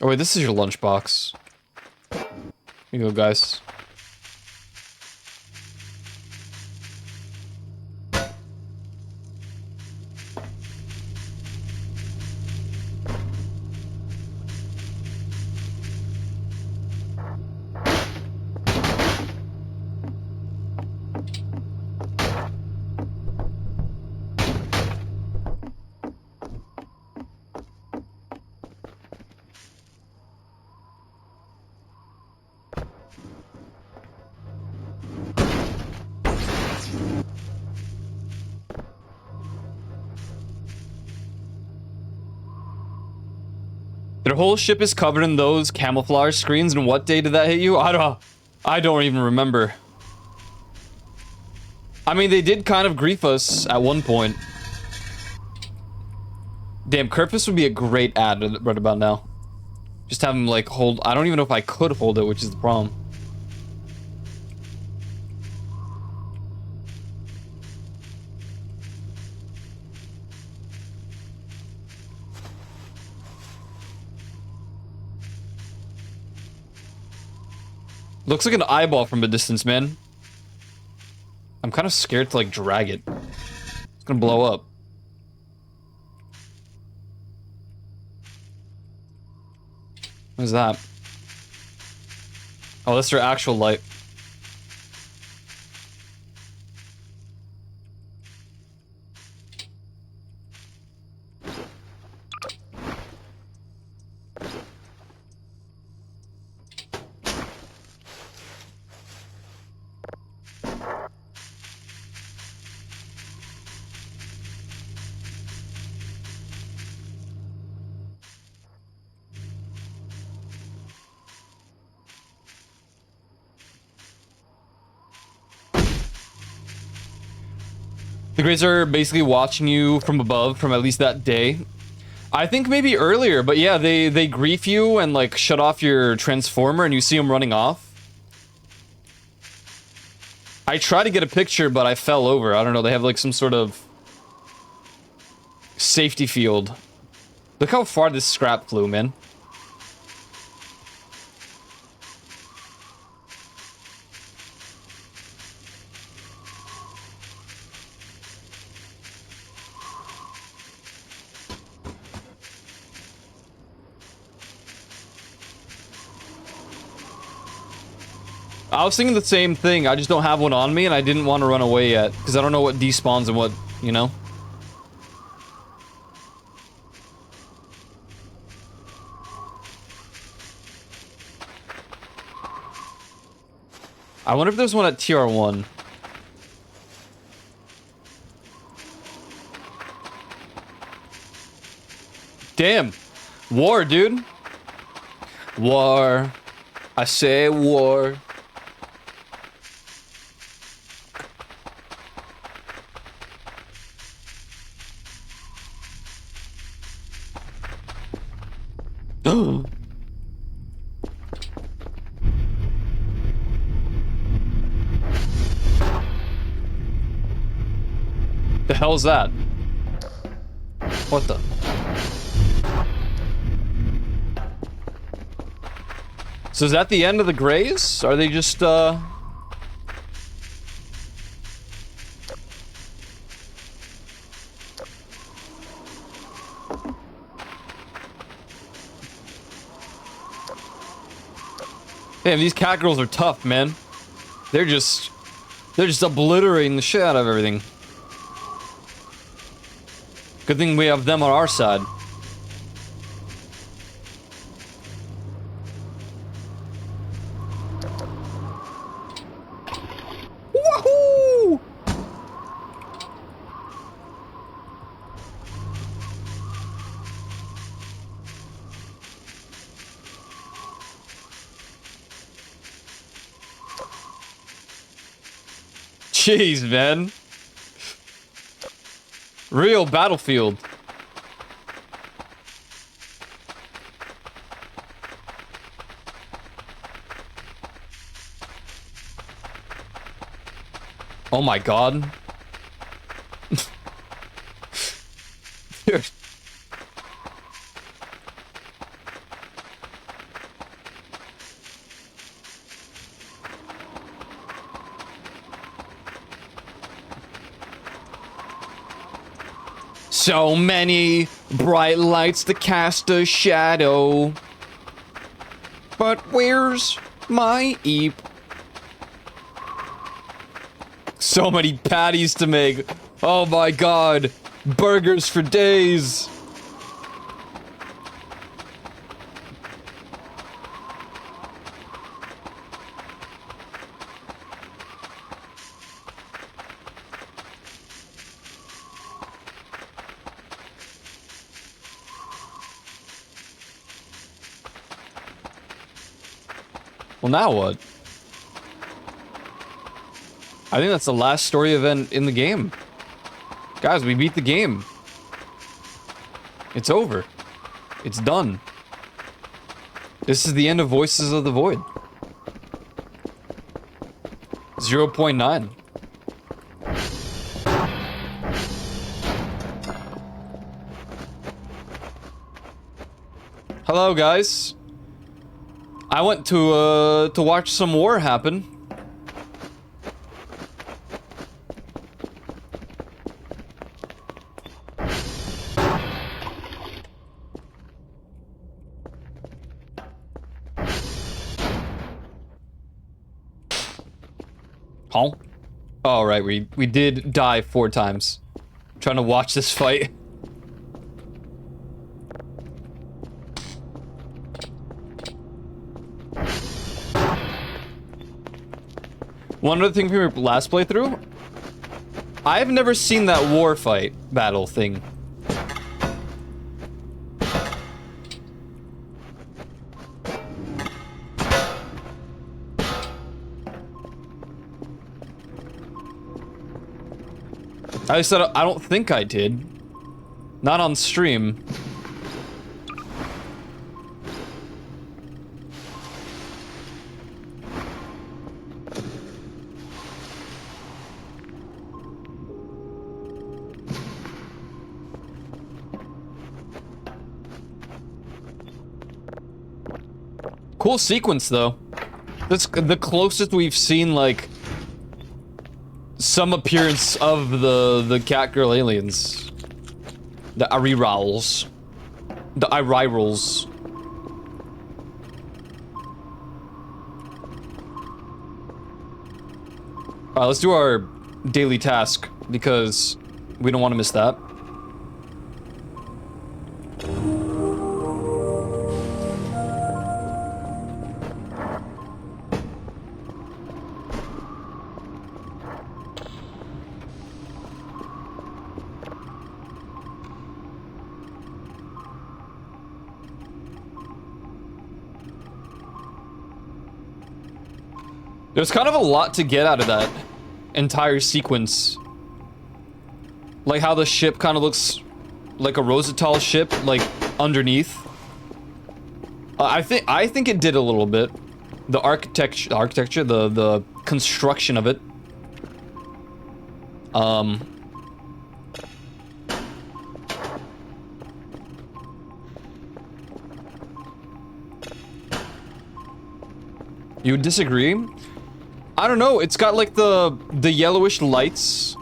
Oh wait, this is your lunchbox. Here you go, guys. Their whole ship is covered in those camouflage screens, and what day did that hit you? I don't even remember. I mean, they did kind of grief us at one point. Damn, Kerfus would be a great ad right about now. Just have him, like, hold... I don't even know if I could hold it, which is the problem. Looks like an eyeball from a distance, man. I'm kind of scared to, like, drag it. It's gonna blow up. What is that? Oh, that's their actual light. The Greys are basically watching you from above from at least that day. I think maybe earlier, but yeah, they grief you and like shut off your transformer and you see them running off. I tried to get a picture, but I fell over. I don't know, they have like some sort of safety field. Look how far this scrap flew, man. I was thinking the same thing. I just don't have one on me, and I didn't want to run away yet because I don't know what despawns and what, you know. I wonder if there's one at TR1. Damn. War, dude. War. I say war. The hell's that? What the? So is that the end of the Greys? Are they just, Damn, these cat girls are tough, man. They're just obliterating the shit out of everything. Good thing we have them on our side. Wahoo! Jeez, man. Real battlefield. Oh my god. Dude. So many bright lights to cast a shadow. But where's my Eep? So many patties to make. Oh my god. Burgers for days. Well, now what? I think that's the last story event in the game. Guys, we beat the game. It's over. It's done. This is the end of Voices of the Void. 0.9. Hello, guys. I went to watch some war happen. Huh? Oh, right, we did die 4 times. Trying to watch this fight. One other thing from your last playthrough, I've never seen that war fight battle thing. I said I don't think I did. Not on stream. Cool sequence, though. That's the closest we've seen, like, some appearance of the Catgirl aliens. The Arirals. The Irirals. Alright, let's do our daily task, because we don't want to miss that. There's kind of a lot to get out of that entire sequence. Like how the ship kind of looks like a Rosatal ship, like underneath. I think it did a little bit. The architecture, the construction of it. You would disagree? I don't know, it's got like the yellowish lights.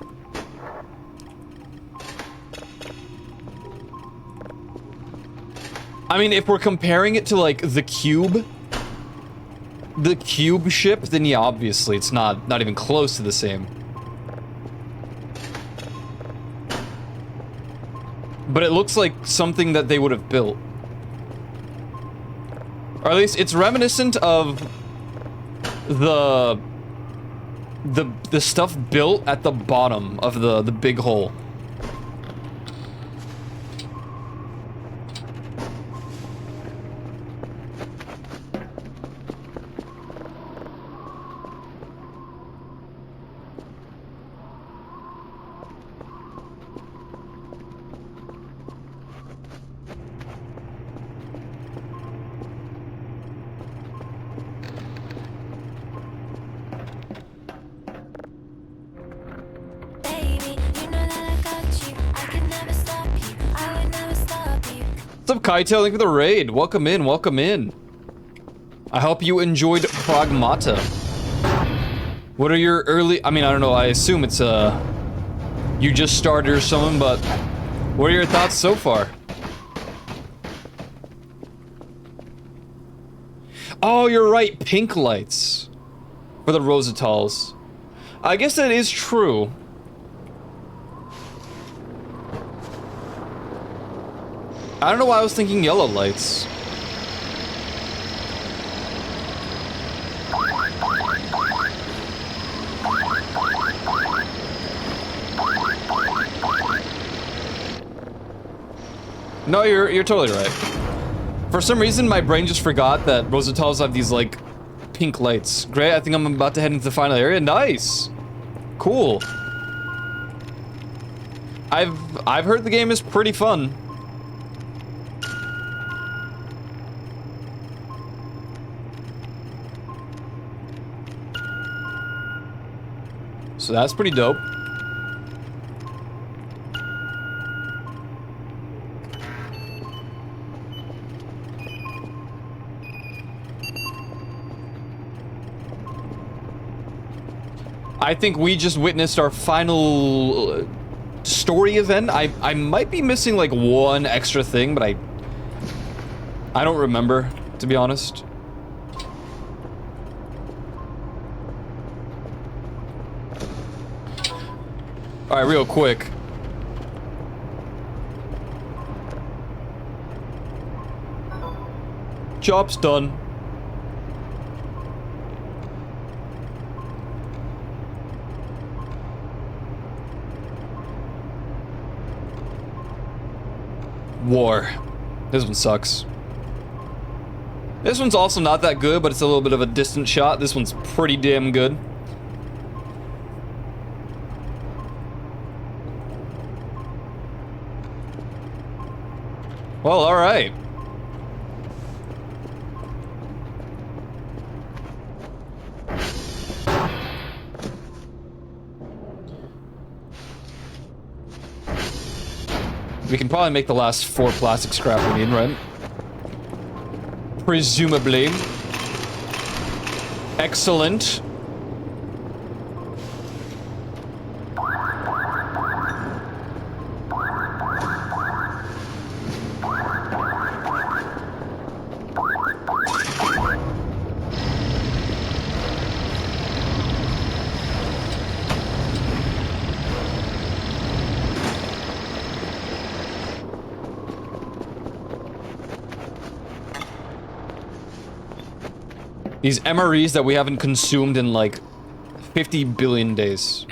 I mean, if we're comparing it to like the cube ship, then yeah, obviously it's not even close to the same. But it looks like something that they would have built. Or at least it's reminiscent of the stuff built at the bottom of the big hole. What's up, Kaito? Thank you for the raid. Welcome in, welcome in. I hope you enjoyed Pragmata. What are your early... I mean, I don't know, I assume it's, you just started or something, but... What are your thoughts so far? Oh, you're right, pink lights. For the Rosatals. I guess that is true. I don't know why I was thinking yellow lights. No, you're totally right. For some reason, my brain just forgot that Rosatals have these, like, pink lights. Great, I think I'm about to head into the final area. Nice! Cool. I've heard the game is pretty fun. So that's pretty dope. I think we just witnessed our final story event. I might be missing like one extra thing, but I don't remember, to be honest. Alright, real quick. Job's done. War. This one sucks. This one's also not that good, but it's a little bit of a distant shot. This one's pretty damn good. Well, alright. We can probably make the last 4 plastic scrap we need, right? Presumably. Excellent. These MREs that we haven't consumed in like 50 billion days.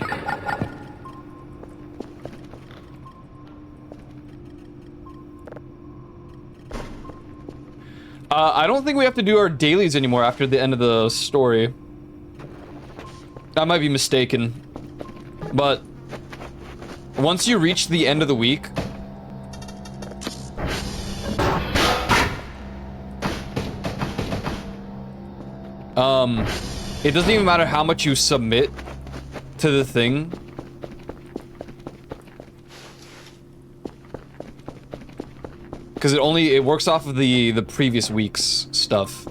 I don't think we have to do our dailies anymore after the end of the story. I might be mistaken. But once you reach the end of the week, it doesn't even matter how much you submit to the thing. Because it works off of the previous week's stuff.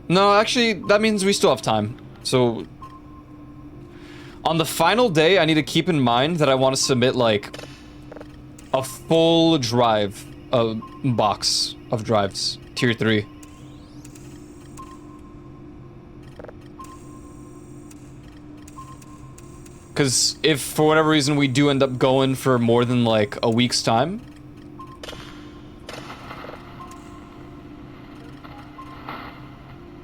No, actually, that means we still have time. So, on the final day, I need to keep in mind that I want to submit, like, a full drive, box of drives. Tier 3. Because if, for whatever reason, we do end up going for more than, like, a week's time...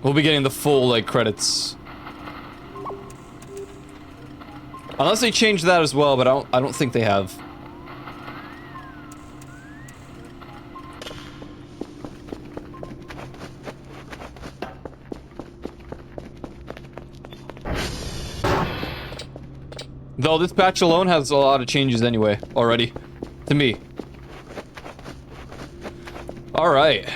we'll be getting the full, like, credits. Unless they change that as well, but I don't think they have. Though this patch alone has a lot of changes anyway, already. To me. Alright.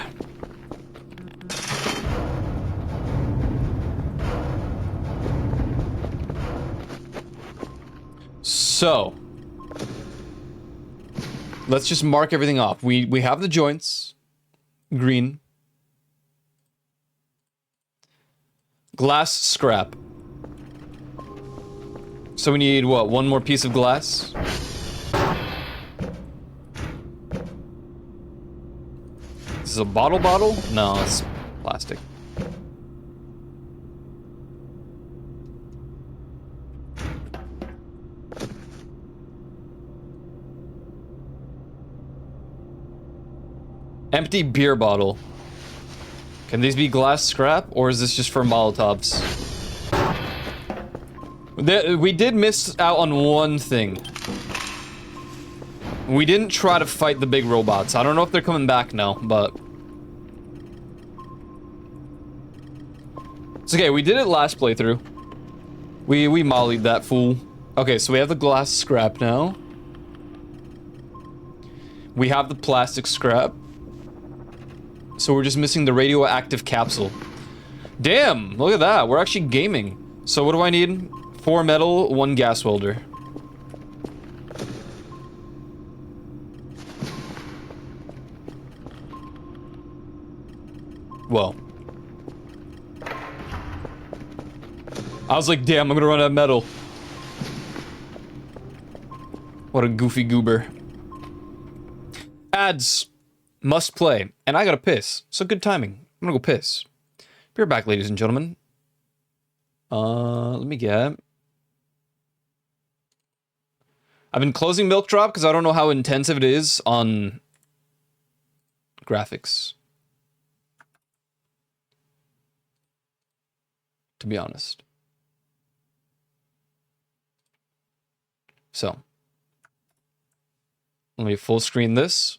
So. Let's just mark everything off. We have the joints. Green. Glass scrap. So we need, what, one more piece of glass? This is a bottle? No, it's plastic. Empty beer bottle. Can these be glass scrap, or is this just for Molotovs? We did miss out on one thing. We didn't try to fight the big robots. I don't know if they're coming back now, but... it's okay, we did it last playthrough. We mollied that fool. Okay, so we have the glass scrap now. We have the plastic scrap. So we're just missing the radioactive capsule. Damn, look at that. We're actually gaming. So what do I need? 4 metal, 1 gas welder. Well. I was like, damn, I'm gonna run out of metal. What a goofy goober. Ads. Must play. And I gotta piss. So good timing. I'm gonna go piss. Be right back, ladies and gentlemen. Let me get... I've been closing Milk Drop because I don't know how intensive it is on graphics. To be honest. So. Let me full screen this.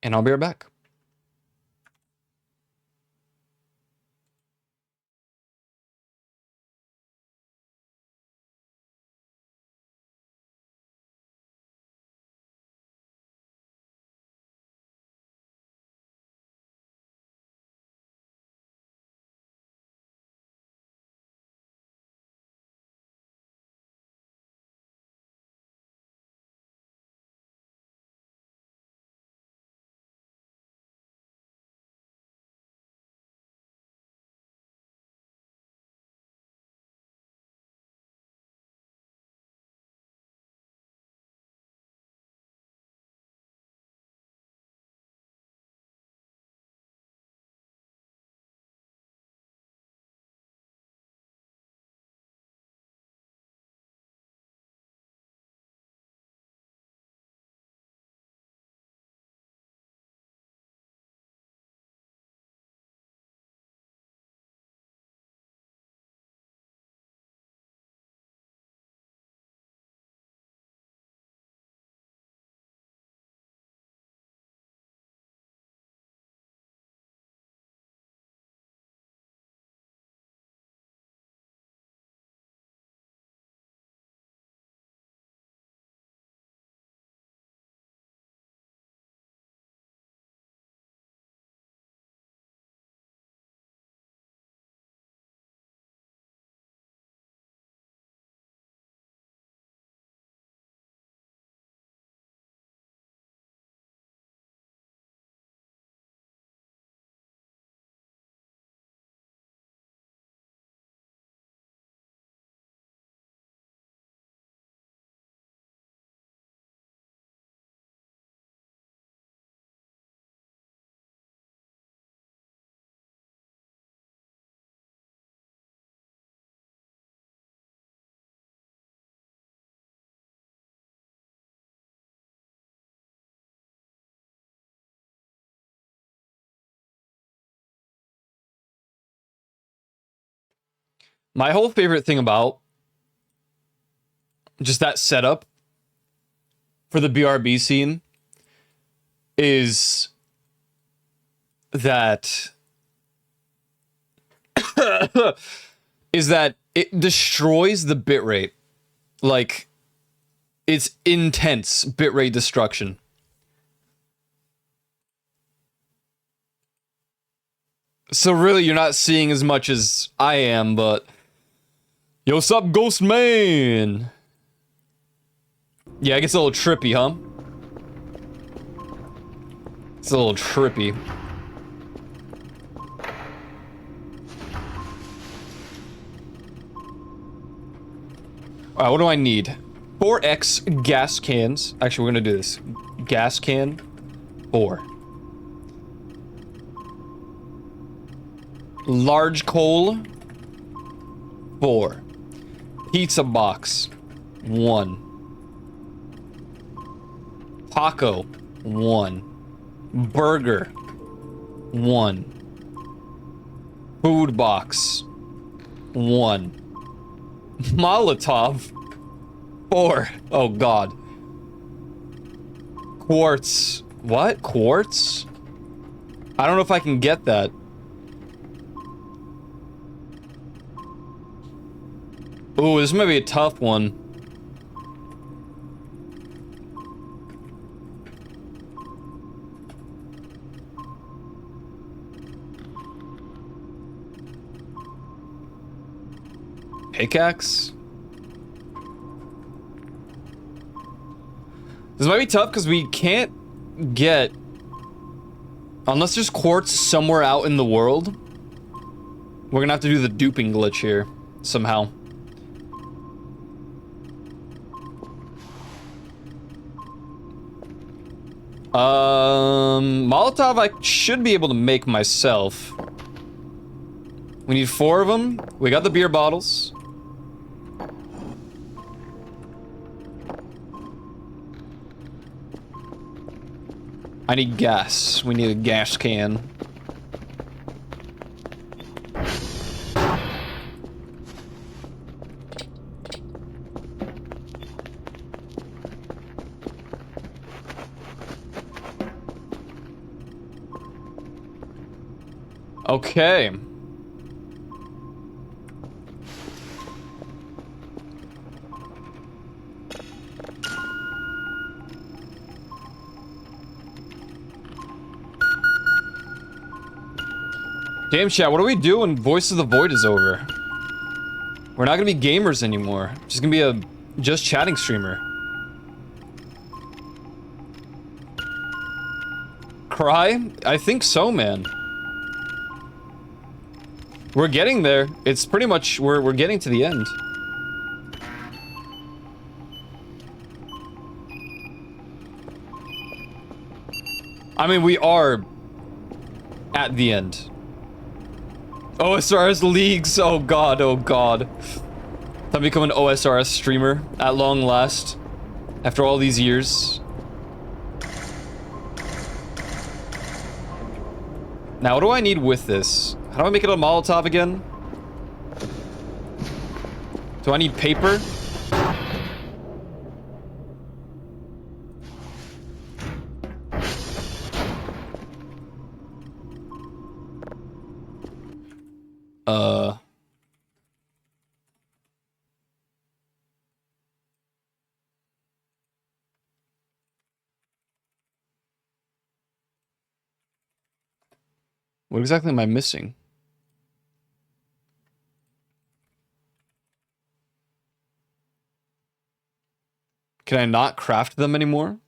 And I'll be right back. My whole favorite thing about just that setup for the BRB scene is that it destroys the bitrate. Like, it's intense bitrate destruction. So really, you're not seeing as much as I am, but... Yo, what's up, Ghost Man? Yeah, it gets a little trippy, huh? It's a little trippy. Alright, what do I need? 4x gas cans. Actually, we're gonna do this. Gas can 4. Large coal 4. Pizza box 1. Taco 1. Burger 1. Food box 1. Molotov 4. Oh god. Quartz. What? Quartz? I don't know if I can get that. Ooh, this might be a tough one. Pickaxe? This might be tough because we can't get... Unless there's quartz somewhere out in the world, we're gonna have to do the duping glitch here, somehow. Molotov I should be able to make myself. We need 4 of them. We got the beer bottles. I need gas. We need a gas can. Okay. Damn chat, what do we do when Voice of the Void is over? We're not gonna be gamers anymore. Just gonna be a just chatting streamer. Cry? I think so, man. We're getting there. It's pretty much, we're getting to the end. I mean, we are at the end. OSRS leagues, oh god, oh god. I've become an OSRS streamer at long last. After all these years. Now, what do I need with this? How do I make it a Molotov again? Do I need paper? What exactly am I missing? Can I not craft them anymore?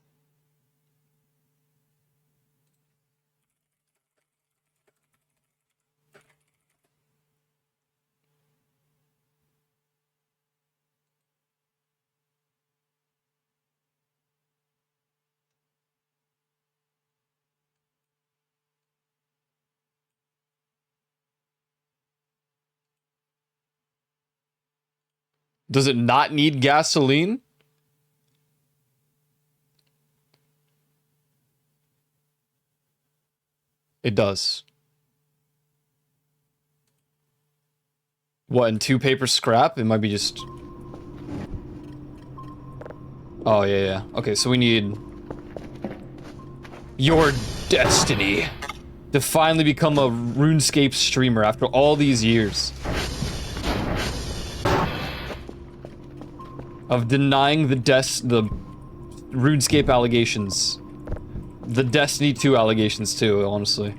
Does it not need gasoline? It does. What, in 2 paper scrap? It might be just... Oh, yeah, yeah. Okay, so we need... Your destiny. To finally become a RuneScape streamer after all these years. Of denying the RuneScape allegations. The Destiny 2 allegations too, honestly.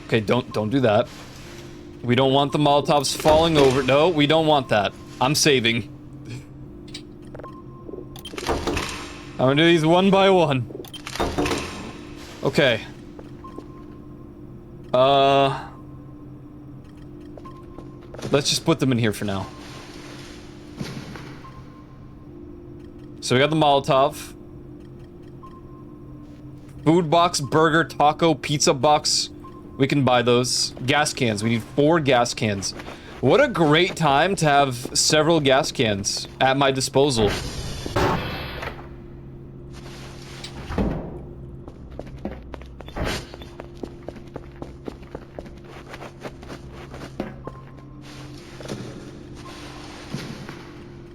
Okay, don't do that. We don't want the Molotovs falling over. No, we don't want that. I'm saving. I'm gonna do these one by one. Okay. Let's just put them in here for now. So we got the Molotov. Food box, burger, taco, pizza box. We can buy those. Gas cans. We need 4 gas cans. What a great time to have several gas cans at my disposal.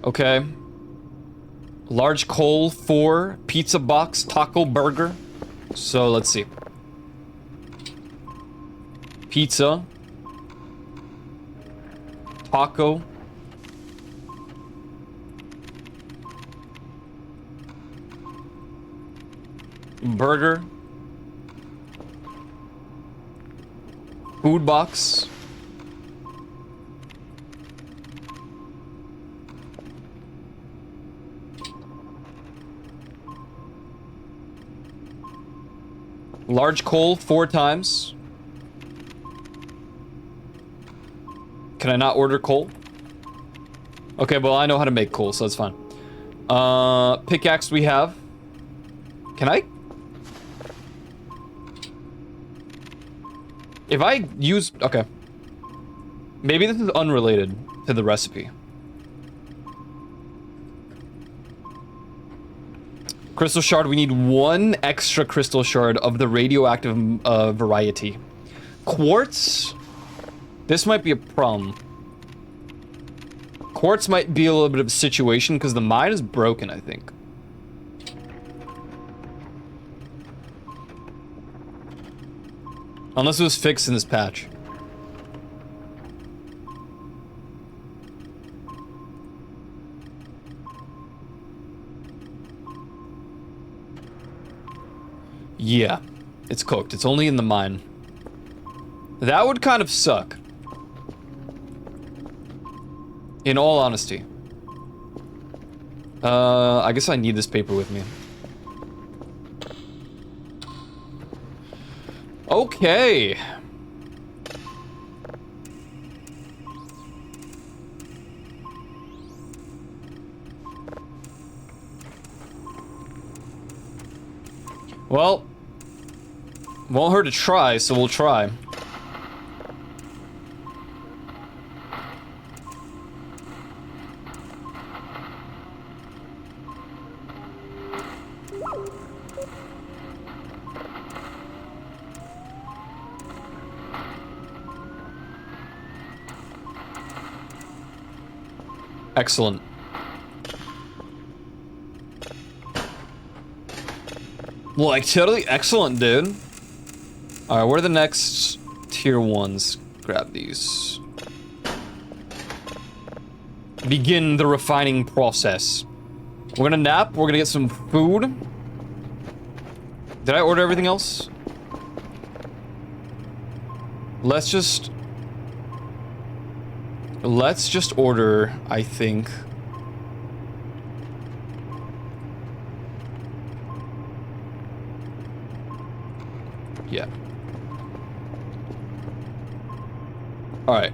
Okay. Large coal, 4. Pizza box, taco, burger. So, let's see. Pizza. Taco. Burger. Food box. Large coal 4 times. Can I not order coal? Okay, well I know how to make coal, so that's fine. Pickaxe we have. Can I? If I use... Okay. Maybe this is unrelated to the recipe. Crystal shard, we need 1 extra crystal shard of the radioactive variety. Quartz? This might be a problem. Quartz might be a little bit of a situation because the mine is broken, I think. Unless it was fixed in this patch. Yeah, it's cooked. It's only in the mine. That would kind of suck. In all honesty. I guess I need this paper with me. Okay. Well, won't hurt to try, so we'll try. Excellent. Like, totally excellent, dude. Alright, what are the next tier 1s? Grab these. Begin the refining process. We're gonna nap, we're gonna get some food. Did I order everything else? Let's just order, I think. Yeah. Alright,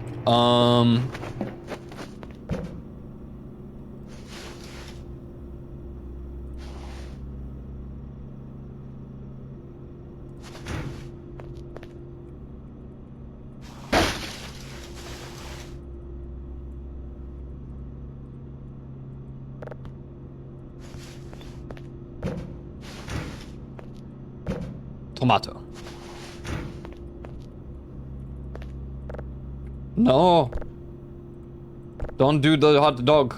tomato. No. Don't do the hot dog.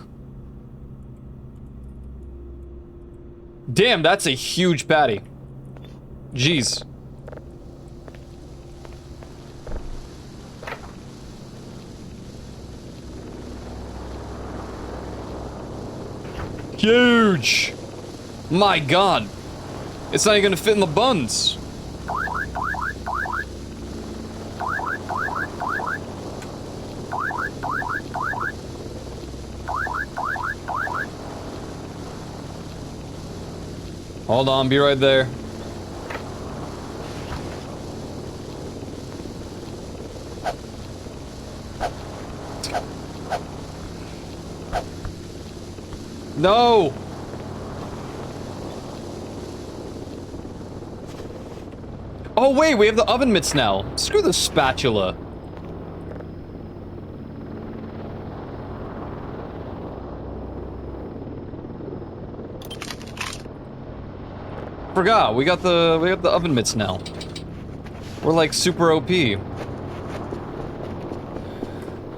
Damn, that's a huge patty. Jeez. Huge! My god. It's not even gonna fit in the buns. Hold on, be right there. No! Oh wait, we have the oven mitts now. Screw the spatula. Forgot, we got the oven mitts now. We're like super OP.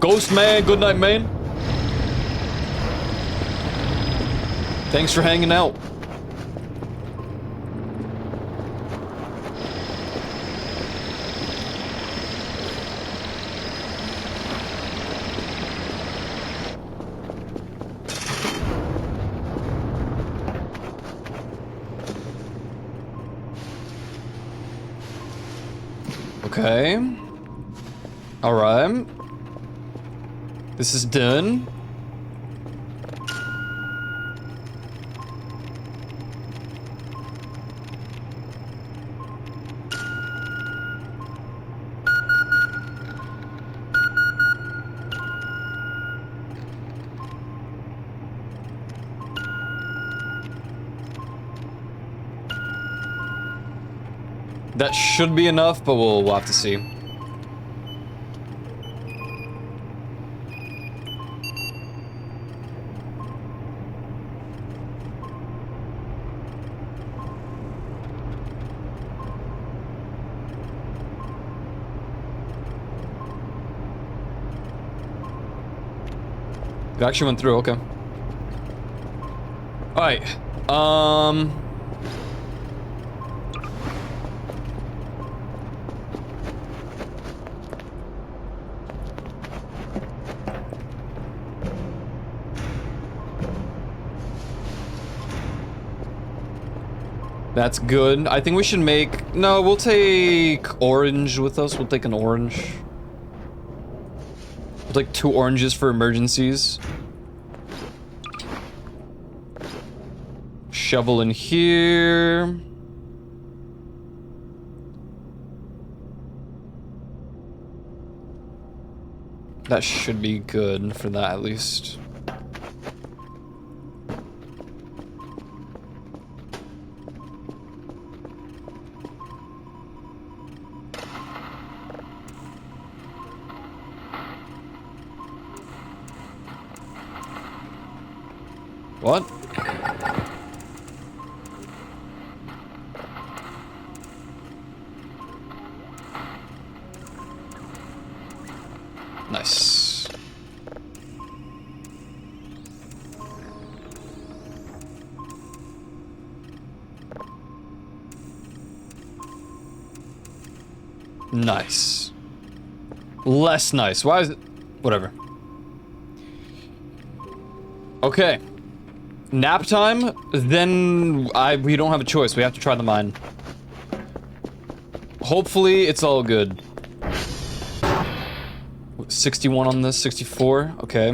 Ghost man, good night, man. Thanks for hanging out. Okay. Alright. This is done. That should be enough, but we'll have to see. It actually went through, okay. Alright, that's good. I think we should make... No, we'll take orange with us. We'll take an orange. We'll take 2 oranges for emergencies. Shovel in here. That should be good for that at least. What? Nice. Nice. Less nice. Why is it? Whatever. Okay. Nap time, then we don't have a choice. We have to try the mine. Hopefully, it's all good. 61 on this, 64. Okay.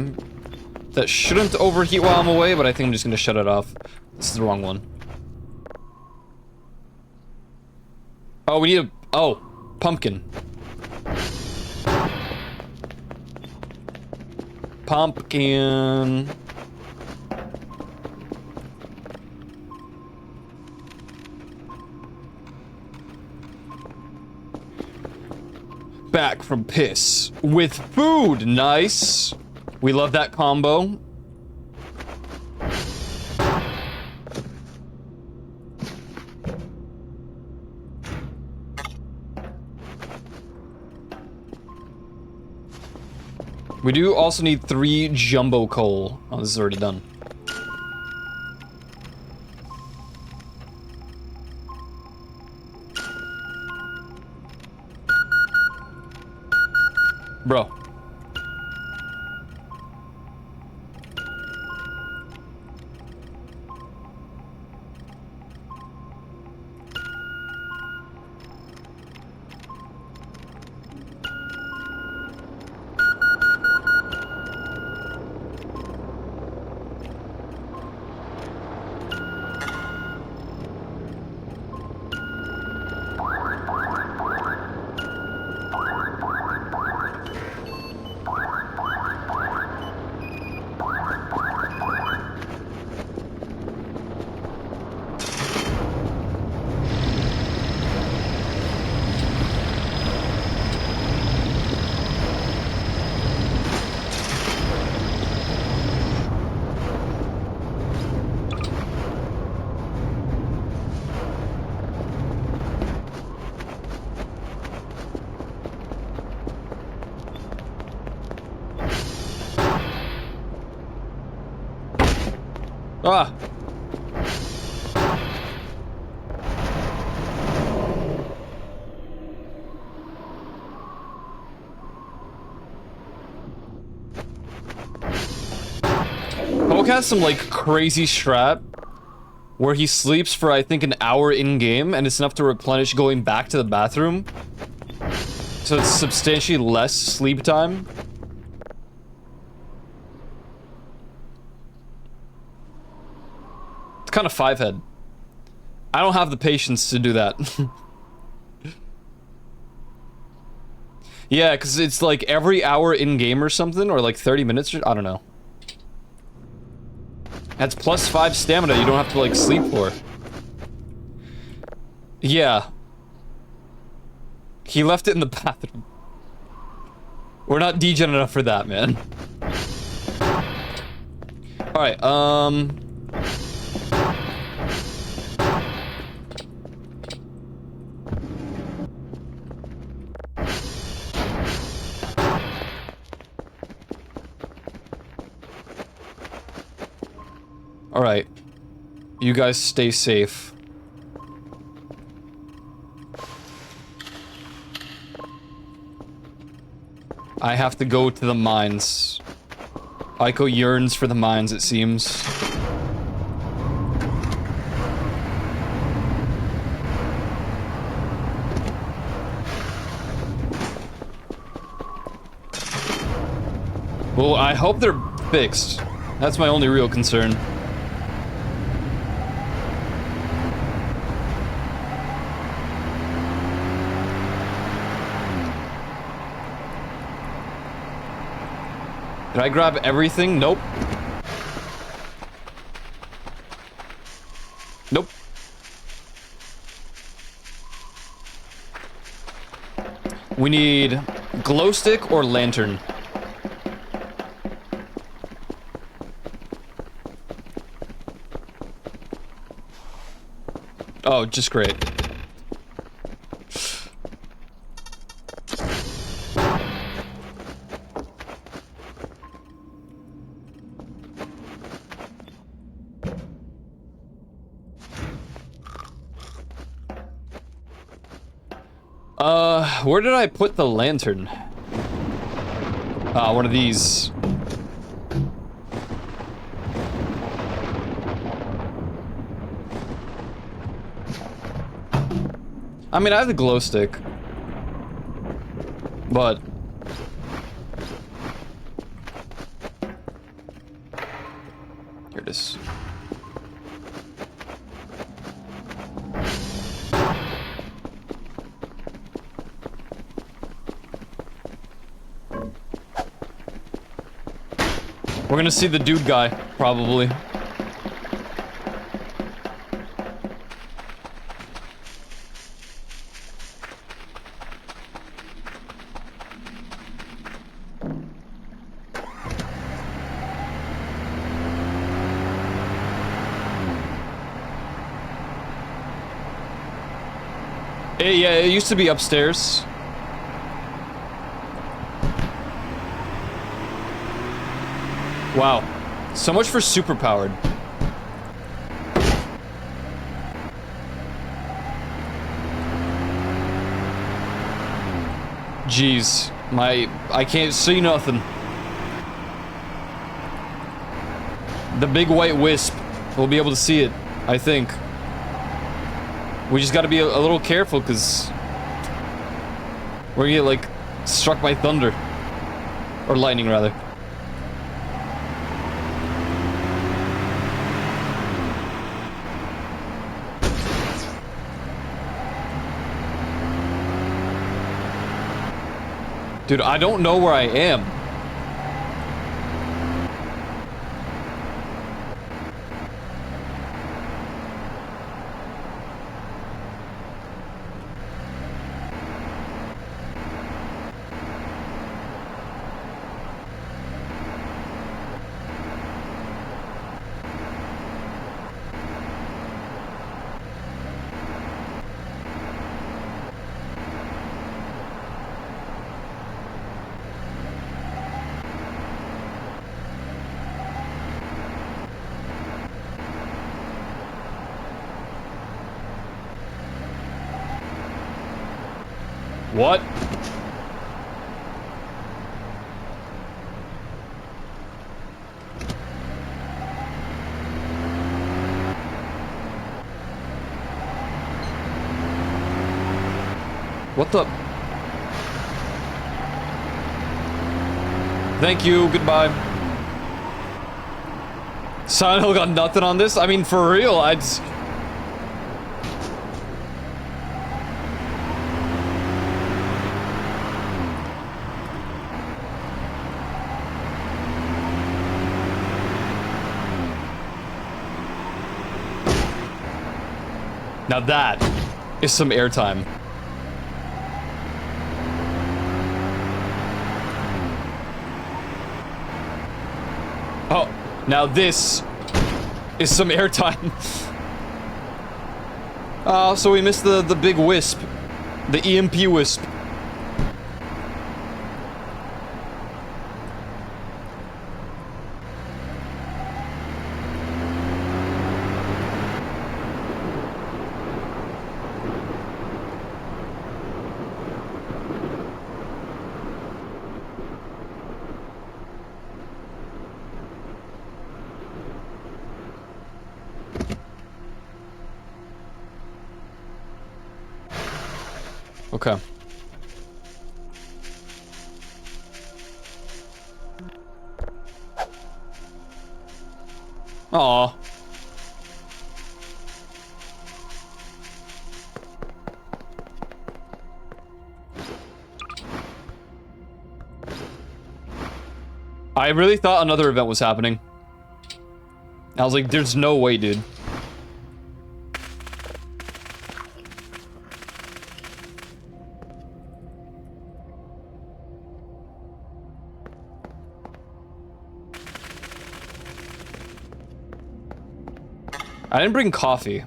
That shouldn't overheat while I'm away, but I think I'm just gonna shut it off. This is the wrong one. Oh, we need a... Oh, pumpkin. Pumpkin. Back from piss with food. Nice. We love that combo. We do also need 3 jumbo coal. Oh, this is already done. Bro. Ah! Poke has some, like, crazy strat where he sleeps for, I think, an hour in-game, and it's enough to replenish going back to the bathroom. So it's substantially less sleep time. It's kind of 5-head. I don't have the patience to do that. Yeah, because it's like every hour in-game or something, or like 30 minutes, or, I don't know. That's plus 5 stamina you don't have to, like, sleep for. Yeah. He left it in the bathroom. We're not degen enough for that, man. Alright, Alright. You guys stay safe. I have to go to the mines. Aiko yearns for the mines, it seems. Well, I hope they're fixed. That's my only real concern. Did I grab everything? Nope. Nope. We need glow stick or lantern. Oh, just great. Where did I put the lantern? Ah, one of these. I mean, I have the glow stick. But... here it is. We're gonna see the dude guy, probably. Yeah, it used to be upstairs. Wow. So much for superpowered. Jeez. I can't see nothing. The big white wisp. We'll be able to see it, I think. We just gotta be a little careful, because we're gonna get, like, struck by thunder. Or lightning, rather. Dude, I don't know where I am. What? What the? Thank you, goodbye. Silent Hill got nothing on this? I mean, for real, I'd... Now that is some airtime. Oh, now this is some airtime. Oh, so we missed the big wisp. The EMP wisp. Okay. Aw. I really thought another event was happening. I was like, there's no way, dude. I didn't bring coffee.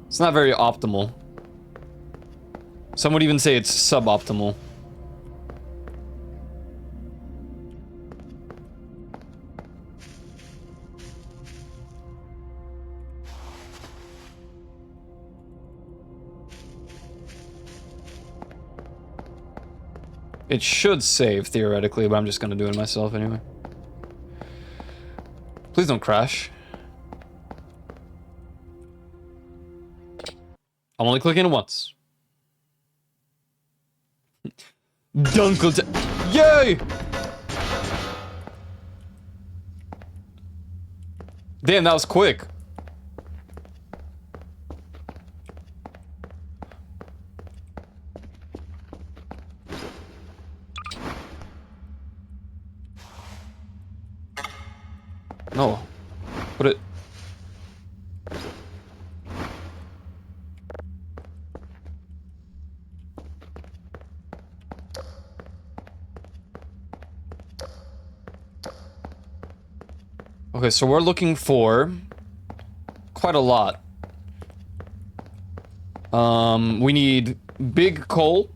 It's not very optimal. Some would even say it's suboptimal. It should save, theoretically, but I'm just gonna do it myself anyway. Please don't crash. I'm only clicking it once. Dunkle. Yay! Damn, that was quick. No. Put it. Okay, so we're looking for quite a lot. We need big coal.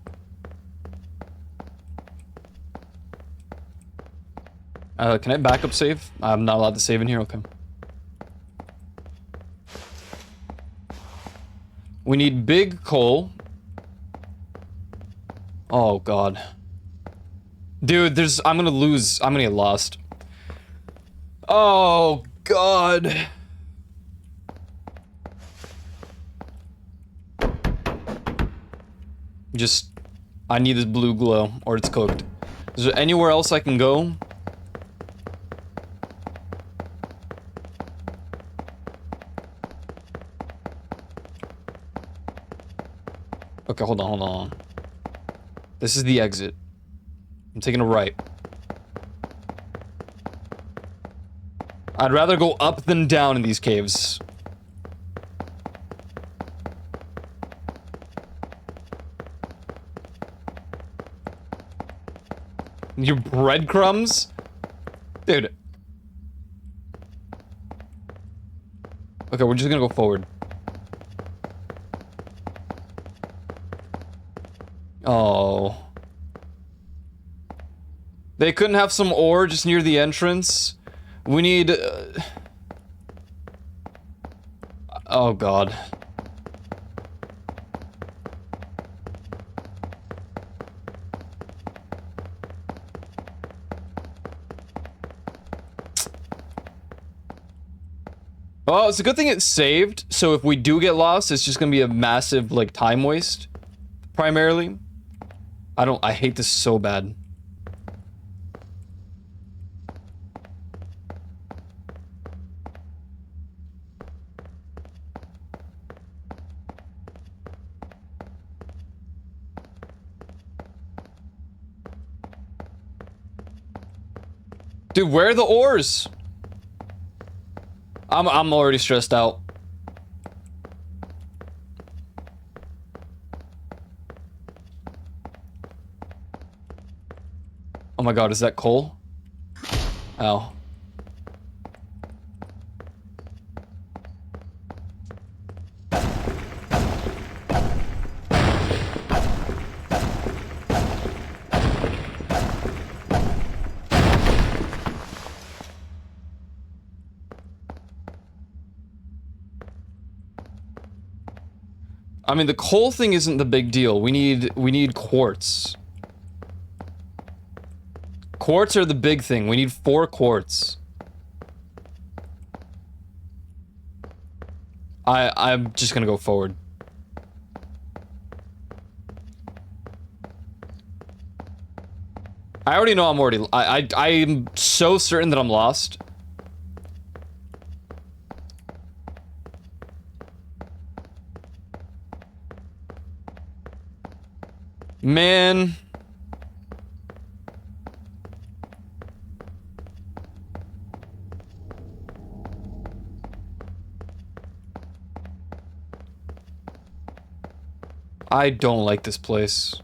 Can I backup save? I'm not allowed to save in here, okay. We need big coal. Oh god. Dude, I'm gonna lose. I'm gonna get lost. Oh god. I need this blue glow, or it's cooked. Is there anywhere else I can go? Okay, hold on. This is the exit. I'm taking a right. I'd rather go up than down in these caves. Your breadcrumbs? Dude. Okay, we're just gonna go forward. Oh. They couldn't have some ore just near the entrance? We need... Oh god. Well, it's a good thing it's saved, so if we do get lost, it's just gonna be a massive, like, time waste. Primarily. I hate this so bad. Dude, where are the ores? I'm already stressed out. Oh my god, is that coal? Ow. I mean, the coal thing isn't the big deal. We need quartz. Quartz are the big thing. We need 4 quartz. I'm just gonna go forward. I already know I'm so certain that I'm lost. Man. I don't like this place.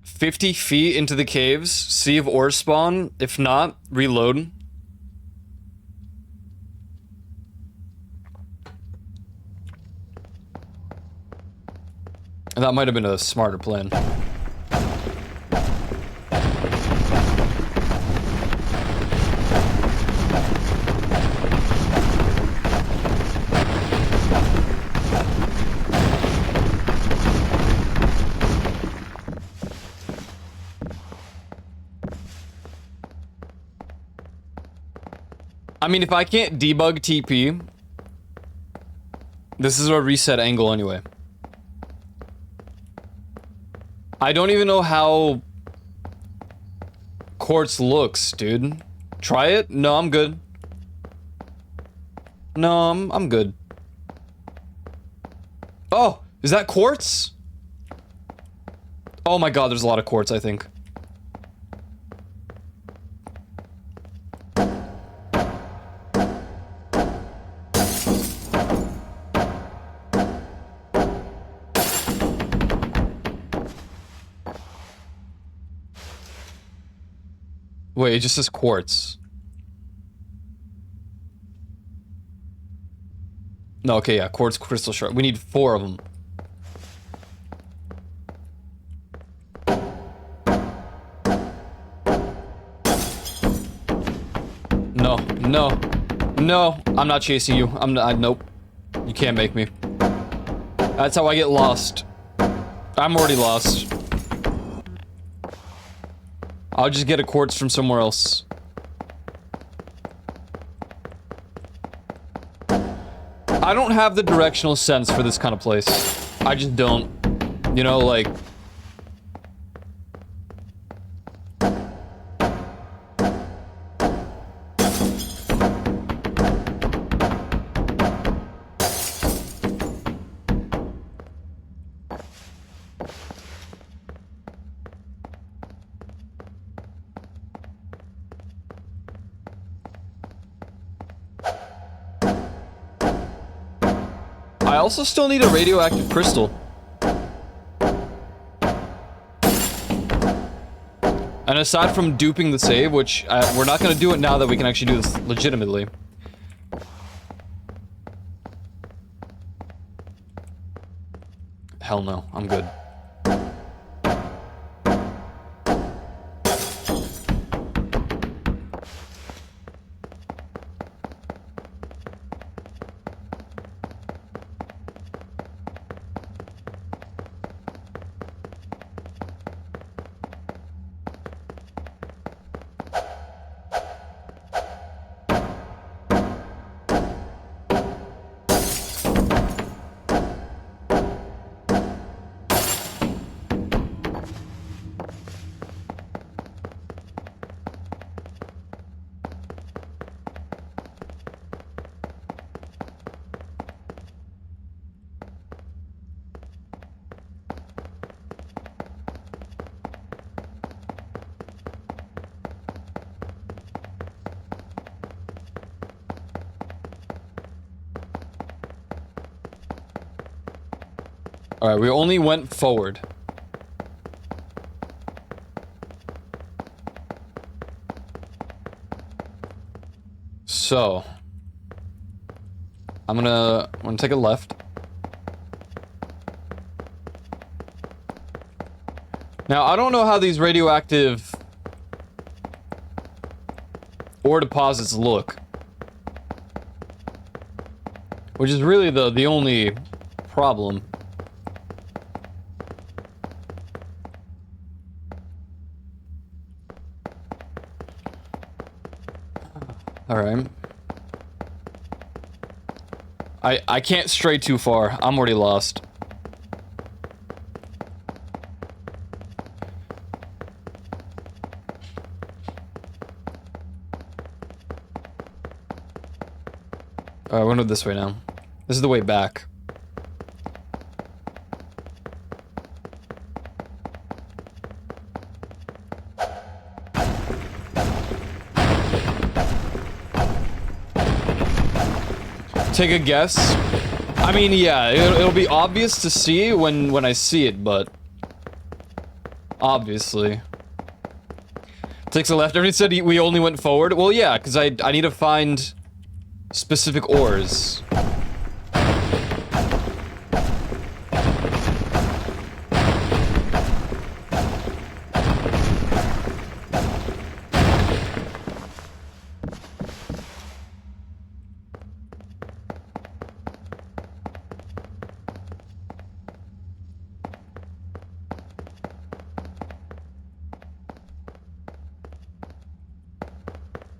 "50 feet into the caves, see if ore spawn. If not, reload." And that might have been a smarter plan. I mean, if I can't debug TP, this is a reset angle anyway. I don't even know how quartz looks, dude. Try it? No, I'm good. No, I'm good. Oh, is that quartz? Oh my god, there's a lot of quartz, I think. Wait, it just says quartz. No, okay, yeah, quartz crystal shard. We need 4 of them. No, no, no, I'm not chasing you. Nope. You can't make me. That's how I get lost. I'm already lost. I'll just get a quartz from somewhere else. I don't have the directional sense for this kind of place. I just don't. You know, like... I also still need a radioactive crystal. And aside from duping the save, which we're not going to do it now that we can actually do this legitimately. Hell no, I'm good. Alright, we only went forward. So... I'm gonna take a left. Now, I don't know how these radioactive ore deposits look. Which is really the only problem. Alright. I can't stray too far. I'm already lost. Alright, we're gonna go this way now. This is the way back. Take a guess. I mean, yeah, it'll be obvious to see when I see it, but obviously. Takes a left. Everybody said we only went forward. Well, yeah, because I need to find specific ores.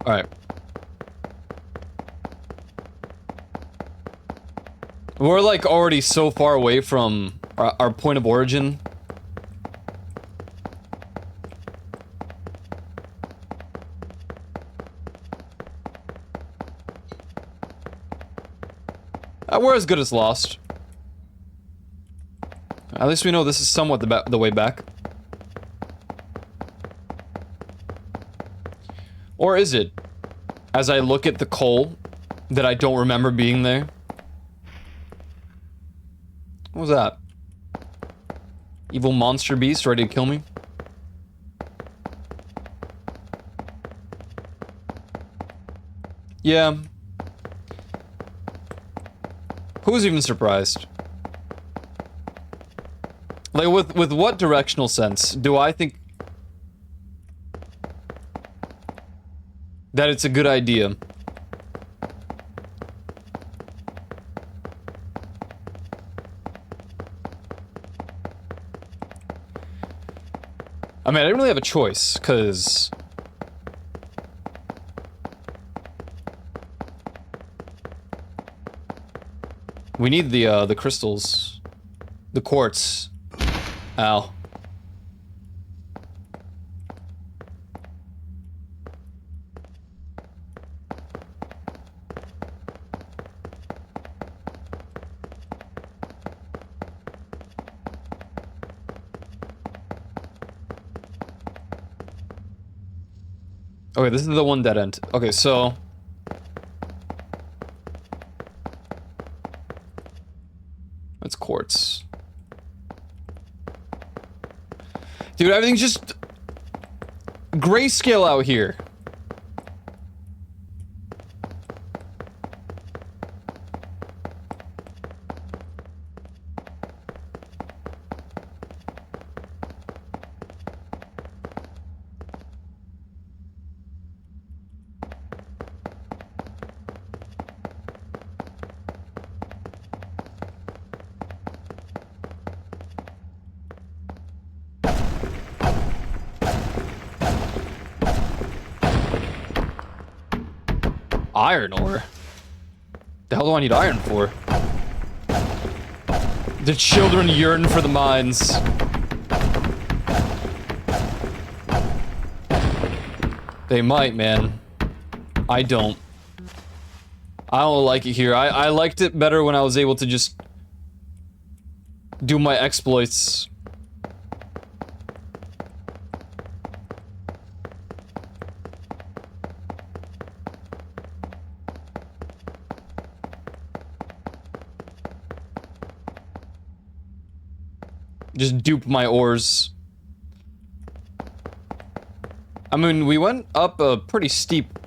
Alright. We're like already so far away from our point of origin. We're as good as lost. At least we know this is somewhat the way back. Or is it? As I look at the coal that I don't remember being there. What was that? Evil monster beast ready to kill me? Yeah. Who's even surprised? Like, with what directional sense do I think that it's a good idea? I mean, I didn't really have a choice, because we need the crystals. The quartz. Ow. Okay, this is the one dead end. Okay, so that's quartz. Dude, everything's just grayscale out here. Iron ore? The hell do I need iron for? The children yearn for the mines. They might, man. I don't. I don't like it here. I liked it better when I was able to just do my exploits. Just dupe my ores. I mean, we went up a pretty steep...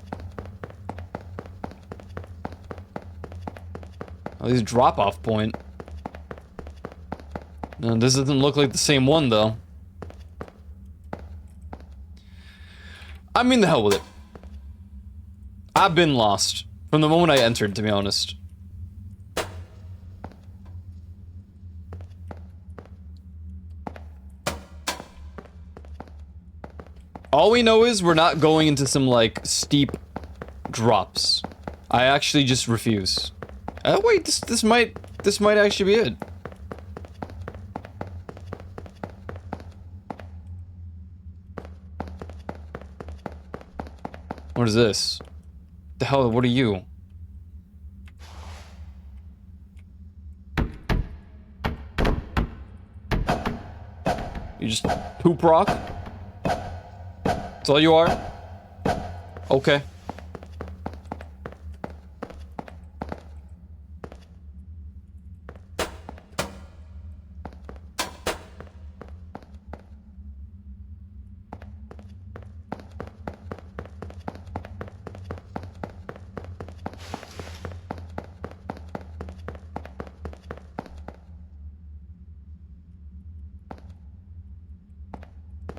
At least drop-off point. No, this doesn't look like the same one, though. I mean, the hell with it. I've been lost. From the moment I entered, to be honest. All we know is we're not going into some, like, steep drops. I actually just refuse. Wait, this might actually be it. What is this? The hell, what are you? You just poop rock? That's all you are? Okay.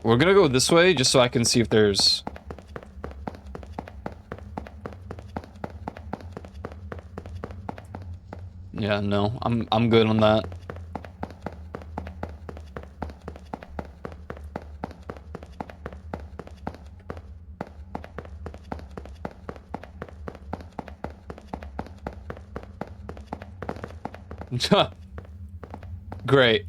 We're gonna go this way just so I can see if there's... Yeah, no, I'm good on that. Great.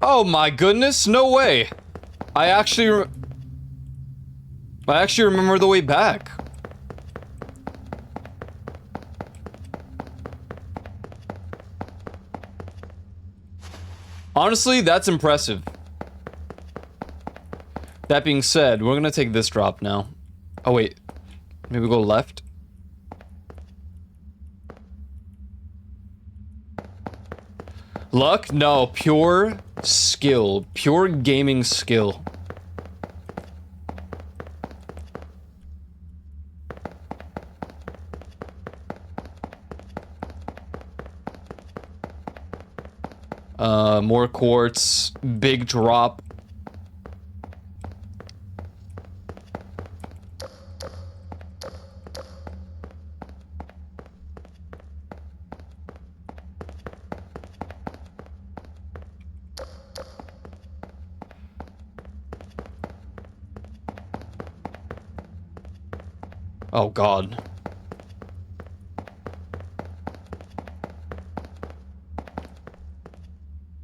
Oh my goodness, no way. I actually remember the way back. Honestly, that's impressive. That being said, we're gonna take this drop now. Oh wait, maybe go left? Luck? No, pure skill. Pure gaming skill. More quartz, big drop. Oh God.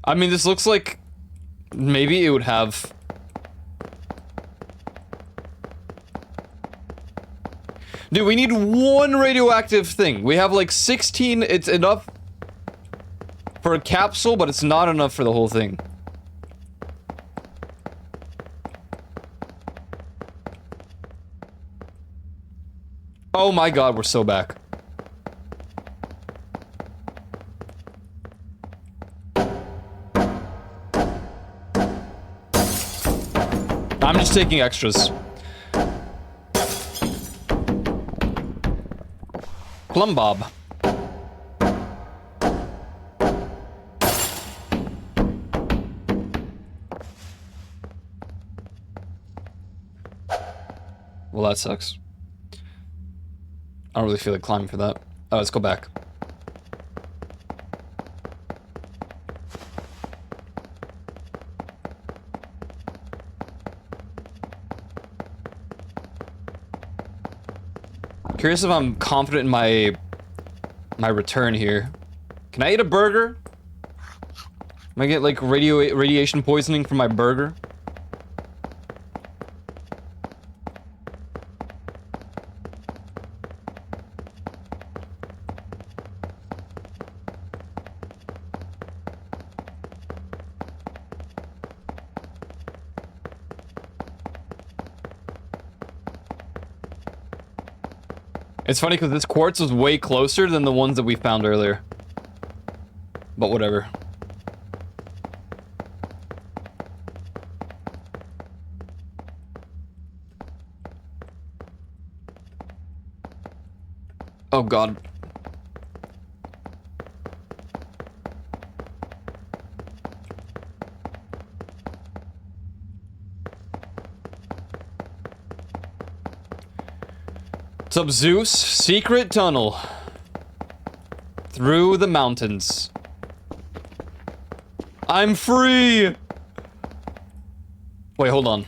I mean, this looks like maybe it would have... Dude, we need one radioactive thing. We have like 16, it's enough for a capsule, but it's not enough for the whole thing. Oh my God, we're so back. I'm just taking extras. Plum Bob. Well, that sucks. I don't really feel like climbing for that. Oh, let's go back. Curious if I'm confident in my return here. Can I eat a burger? Am I get like radiation poisoning from my burger? It's funny because this quartz was way closer than the ones that we found earlier. But whatever. Oh God. What's up, Zeus? Secret tunnel. Through the mountains. I'm free! Wait, hold on.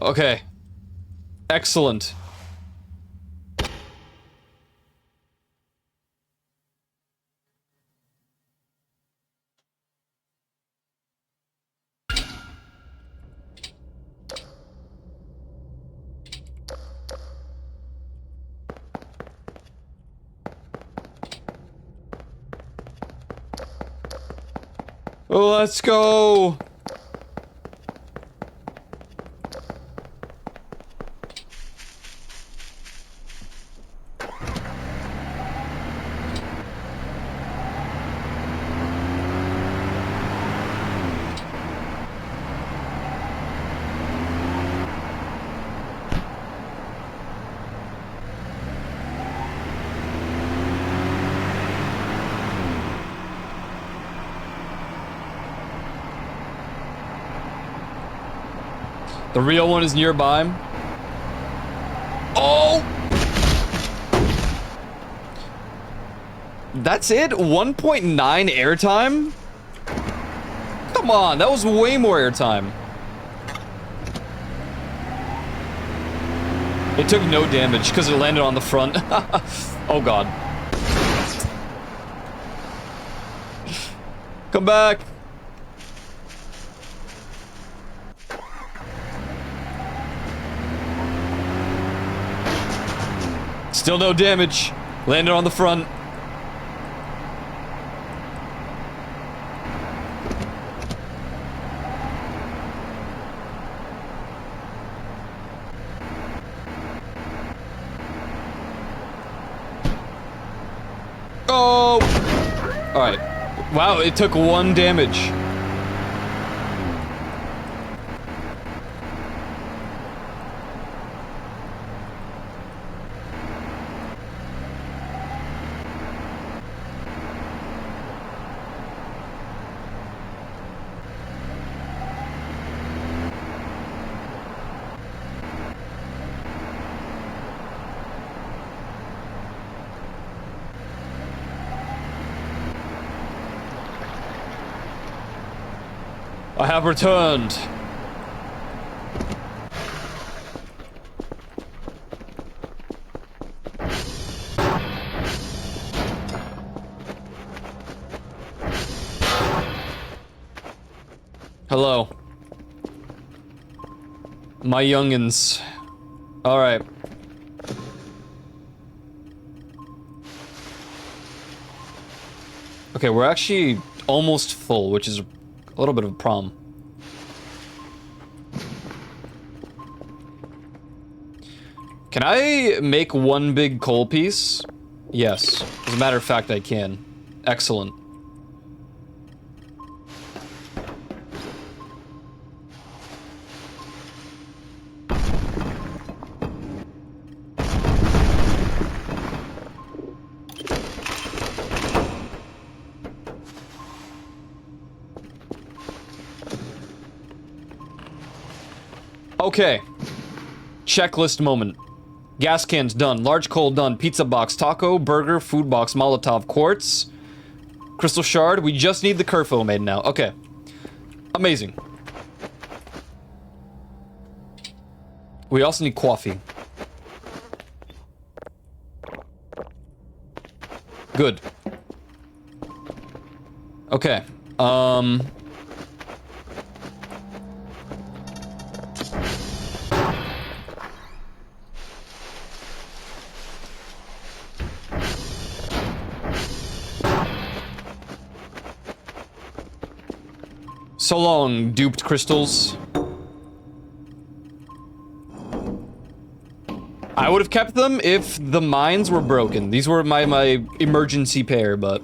Okay. Excellent. Let's go! The real one is nearby. Oh! That's it? 1.9 airtime? Come on, that was way more airtime. It took no damage because it landed on the front. Oh God. Come back. Still no damage. Landed on the front. Oh! Alright. Wow, it took 1 damage. I have returned. Hello. My youngins. Alright. Okay, we're actually almost full, which is a little bit of a problem. Can I make 1 big coal piece? Yes. As a matter of fact, I can. Excellent. Okay. Checklist moment. Gas cans done. Large coal done. Pizza box. Taco. Burger. Food box. Molotov. Quartz. Crystal shard. We just need the Kerfo made now. Okay. Amazing. We also need coffee. Good. Okay. So long, duped crystals. I would have kept them if the mines were broken. These were my emergency pair, but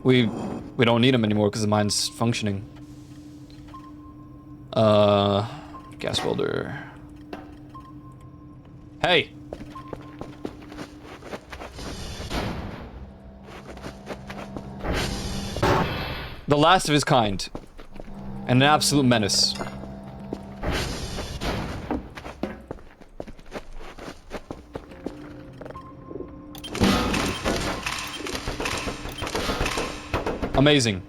we don't need them anymore because the mine's functioning. Gas welder. Hey. The last of his kind. And an absolute menace. Amazing.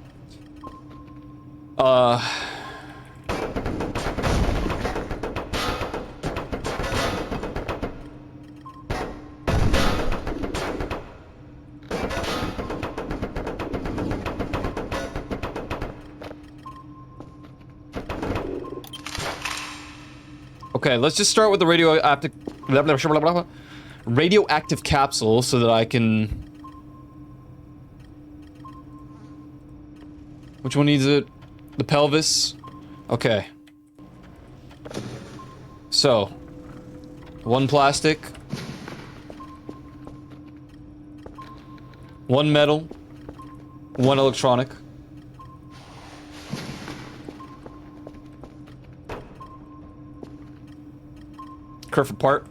Okay, let's just start with the radioactive capsule so that I can... Which one needs it? The pelvis? Okay. So. 1 plastic. 1 metal. 1 electronic. Kerf apart.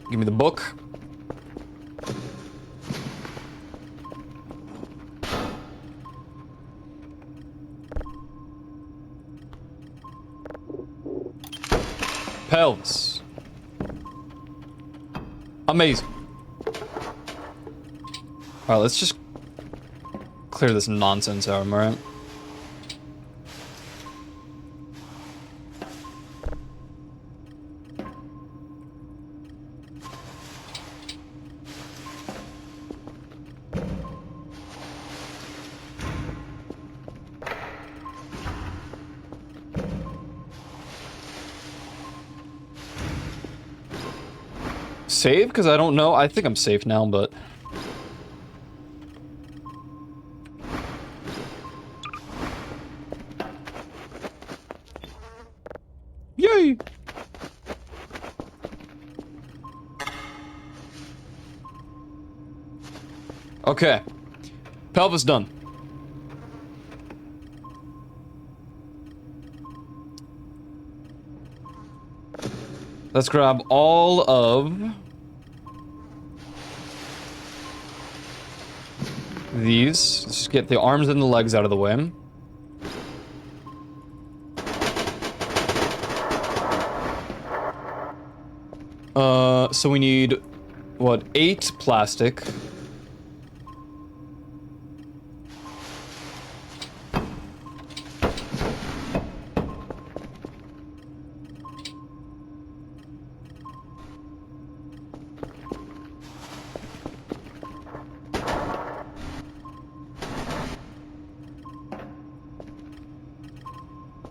Give me the book. Pelvis. Amazing. Alright, let's just clear this nonsense out, alright? save? Because I don't know. I think I'm safe now, but... Yay! Okay. Pelvis done. Let's grab all of these. Let's just get the arms and the legs out of the way. So we need, what, 8 plastic.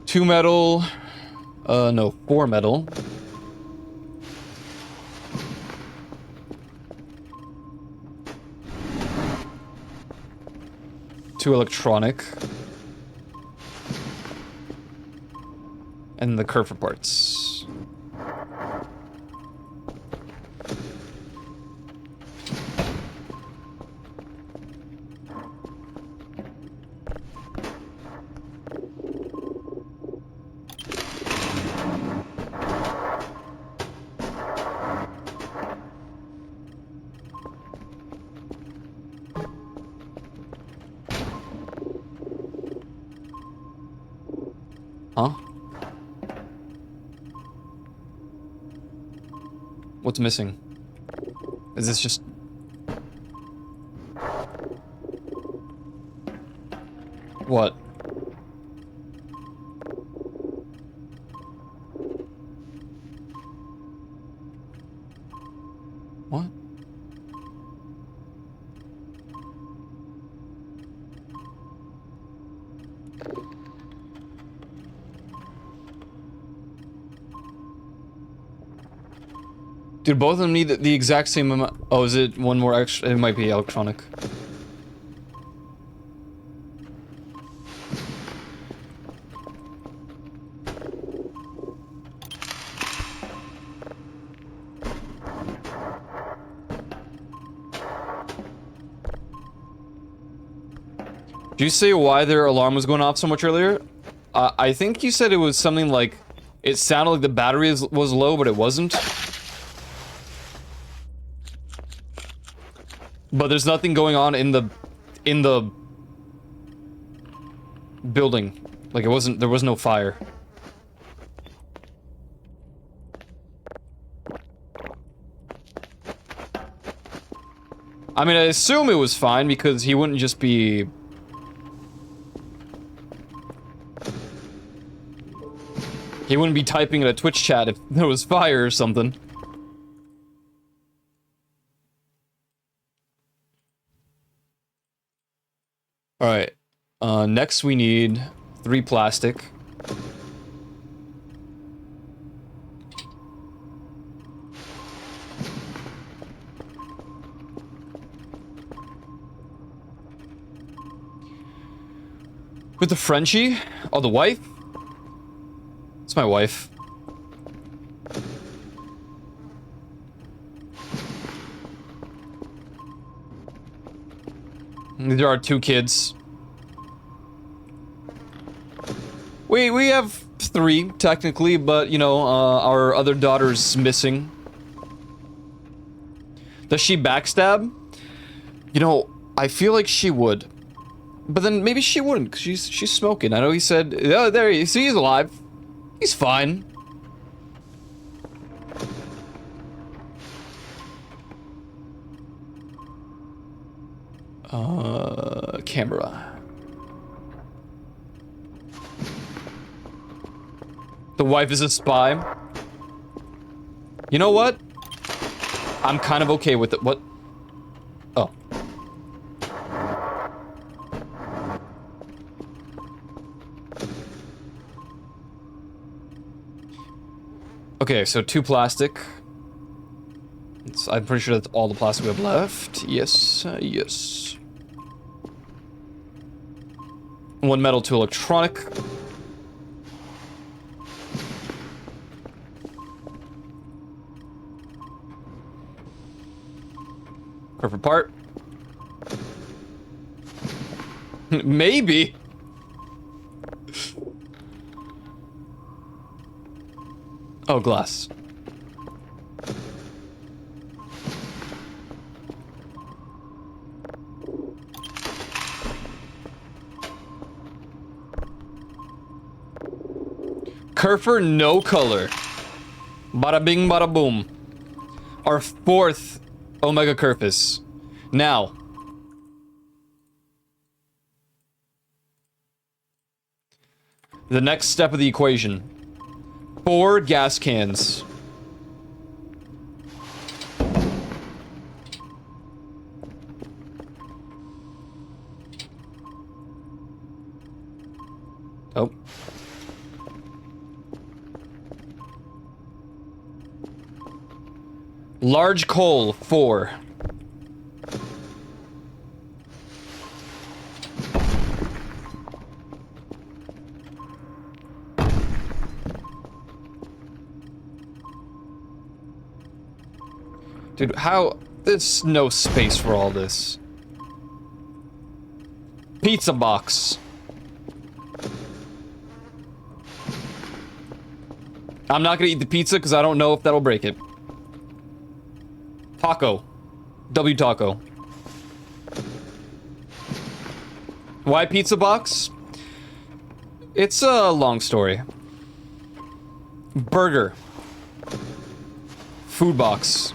Two metal, no, 4 metal. Two electronic. And the curve parts. Huh? What's missing? Is this just... What? What? Dude, both of them need the exact same amount. Oh, is it one more extra? It might be electronic. Did you say why their alarm was going off so much earlier? I think you said it was something like... It sounded like the battery was low, but it wasn't. But there's nothing going on in the building. Like, there was no fire. I mean, I assume it was fine because he wouldn't just be... He wouldn't be typing in a Twitch chat if there was fire or something. Alright. Next we need 3 plastic. With the Frenchie? Oh, the wife? It's my wife. There are 2 kids. We have 3, technically, but, you know, our other daughter's missing. Does she backstab? You know, I feel like she would. But then maybe she wouldn't, because she's smoking. I know he said, oh, there you see, he's alive. He's fine. Camera. The wife is a spy. You know what? I'm kind of okay with it. What? Oh. Okay, so 2 plastic. I'm pretty sure that's all the plastic we have left. Yes, yes. One metal to electronic. Perfect part. Maybe. Oh, glass. Kerfer, no color. Bada bing, bada boom. Our fourth Omega Kerfus. Now. The next step of the equation. 4 gas cans. Oh. Large coal, 4. Dude, how? There's no space for all this. Pizza box. I'm not gonna eat the pizza because I don't know if that'll break it. Taco. W taco. Why pizza box? It's a long story. Burger. Food box.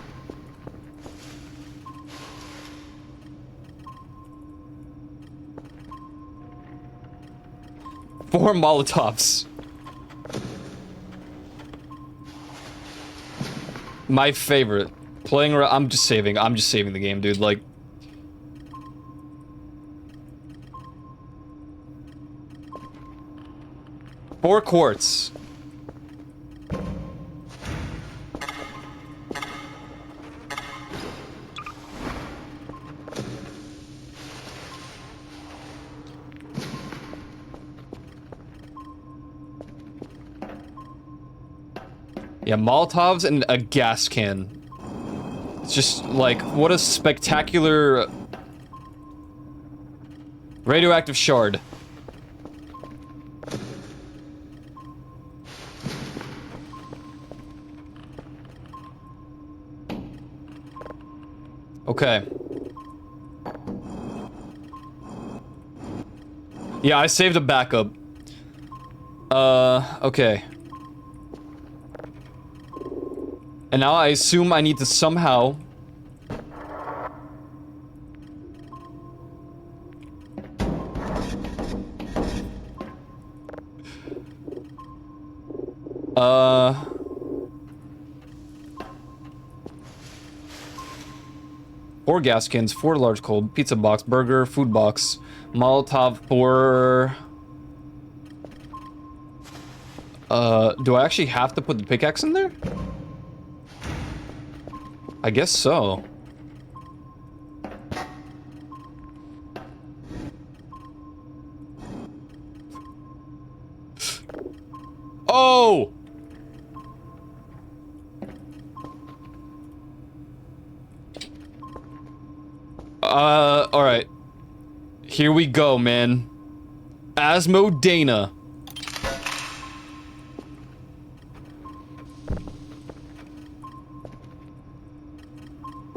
Four Molotovs. My favorite. Playing around. I'm just saving the game, dude. Like. Four quartz. Yeah, Molotovs and a gas can. It's just like, what a spectacular radioactive shard. Okay. Yeah, I saved a backup. Okay. And now I assume I need to somehow... Four gas cans, 4 large cold, pizza box, burger, food box, Molotov, 4... do I actually have to put the pickaxe in there? I guess so. Oh! Alright. Here we go, man. Asmodana.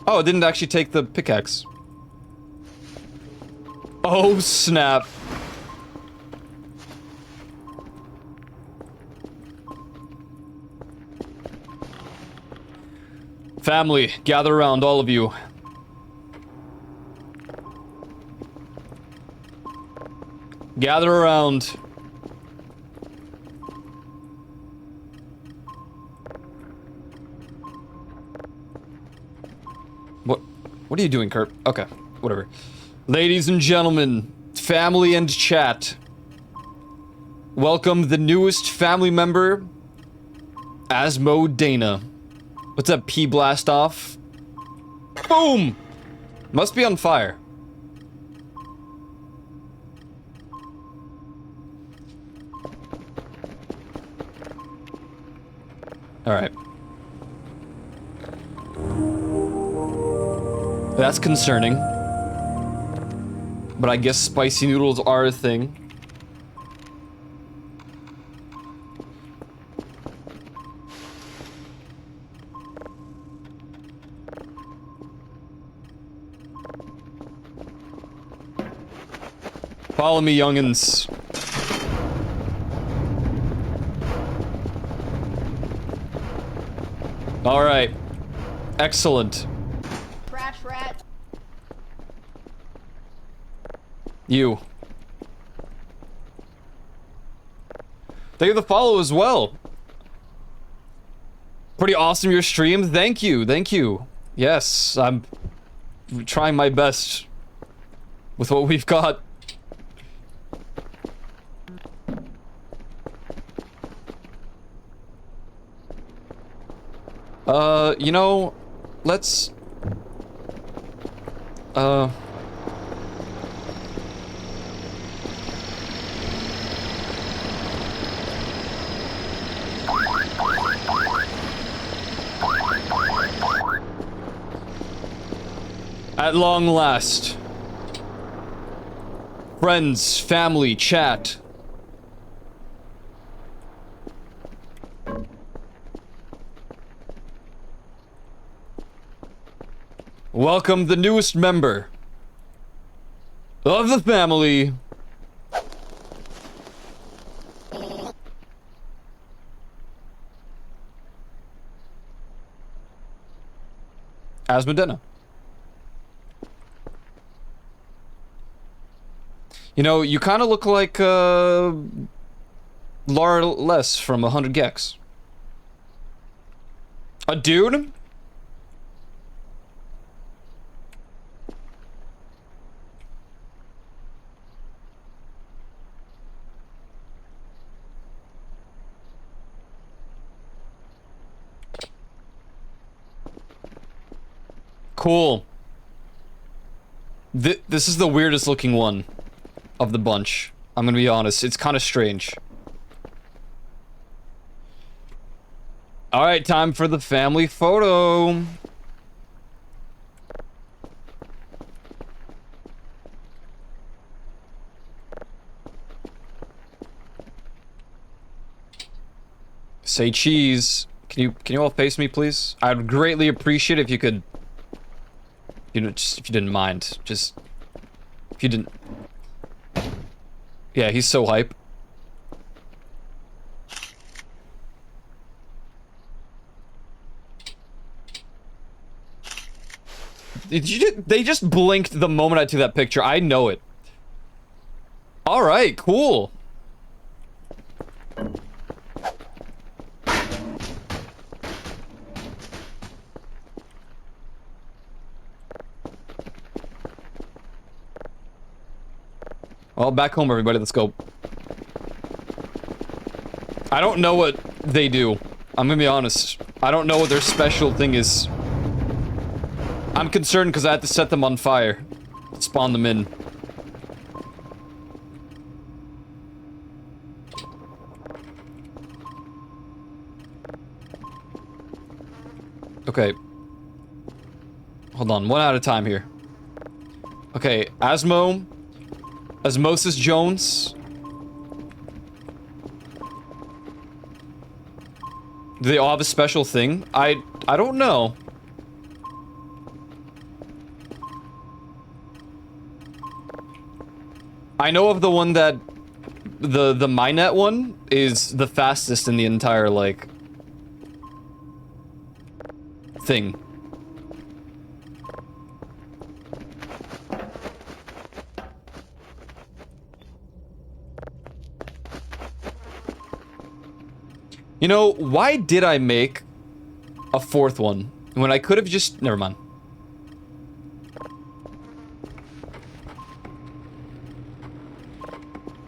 Oh, it didn't actually take the pickaxe. Oh, snap. Family, gather around, all of you. Gather around. What are you doing, Kurt? Okay, whatever. Ladies and gentlemen, family and chat. Welcome the newest family member, Asmodana. What's up, P Blast Off? Boom! Must be on fire. Alright. That's concerning. But I guess spicy noodles are a thing. Follow me, youngins. All right. Excellent. Trash rat. You. Thank you for the follow as well. Pretty awesome your stream. Thank you. Thank you. Yes, I'm trying my best with what we've got. You know, let's... At long last. Friends, family, chat. Welcome the newest member of the family. Asmodena. You know, you kind of look like Laura Les from 100 Gex. A dude? Cool. This is the weirdest looking one of the bunch. I'm gonna be honest, it's kind of strange. Alright, time for the family photo. Say cheese. Can you all face me, please? I'd greatly appreciate it if you could... You know, just if you didn't mind. Just... If you didn't... Yeah, he's so hype. They just blinked the moment I took that picture. I know it. Alright, cool. Well, back home, everybody. Let's go. I don't know what they do. I'm gonna be honest. I don't know what their special thing is. I'm concerned because I had to set them on fire. Spawn them in. Okay. Hold on, one at a time here. Okay, Osmosis Jones. Do they all have a special thing? I don't know. I know of the one that the Minet one is the fastest in the entire like thing. You know, why did I make a fourth one when I could have just... Never mind.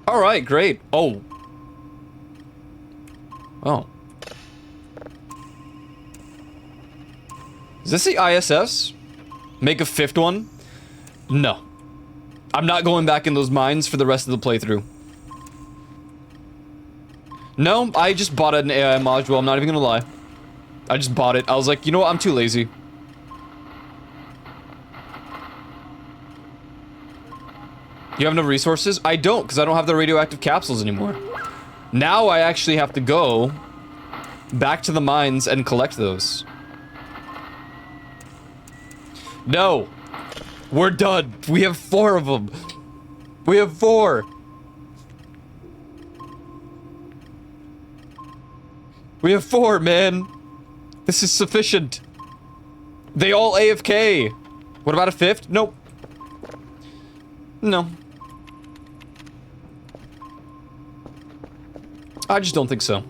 Alright, great. Oh. Oh. Is this the ISS? Make a 5th one? No. I'm not going back in those mines for the rest of the playthrough. No, I just bought an AI module, I'm not even gonna lie. I just bought it. I was like, you know what, I'm too lazy. You have no resources? I don't, because I don't have the radioactive capsules anymore. Now I actually have to go back to the mines and collect those. No. We're done. We have 4 of them. We have 4. We have 4, man. This is sufficient. They all AFK. What about a 5th? Nope. No. I just don't think so.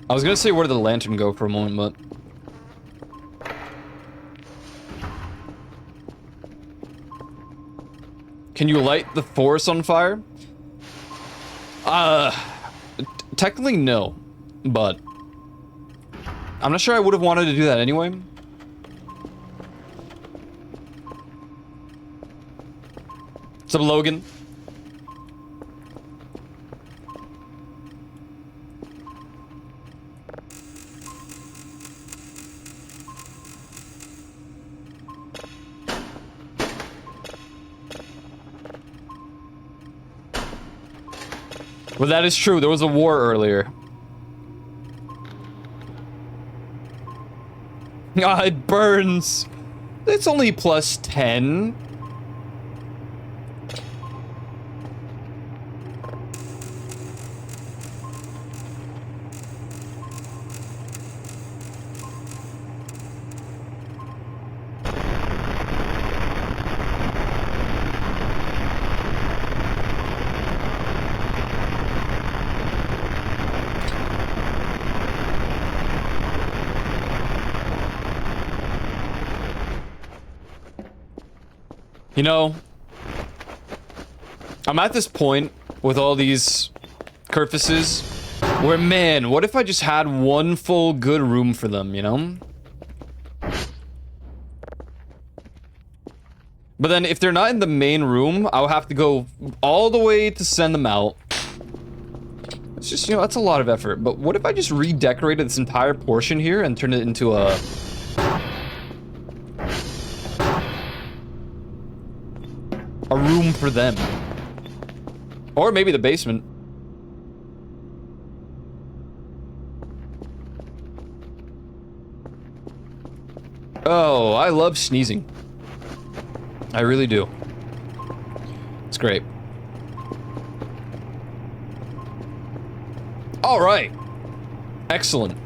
I was gonna say where did the lantern go for a moment, but... Can you light the forest on fire? Technically no, but... I'm not sure I would have wanted to do that anyway. What's up, Logan? Well, that is true. There was a war earlier. Ah, it burns. It's only plus 10. You know, I'm at this point with all these Kerfuses where, man, what if I just had one full good room for them, you know? But then if they're not in the main room, I'll have to go all the way to send them out. It's just, you know, that's a lot of effort. But what if I just redecorated this entire portion here and turned it into a... room for them. Or maybe the basement. Oh, I love sneezing. I really do. It's great. All right. Excellent.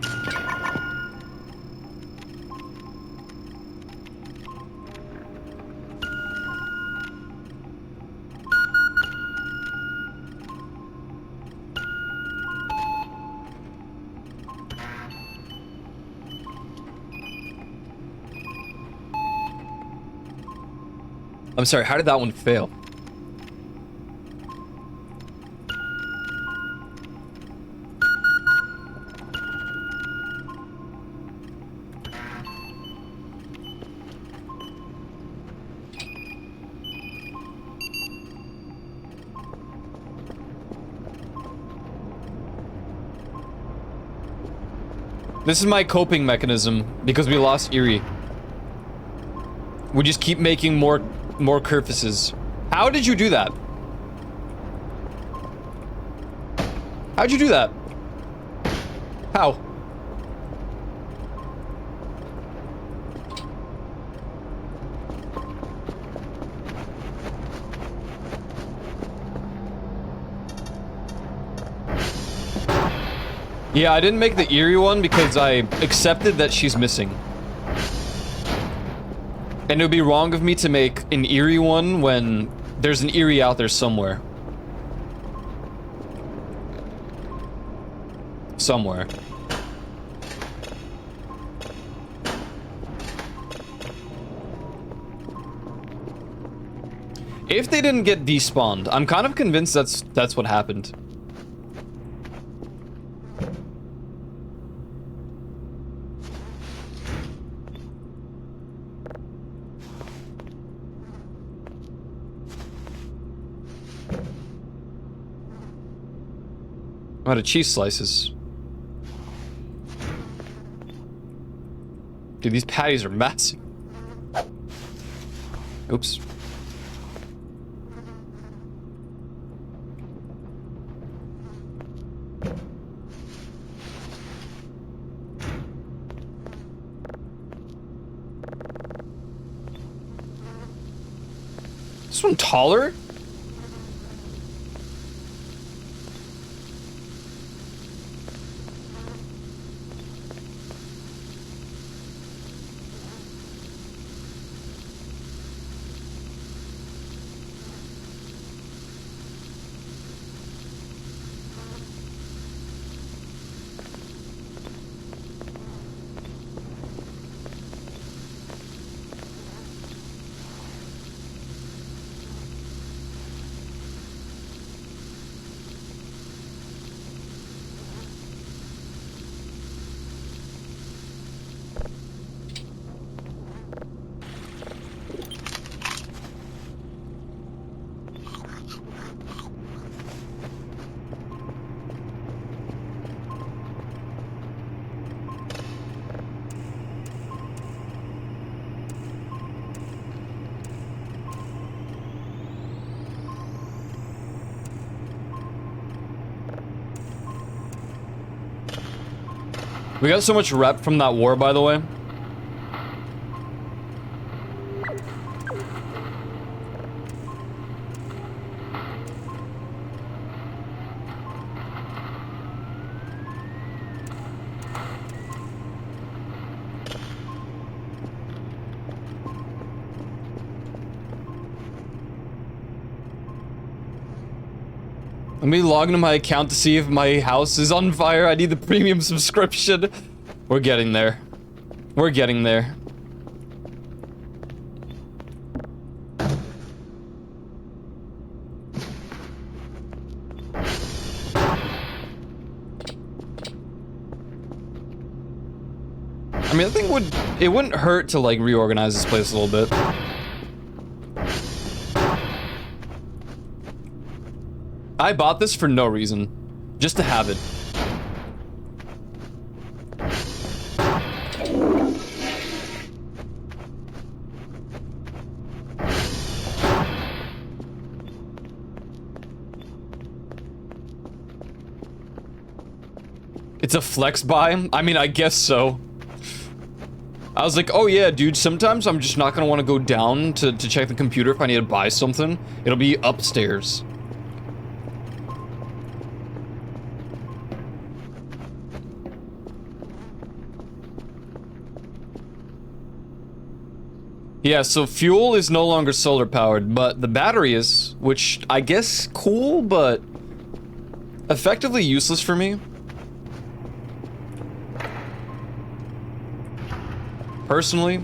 I'm sorry, how did that one fail? This is my coping mechanism because we lost Erie. We just keep making more Kerfuses. How did you do that? How'd you do that? How? Yeah, I didn't make the Erie one because I accepted that she's missing. And it would be wrong of me to make an Erie one when there's an Erie out there somewhere. Somewhere. If they didn't get despawned, I'm kind of convinced that's what happened. I'm out of cheese slices. Dude, these patties are massive. Oops. This one taller? We got so much rep from that war, by the way. Let me log into my account to see if my house is on fire. I need the premium subscription. We're getting there. We're getting there. I mean, I think it wouldn't hurt to like reorganize this place a little bit. I bought this for no reason, just to have it. It's a flex buy? I mean, I guess so. I was like, oh yeah, dude, sometimes I'm just not gonna want to go down to check the computer if I need to buy something. It'll be upstairs. Yeah, so fuel is no longer solar powered, but the battery is, which I guess cool, but effectively useless for me. Personally.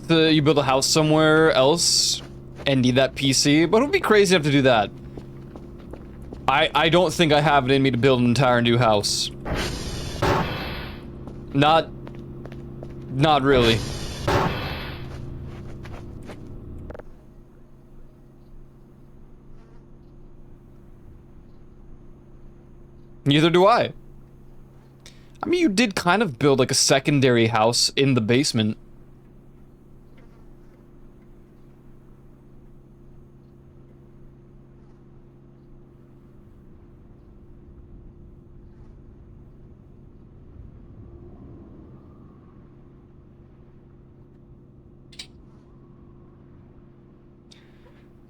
You build a house somewhere else and need that PC, but it would be crazy enough to do that. I don't think I have it in me to build an entire new house. Not really. Neither do I. I mean, you did kind of build like a secondary house in the basement.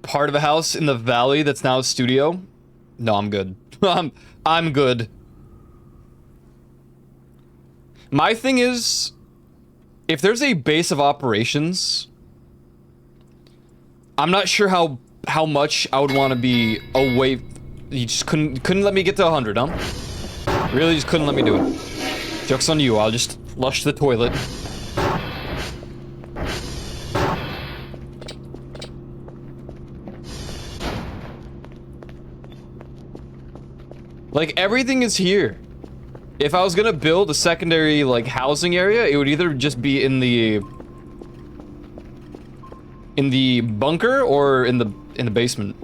Part of a house in the valley that's now a studio? No, I'm good. I'm good. My thing is, if there's a base of operations, I'm not sure how much I would want to be away. You just couldn't let me get to 100, huh? Really, just couldn't let me do it. Joke's on you. I'll just flush the toilet. Like, everything is here. If I was gonna build a secondary, like, housing area, it would either just be in the bunker or in the basement.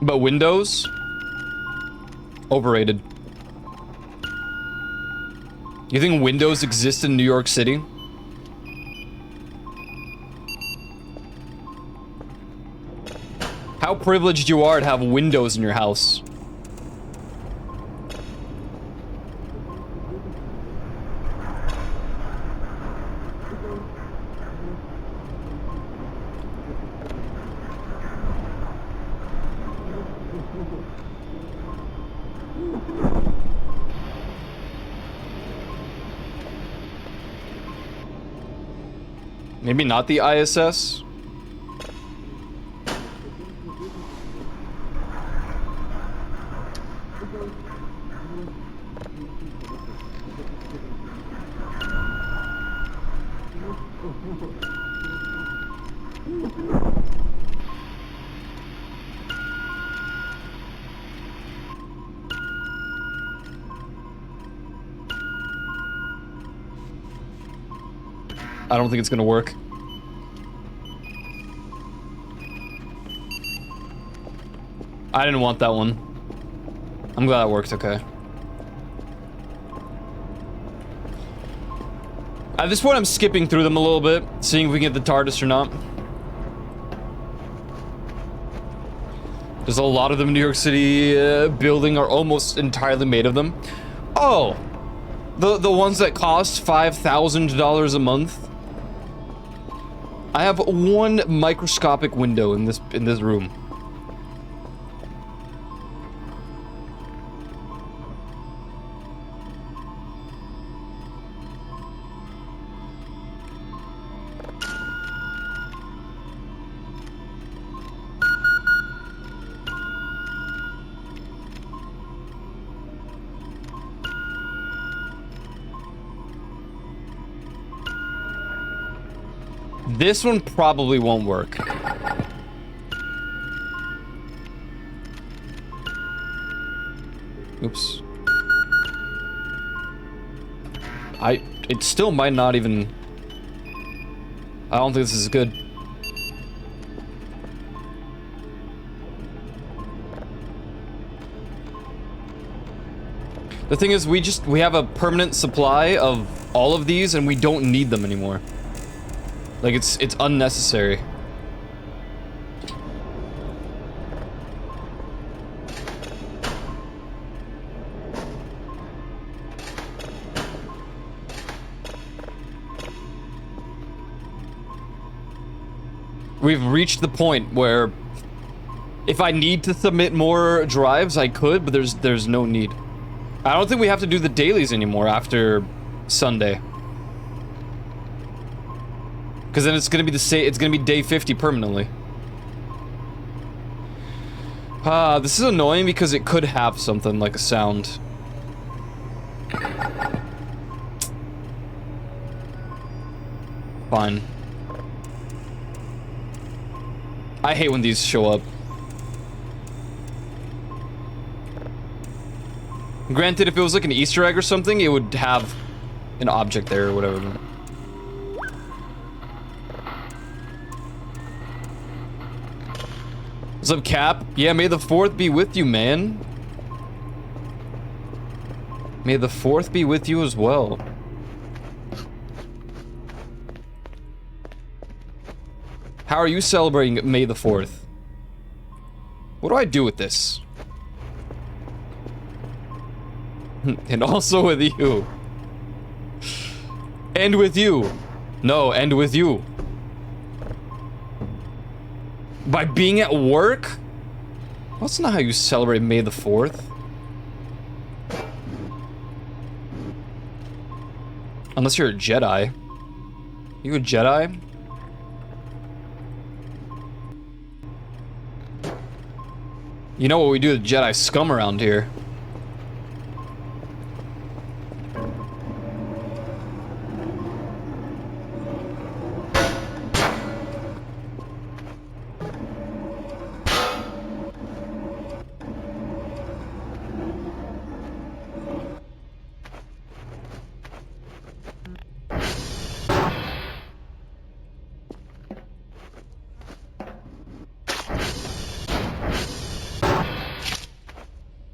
But Windows? Overrated. You think Windows exist in New York City? How privileged you are to have Windows in your house. Maybe not the ISS? I don't think it's gonna work. I didn't want that one. I'm glad it worked okay. At this point, I'm skipping through them a little bit, seeing if we can get the TARDIS or not. There's a lot of them in New York City building are almost entirely made of them. Oh! The ones that cost $5,000 a month? I have one microscopic window in this room. This one probably won't work. Oops. It still might not even... I don't think this is good. The thing is, we have a permanent supply of all of these and we don't need them anymore. Like, it's unnecessary. We've reached the point where if I need to submit more drives, I could, but there's no need. I don't think we have to do the dailies anymore after Sunday. Because then it's gonna be it's gonna be day 50 permanently. This is annoying because it could have something like a sound. Fine. I hate when these show up. Granted, if it was like an Easter egg or something, it would have an object there or whatever. What's up, Cap? Yeah, may the 4th be with you, man. May the 4th be with you as well. How are you celebrating May the 4th? What do I do with this? And also with you. And with you. No, and with you. By being at work? That's not how you celebrate May the 4th. Unless you're a Jedi. You a Jedi? You know what we do with Jedi scum around here.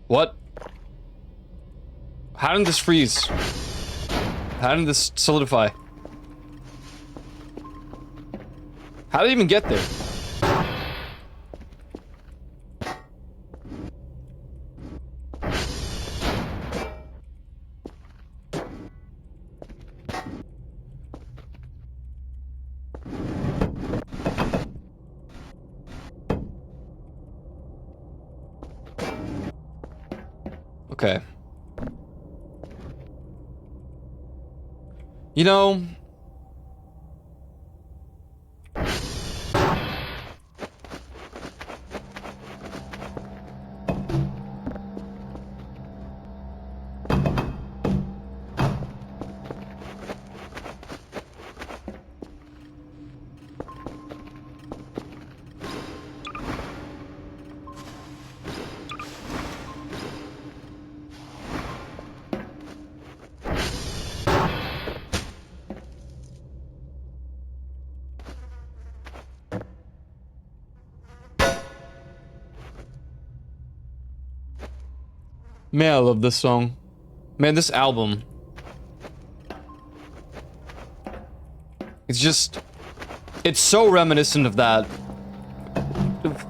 What? How did this freeze? How did this solidify? How did it even get there? Okay. You know... Man, I love this song. Man, this album. It's just... It's so reminiscent of that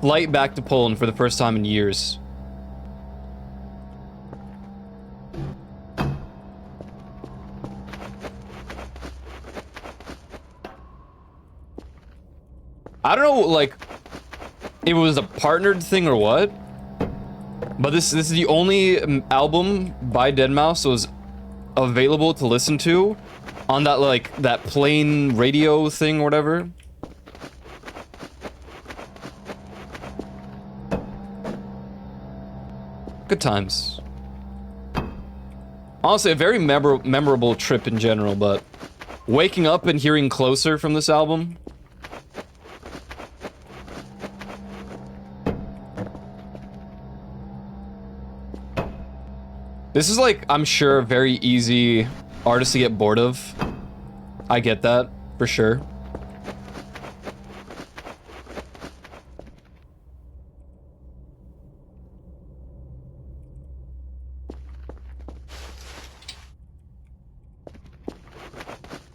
flight back to Poland for the first time in years. I don't know, like, if it was a partnered thing or what. But this is the only album by deadmau5 that was available to listen to on that, like, that plain radio thing or whatever. Good times. Honestly, a very memorable trip in general, but waking up and hearing Closer from this album... This is, like, I'm sure, a very easy artist to get bored of. I get that, for sure.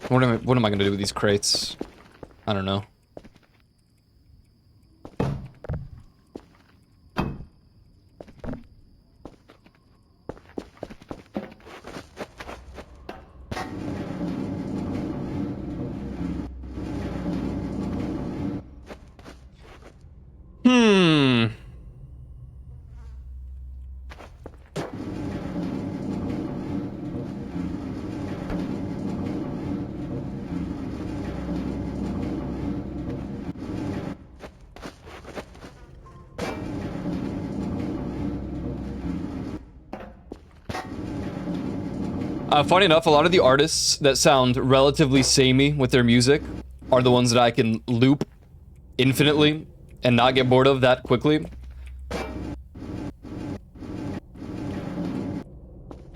What am I gonna do with these crates? I don't know. Funny enough, a lot of the artists that sound relatively samey with their music are the ones that I can loop infinitely and not get bored of that quickly.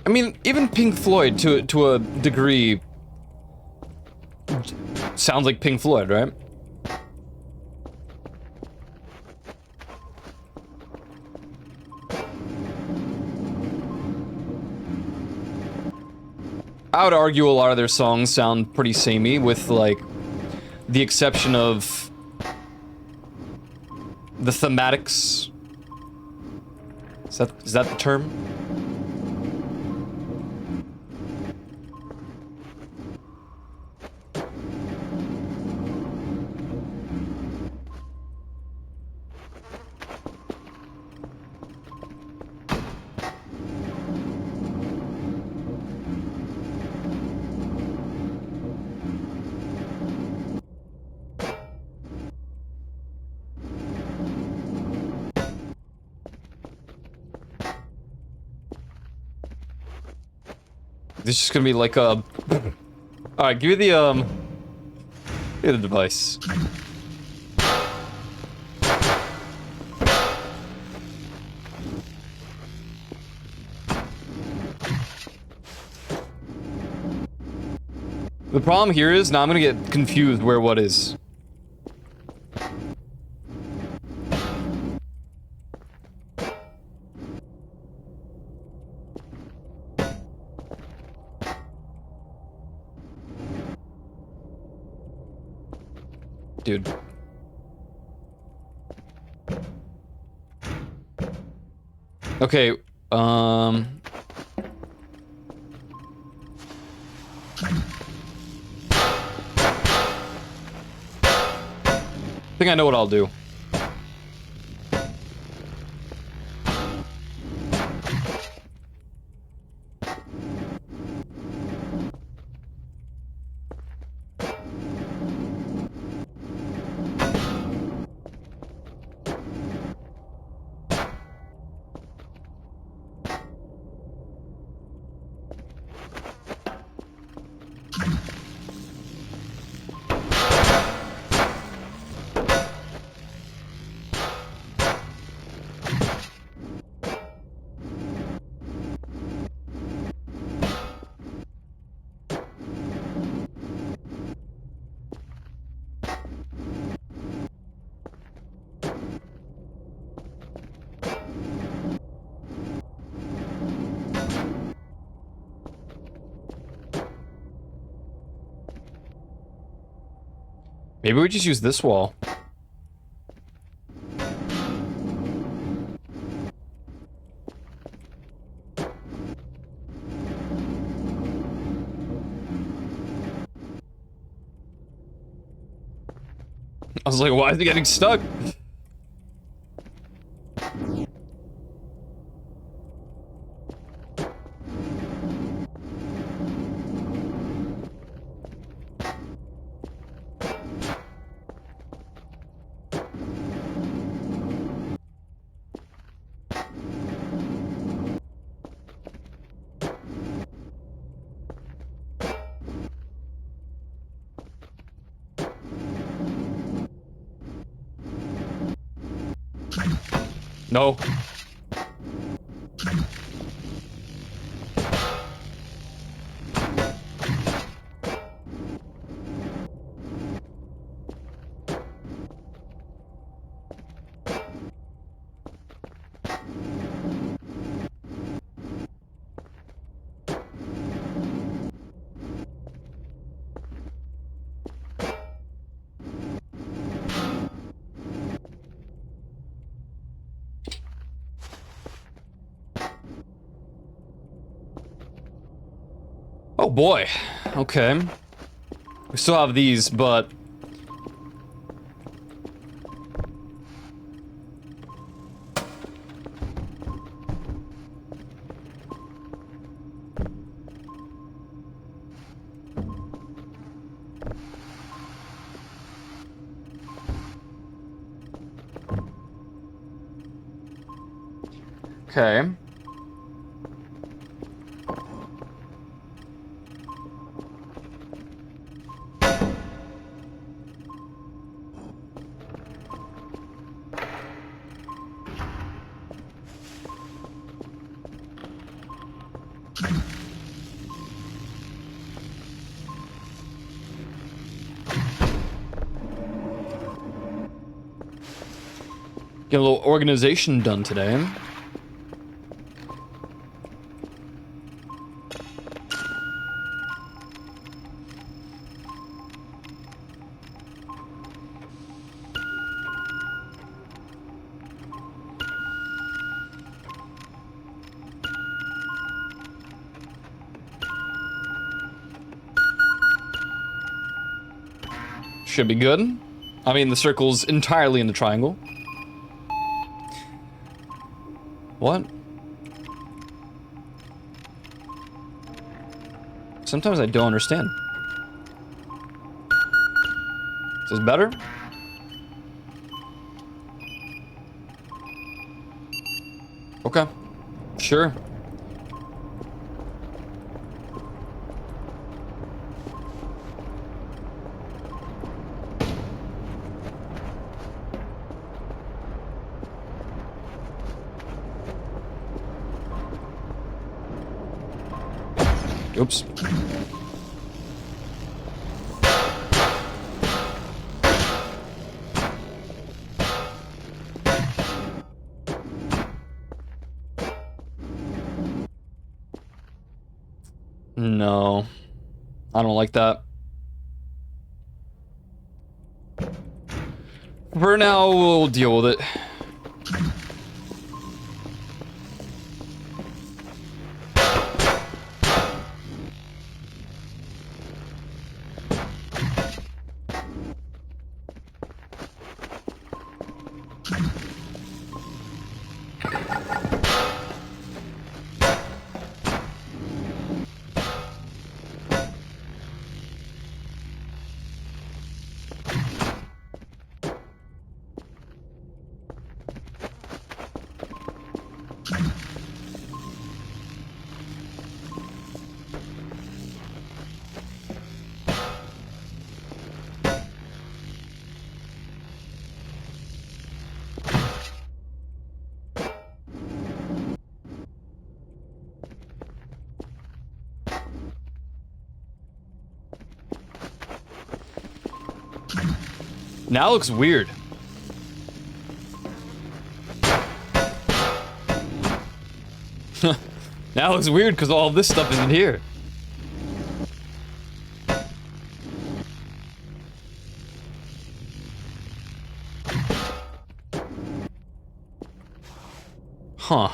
I mean, even Pink Floyd, to a degree, sounds like Pink Floyd, right? I would argue a lot of their songs sound pretty samey, with, like, the exception of the thematics. Is that the term? This is just gonna be like a... Alright, give me the, give me the device. The problem here is, now I'm gonna get confused where what is. Dude. Okay, I think I know what I'll do. Maybe we just use this wall. I was like, why is it getting stuck? No. Oh boy. Okay. We still have these, but... Okay. Get a little organization done today. Should be good. I mean, the circle's entirely in the triangle. What? Sometimes I don't understand. Is this better? Okay. Sure. Oops. No. I don't like that. For now, we'll deal with it. Now it looks weird. Now it looks weird because all this stuff isn't here. Huh.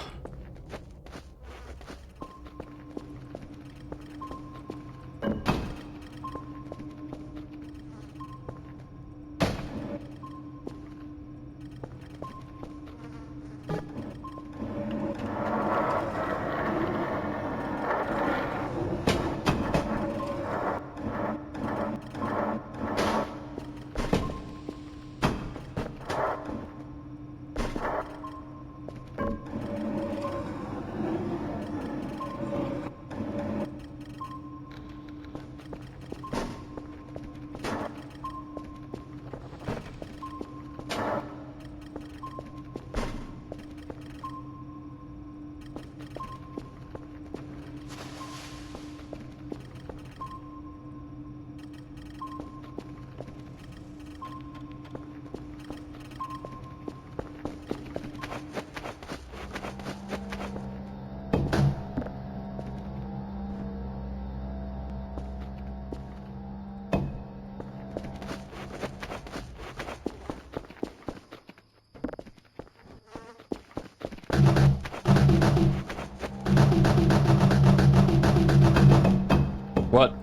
What?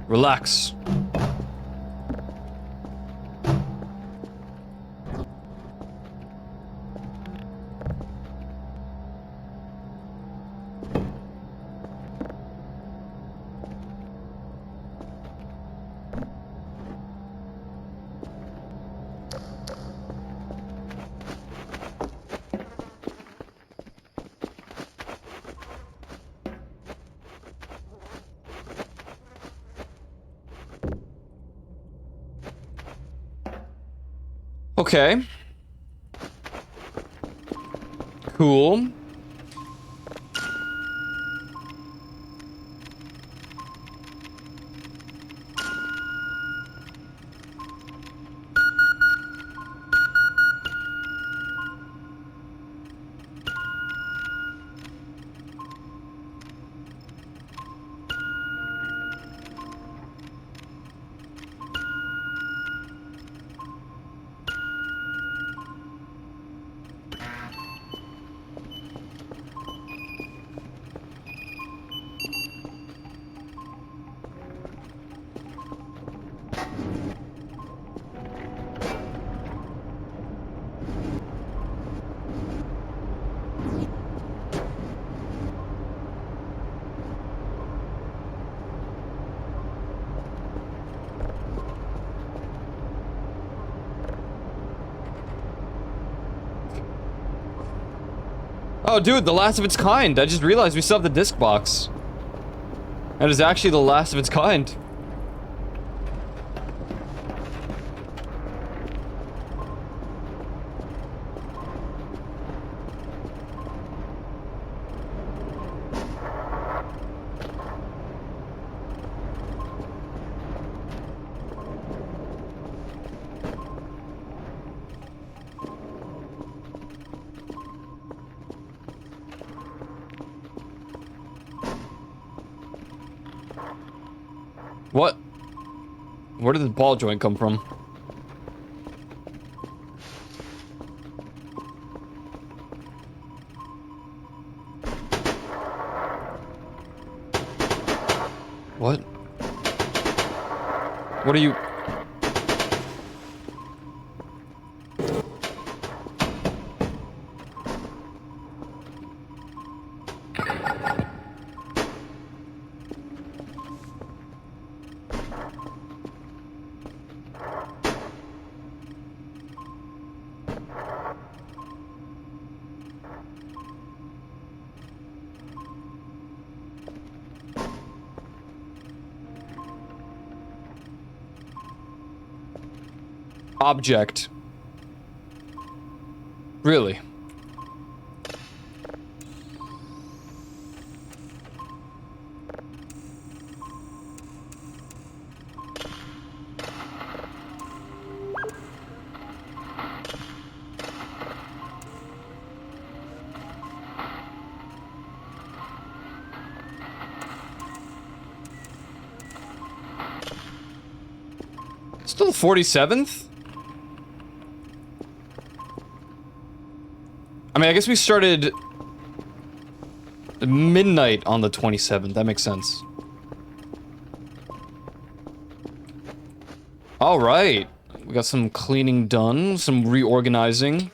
Relax. Okay. Cool. Oh, dude, the last of its kind. I just realized we still have the disc box. That is actually the last of its kind. What? Where did the ball joint come from? What? What are you... Object. Really? Still the 47th? I mean, I guess we started midnight on the 27th. That makes sense. All right. We got some cleaning done, some reorganizing.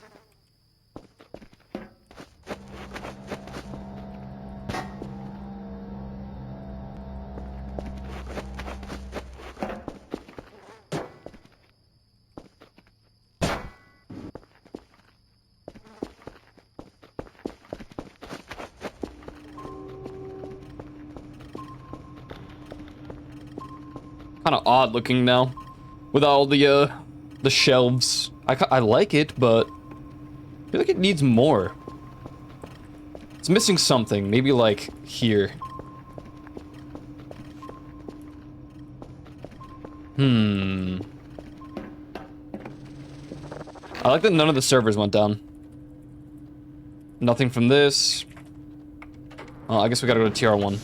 Kind of odd looking now, with all the shelves. I like it, but I feel like it needs more. It's missing something. Maybe like here. I like that none of the servers went down. Nothing from this. Oh, I guess we gotta go to TR1.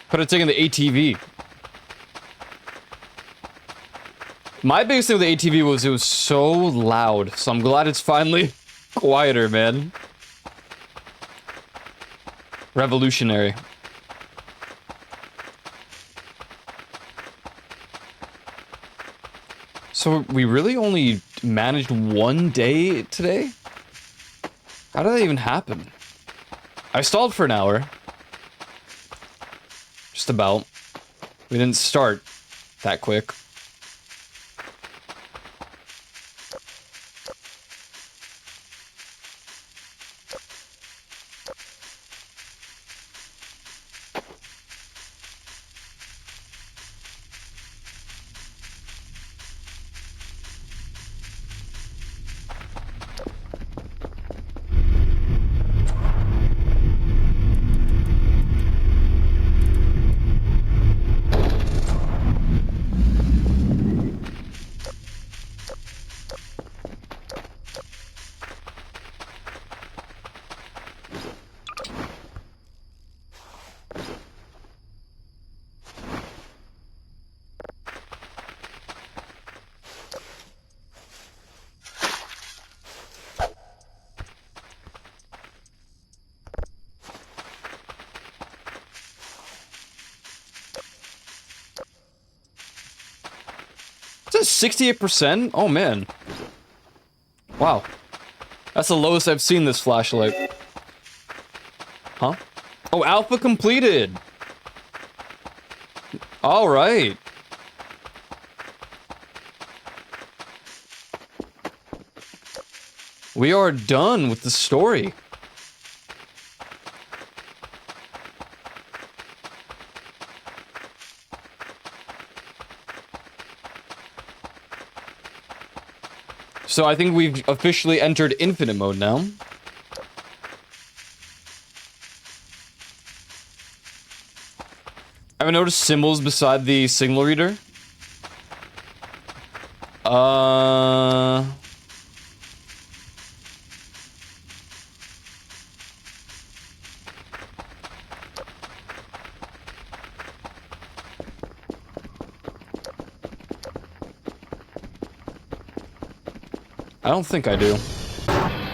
Could have taken the ATV. My biggest thing with the ATV was it was so loud, so I'm glad it's finally quieter, man. Revolutionary. So we really only managed one day today? How did that even happen? I stalled for an hour. Just about. We didn't start that quick. is 68%? Oh, man. Wow. That's the lowest I've seen this flashlight. Huh? Oh, alpha completed! Alright. We are done with the story. So I think we've officially entered infinite mode now. Have I noticed symbols beside the signal reader? I don't think I do.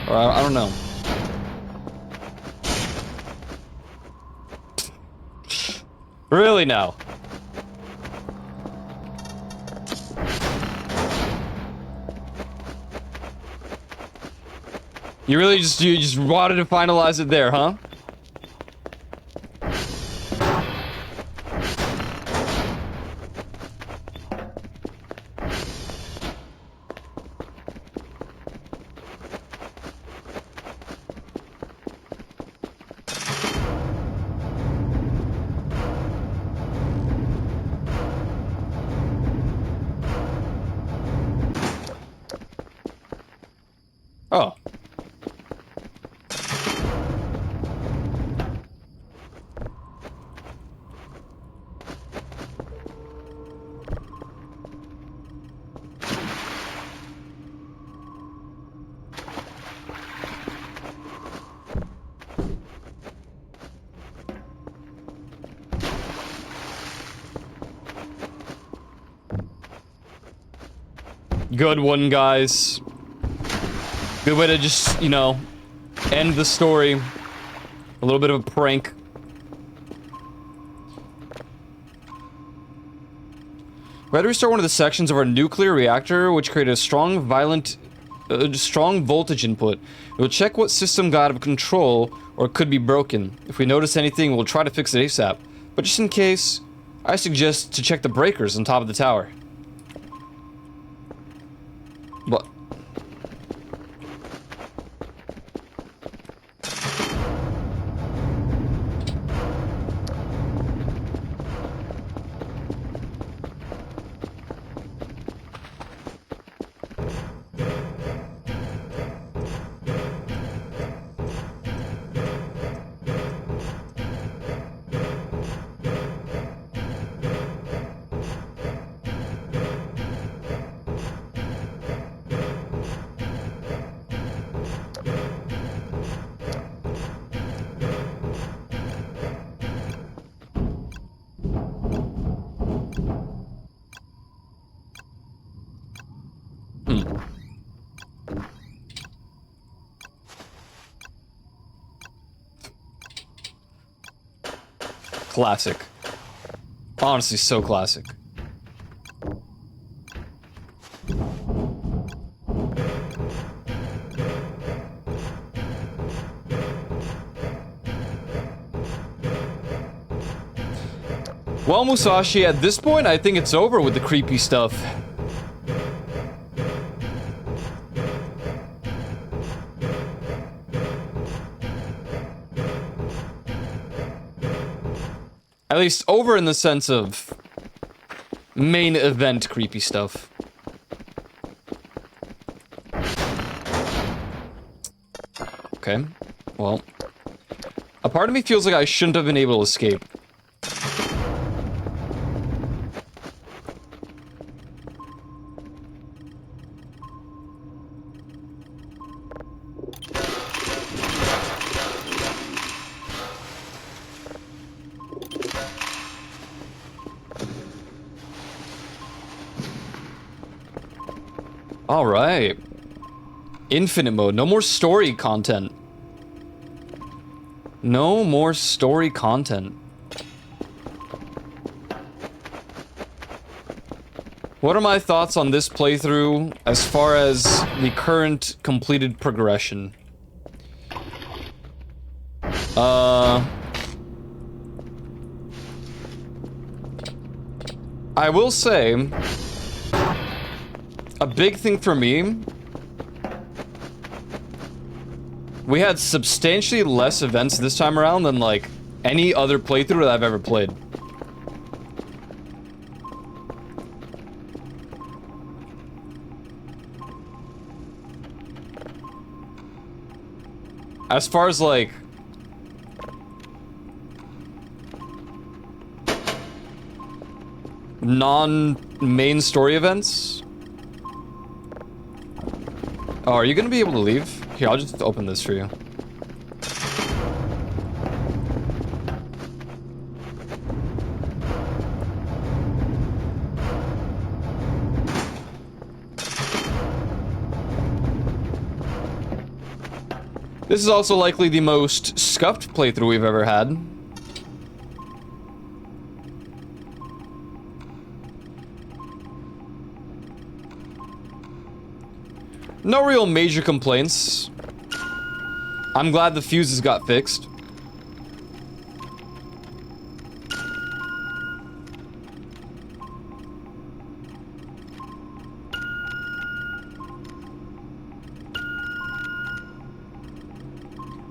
Or I don't know. Really now? You just wanted to finalize it there, huh? Oh. Good one, guys. Good way to just, you know, end the story. A little bit of a prank. We had to restart one of the sections of our nuclear reactor, which created a strong voltage input. We'll check what system got out of control or could be broken. If we notice anything, we'll try to fix it ASAP. But just in case, I suggest to check the breakers on top of the tower. What? Classic. Honestly, so classic. Well, Musashi, at this point, I think it's over with the creepy stuff. At least over in the sense of main event creepy stuff. Okay, well, a part of me feels like I shouldn't have been able to escape. All right. Infinite mode. No more story content. No more story content. What are my thoughts on this playthrough as far as the current completed progression? I will say, a big thing for me, we had substantially less events this time around than, like, any other playthrough that I've ever played. As far as, like, non-main story events. Oh, are you gonna be able to leave? Here, I'll just open this for you. This is also likely the most scuffed playthrough we've ever had. No real major complaints. I'm glad the fuses got fixed.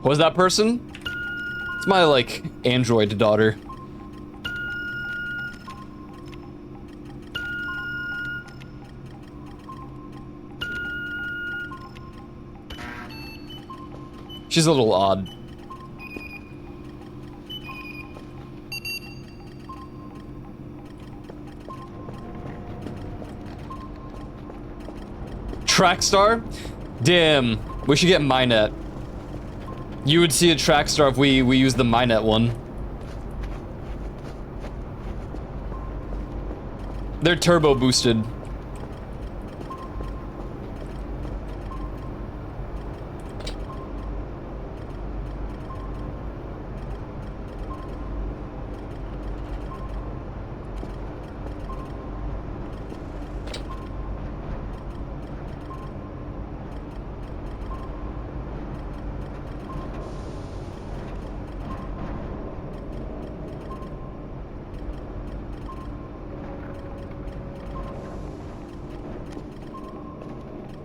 Was that person? It's my, like, android daughter. She's a little odd. Trackstar? Damn. We should get Minet. You would see a Trackstar if we used the Minet one. They're turbo boosted.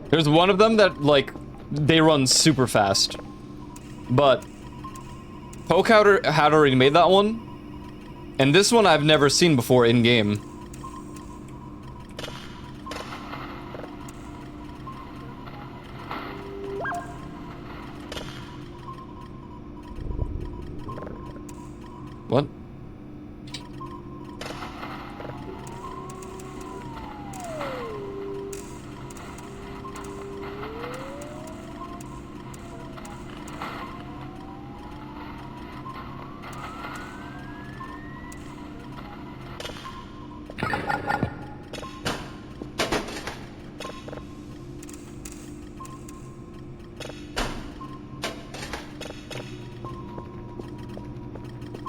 There's one of them that, like, they run super fast. But Poke had already made that one. And this one I've never seen before in-game. What?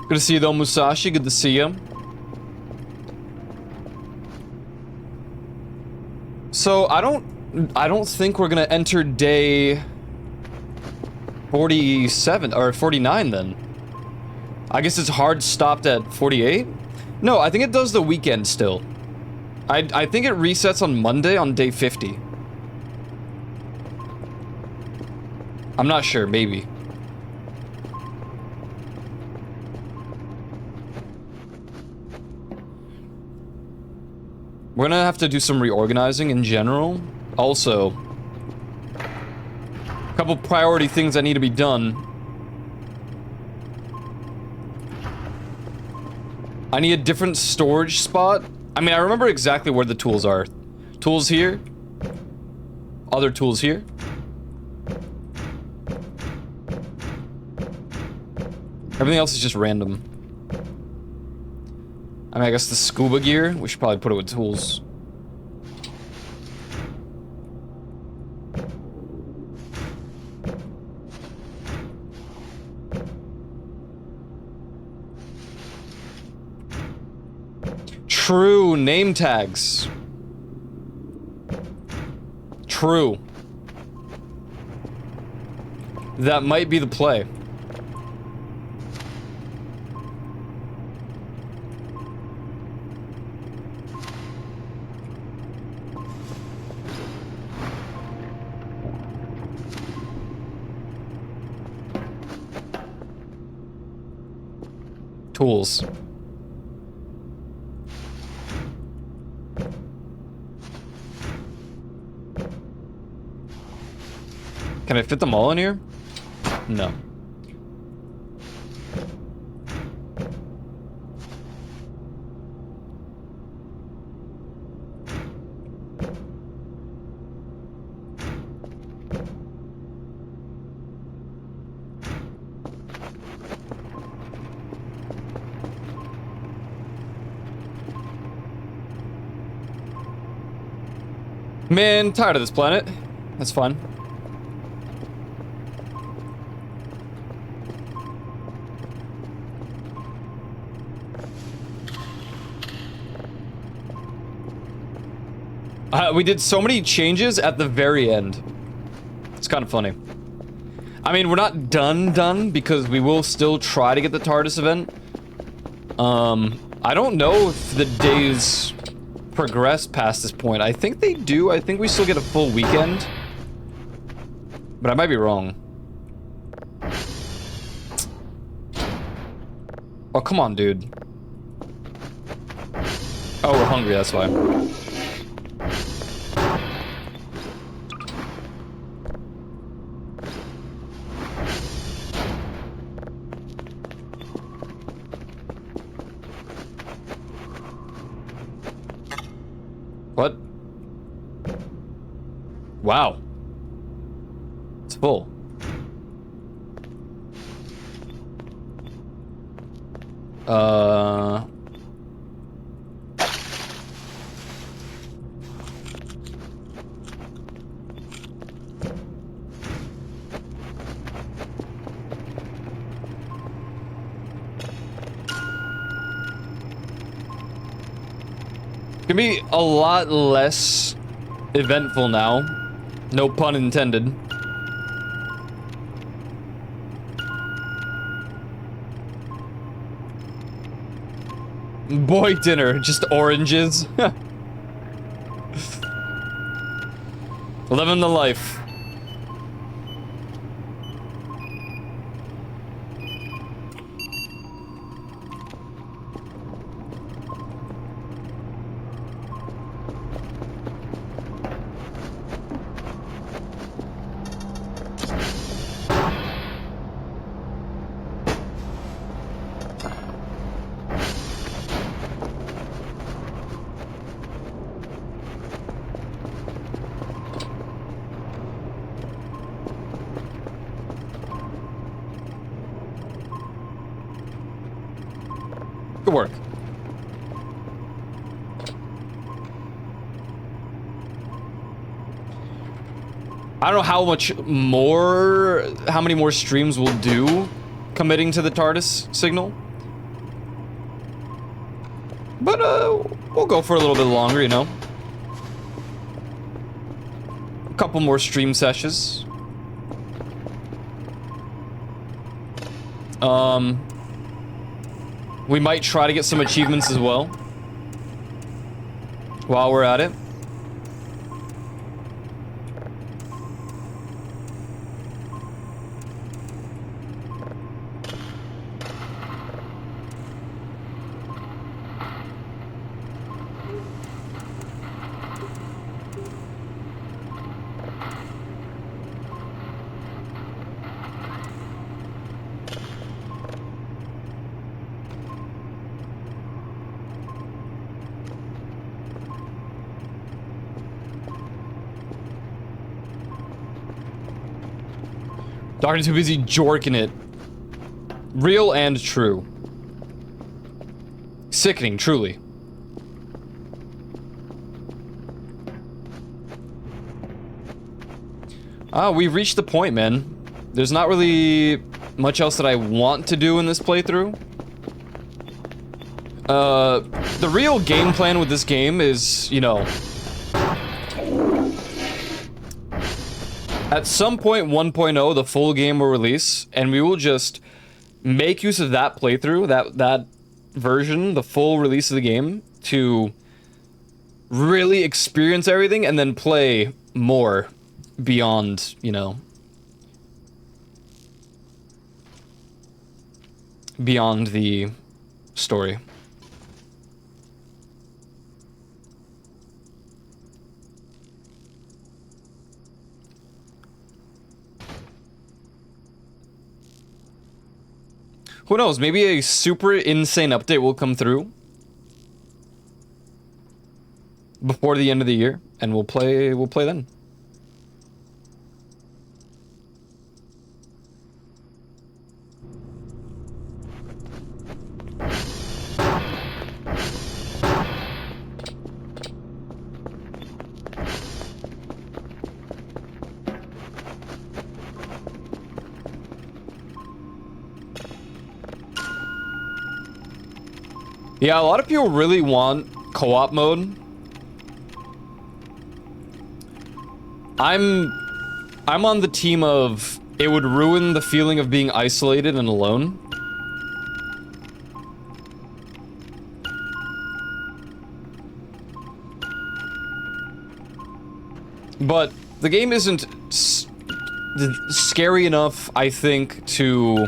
Good to see you though, Musashi. Good to see you. So I don't think we're gonna enter day 47 or 49 then. I guess it's hard stopped at 48? No, I think it does the weekend still. I think it resets on Monday on day 50. I'm not sure, maybe. We're gonna have to do some reorganizing in general. Also, a couple priority things that need to be done. I need a different storage spot. I mean, I remember exactly where the tools are. Tools here. Other tools here. Everything else is just random. I mean, I guess the scuba gear, we should probably put it with tools. True, name tags. crew. That might be the play. Tools. Can I fit them all in here? No. Man, tired of this planet. That's fun. We did so many changes at the very end. It's kind of funny. I mean, we're not done because we will still try to get the TARDIS event. I don't know if the days progress past this point. I think they do. I think we still get a full weekend. But I might be wrong. Oh, come on, dude. Oh, we're hungry, that's why. What? Wow. It's full. Gonna be a lot less eventful now. No pun intended. Boy dinner, just oranges. Living the life. Good work. I don't know how many more streams we'll do committing to the TARDIS signal. But, we'll go for a little bit longer, you know. A couple more stream sessions. We might try to get some achievements as well while we're at it. Doctor too busy jorking it. Real and true. Sickening, truly. We've reached the point, man. There's not really much else that I want to do in this playthrough. The real game plan with this game is, you know, At some point, 1.0, the full game will release, and we will just make use of that playthrough, that version, the full release of the game, to really experience everything and then play more beyond, you know, beyond the story. Who knows, maybe a super insane update will come through before the end of the year, and we'll play then. Yeah, a lot of people really want co-op mode. I'm on the team of it would ruin the feeling of being isolated and alone. But the game isn't scary enough, I think, to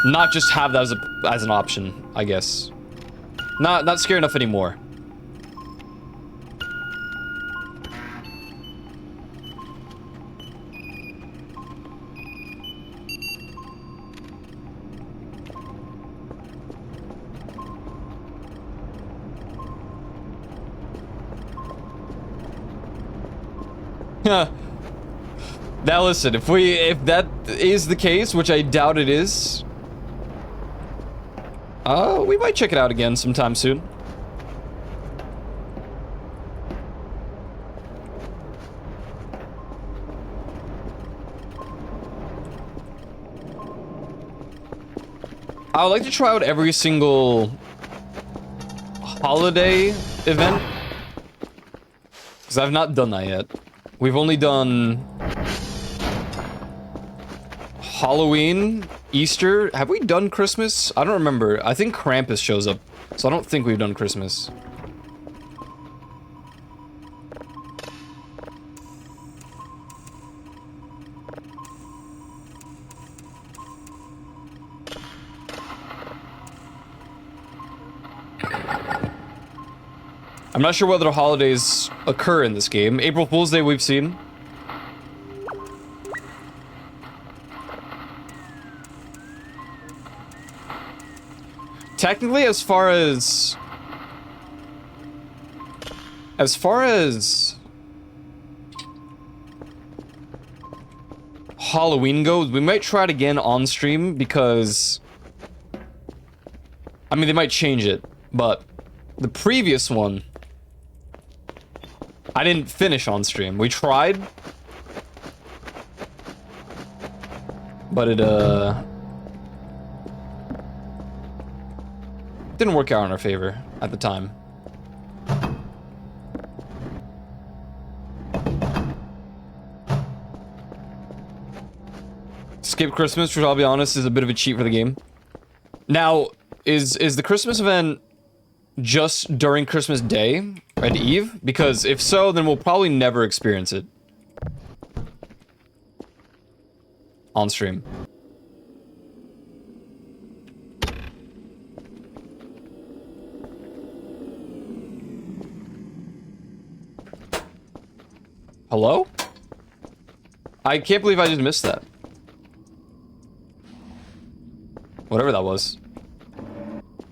not just have that as an option, I guess. Not scary enough anymore. Now listen, if that is the case, which I doubt it is, we might check it out again sometime soon. I would like to try out every single holiday event, because I've not done that yet. We've only done Halloween, Easter. Have we done Christmas? I don't remember. I think Krampus shows up, so I don't think we've done Christmas. I'm not sure whether holidays occur in this game. April Fool's Day we've seen. Technically, as far as Halloween goes, we might try it again on stream because, I mean, they might change it, but the previous one, I didn't finish on stream. We tried, but it didn't work out in our favor at the time. Skip Christmas, which I'll be honest is a bit of a cheat for the game. Now, is the Christmas event just during Christmas Day and Eve? Because if so, then we'll probably never experience it on stream. Hello? I can't believe I just missed that. Whatever that was. I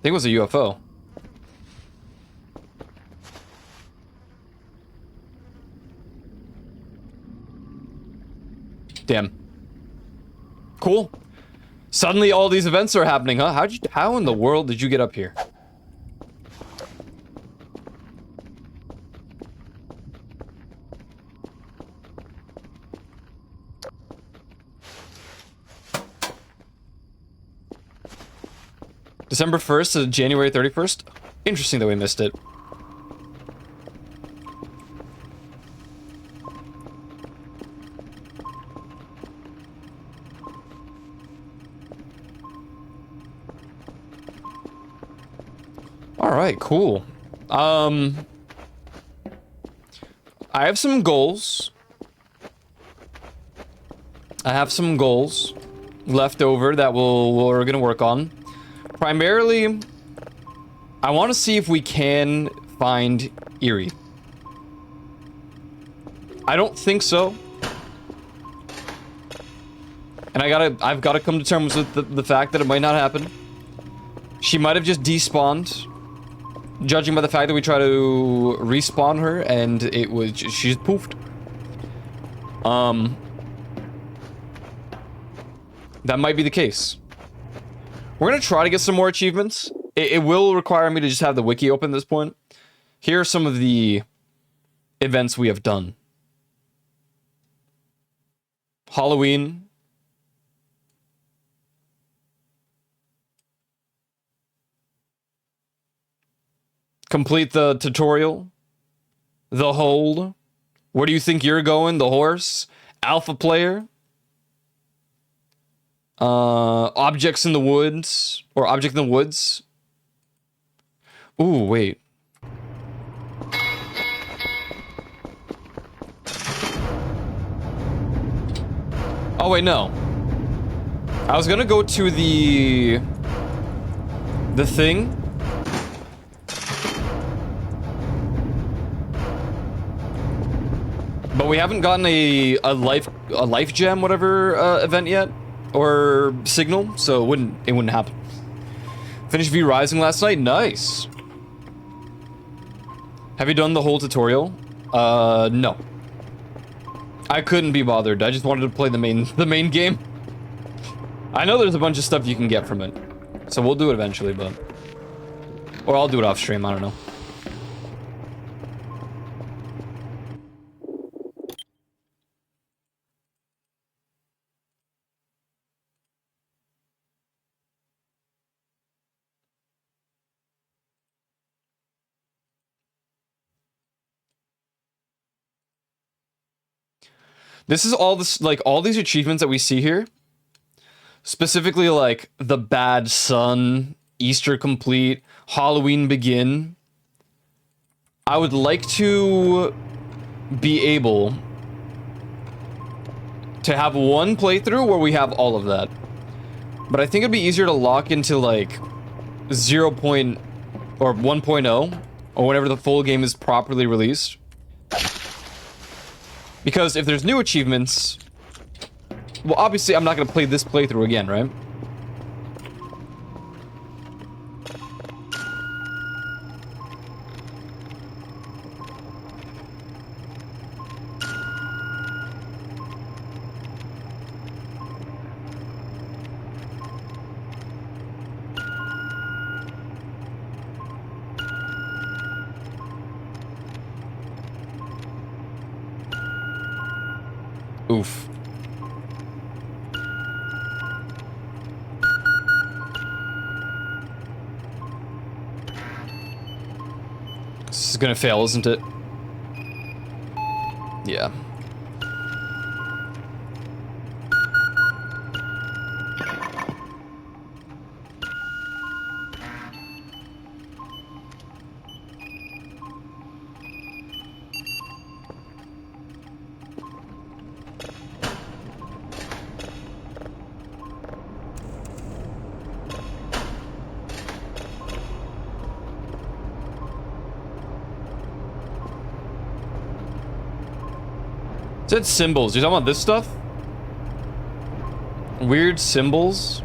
think it was a UFO. Damn. Cool. Suddenly all these events are happening, huh? How in the world did you get up here? December 1st to January 31st? Interesting that we missed it. right, cool. I have some goals. I have some goals left over that we're gonna work on. Primarily, I want to see if we can find Erie. I don't think so. And I've gotta come to terms with the fact that it might not happen. She might have just despawned. Judging by the fact that we try to respawn her and she just poofed. That might be the case. We're gonna try to get some more achievements. It will require me to just have the wiki open at this point. Here are some of the events we have done. Halloween. Complete the tutorial. The hold. Where do you think you're going? The horse. Alpha player. Objects in the woods. Or object in the woods. Ooh, wait. Oh, wait, no. I was gonna go to the thing. But we haven't gotten a life gem, whatever, event yet. Or signal, so it wouldn't happen. Finished V Rising last night? Nice. Have you done the whole tutorial? No. I couldn't be bothered. I just wanted to play the main game. I know there's a bunch of stuff you can get from it. So we'll do it eventually, but... Or I'll do it off stream, I don't know. This is all this, like, all these achievements that we see here. Specifically, like, the Bad Sun, Easter Complete, Halloween Begin. I would like to be able to have one playthrough where we have all of that. But I think it'd be easier to lock into, like, 0. Or 1.0, or whenever the full game is properly released. Because if there's new achievements... Well, obviously, I'm not going to play this playthrough again, right? Oof. This is gonna fail, isn't it? Yeah. It said symbols. You talking about this stuff? Weird symbols?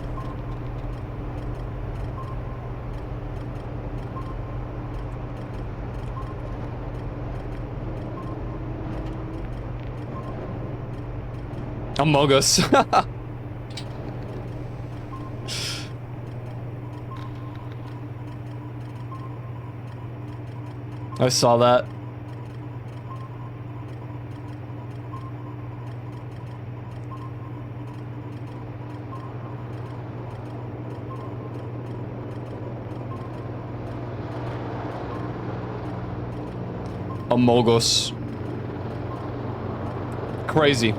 Among Us. I saw that. Among Us. Crazy.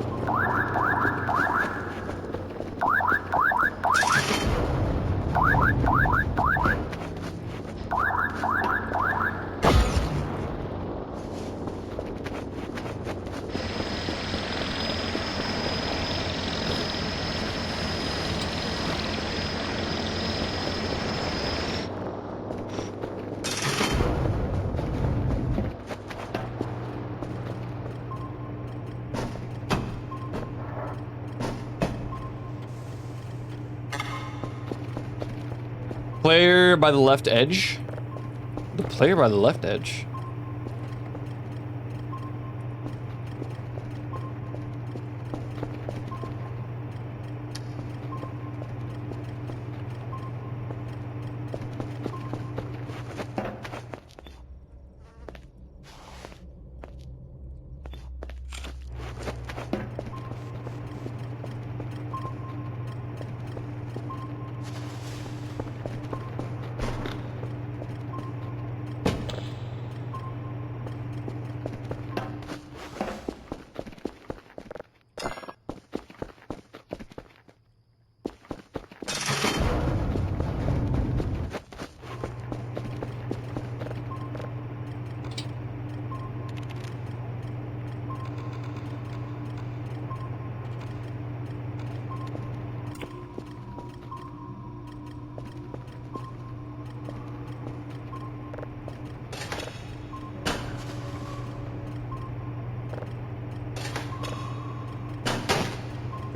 player by the left edge? The player by the left edge?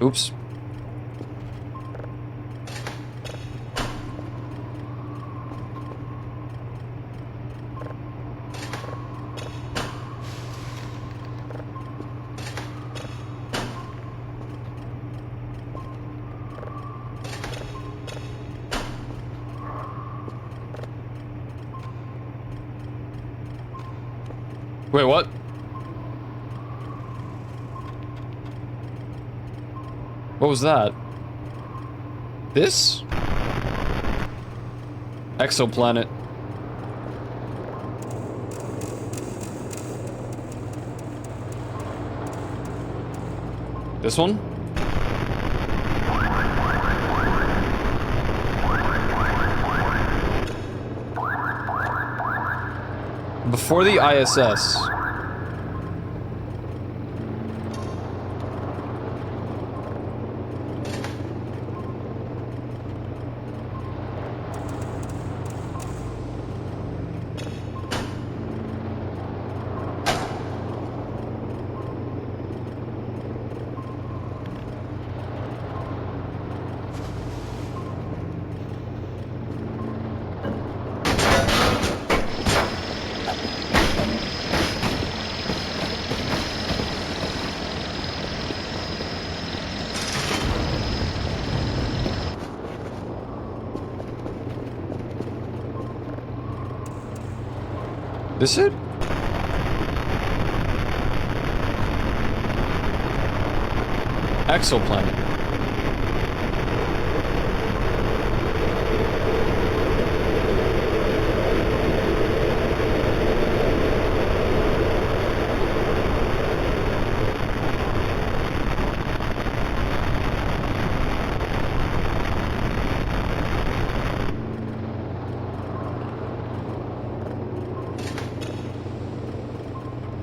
Oops. Wait, what? What was that? This? Exoplanet. This one? Before the ISS. This it? Exoplanet.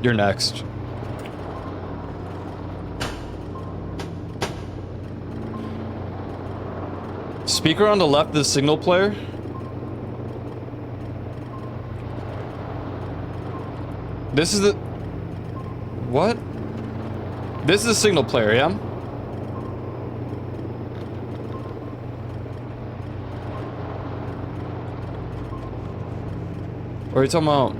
You're next. Speaker on the left of the signal player? This is the... What? This is the signal player, yeah? What are you talking about?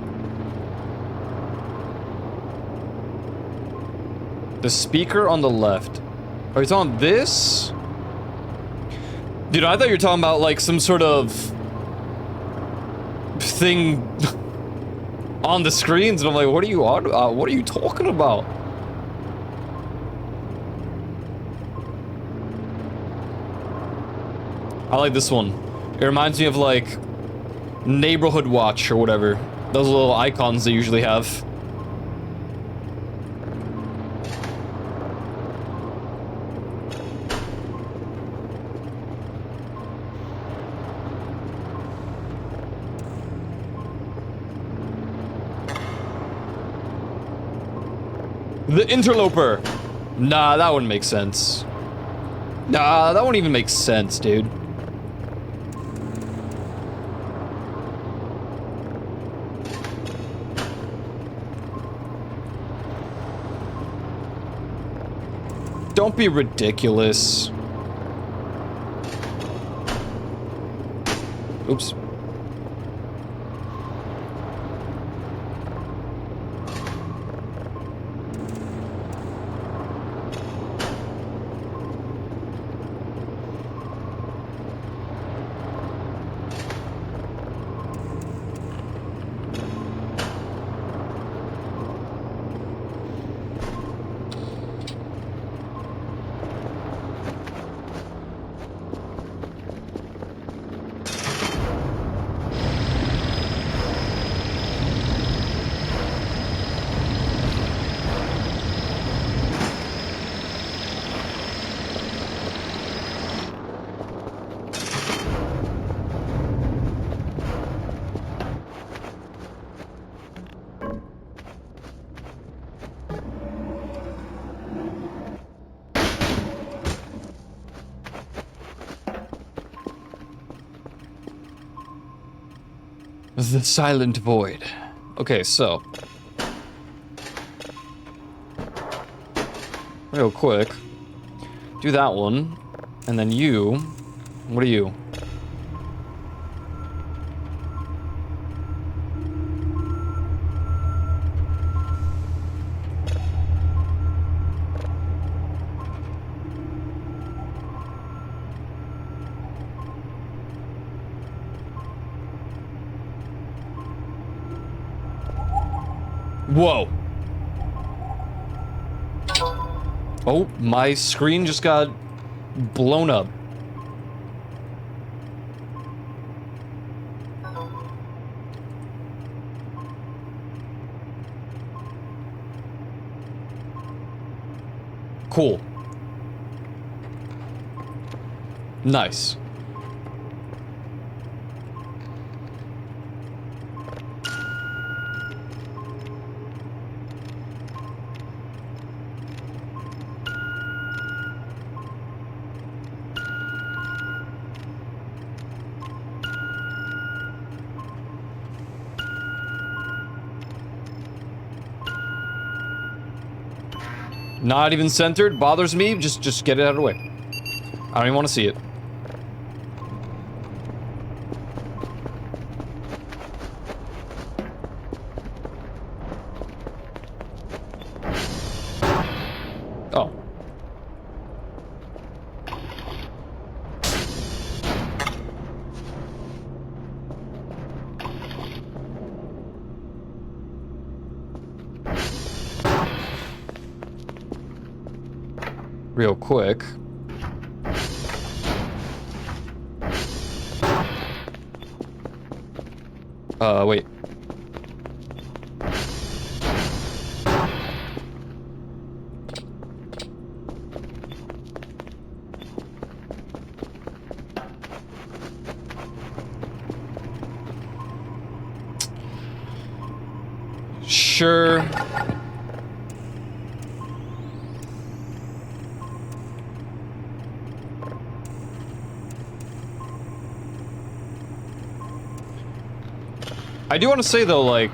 The speaker on the left. Are you talking this? Dude, I thought you were talking about like some sort of thing on the screens, and I'm like, what are you on? What are you talking about? I like this one. It reminds me of like Neighborhood Watch or whatever. Those little icons they usually have. The interloper. Nah, that wouldn't make sense. Nah, that wouldn't even make sense, dude. Don't be ridiculous. Oops. The Silent Void. Okay, so. Real quick. Do that one. And then you. What are you? Whoa. Oh, my screen just got blown up. Cool. Nice. Not even centered, bothers me, just get it out of the way. I don't even want to see it. Oh. Real quick. Wait. Sure. I do want to say though, like,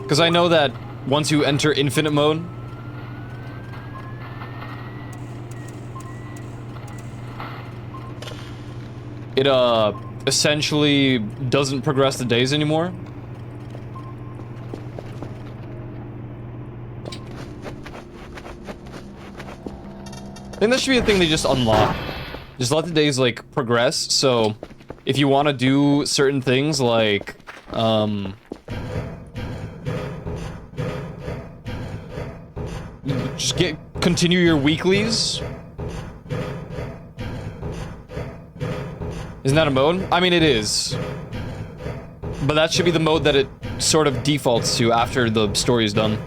because I know that once you enter infinite mode, it essentially doesn't progress the days anymore. I think that should be a thing they just unlock. Just let the days, like, progress, so if you want to do certain things, like, just continue your weeklies. Isn't that a mode? I mean, it is. But that should be the mode that it sort of defaults to after the story is done.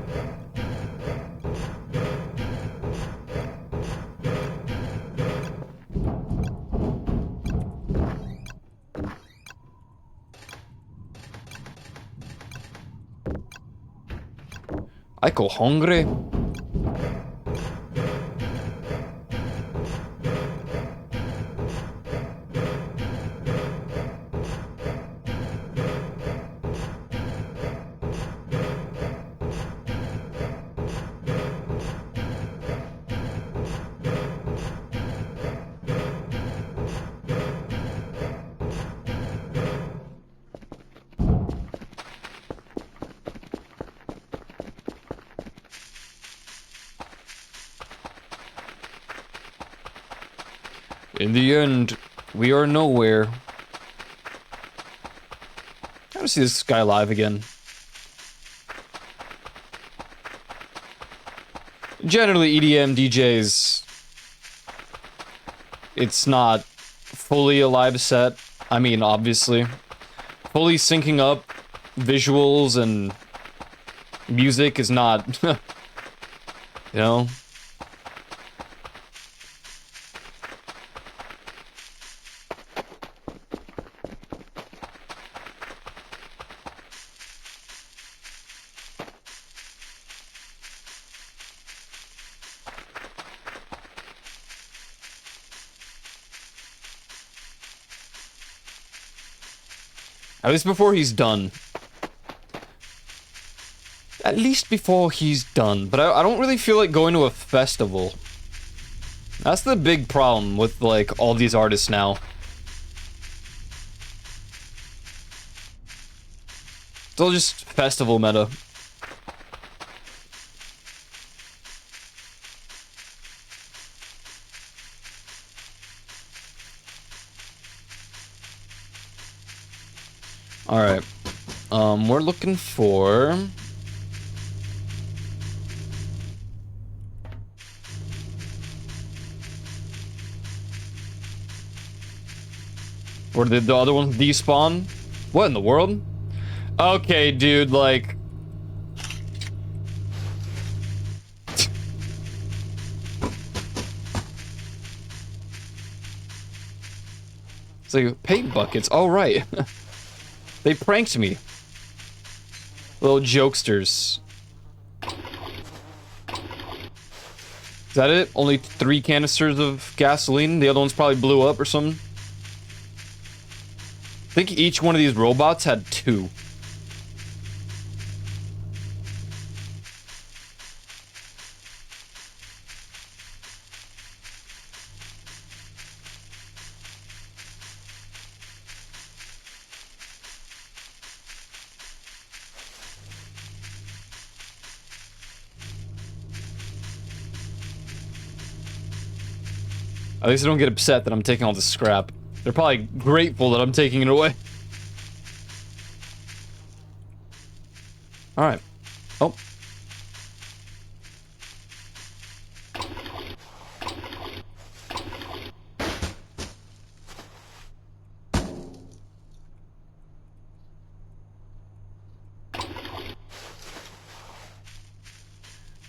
I go hungry. In the end, we are nowhere. I want to see this guy live again. Generally, EDM DJs, it's not fully a live set. I mean, obviously. Fully syncing up visuals and music is not, you know? At least before he's done. At least before he's done. But I don't really feel like going to a festival. That's the big problem with, like, all these artists now. It's all just festival meta. Alright. We're looking for... Or did the other one despawn? What in the world? Okay, dude, like... It's like, paint buckets, alright. They pranked me. Little jokesters. Is that it? Only 3 canisters of gasoline? The other ones probably blew up or something? I think each one of these robots had 2. At least I don't get upset that I'm taking all this scrap. They're probably grateful that I'm taking it away. Alright. Oh.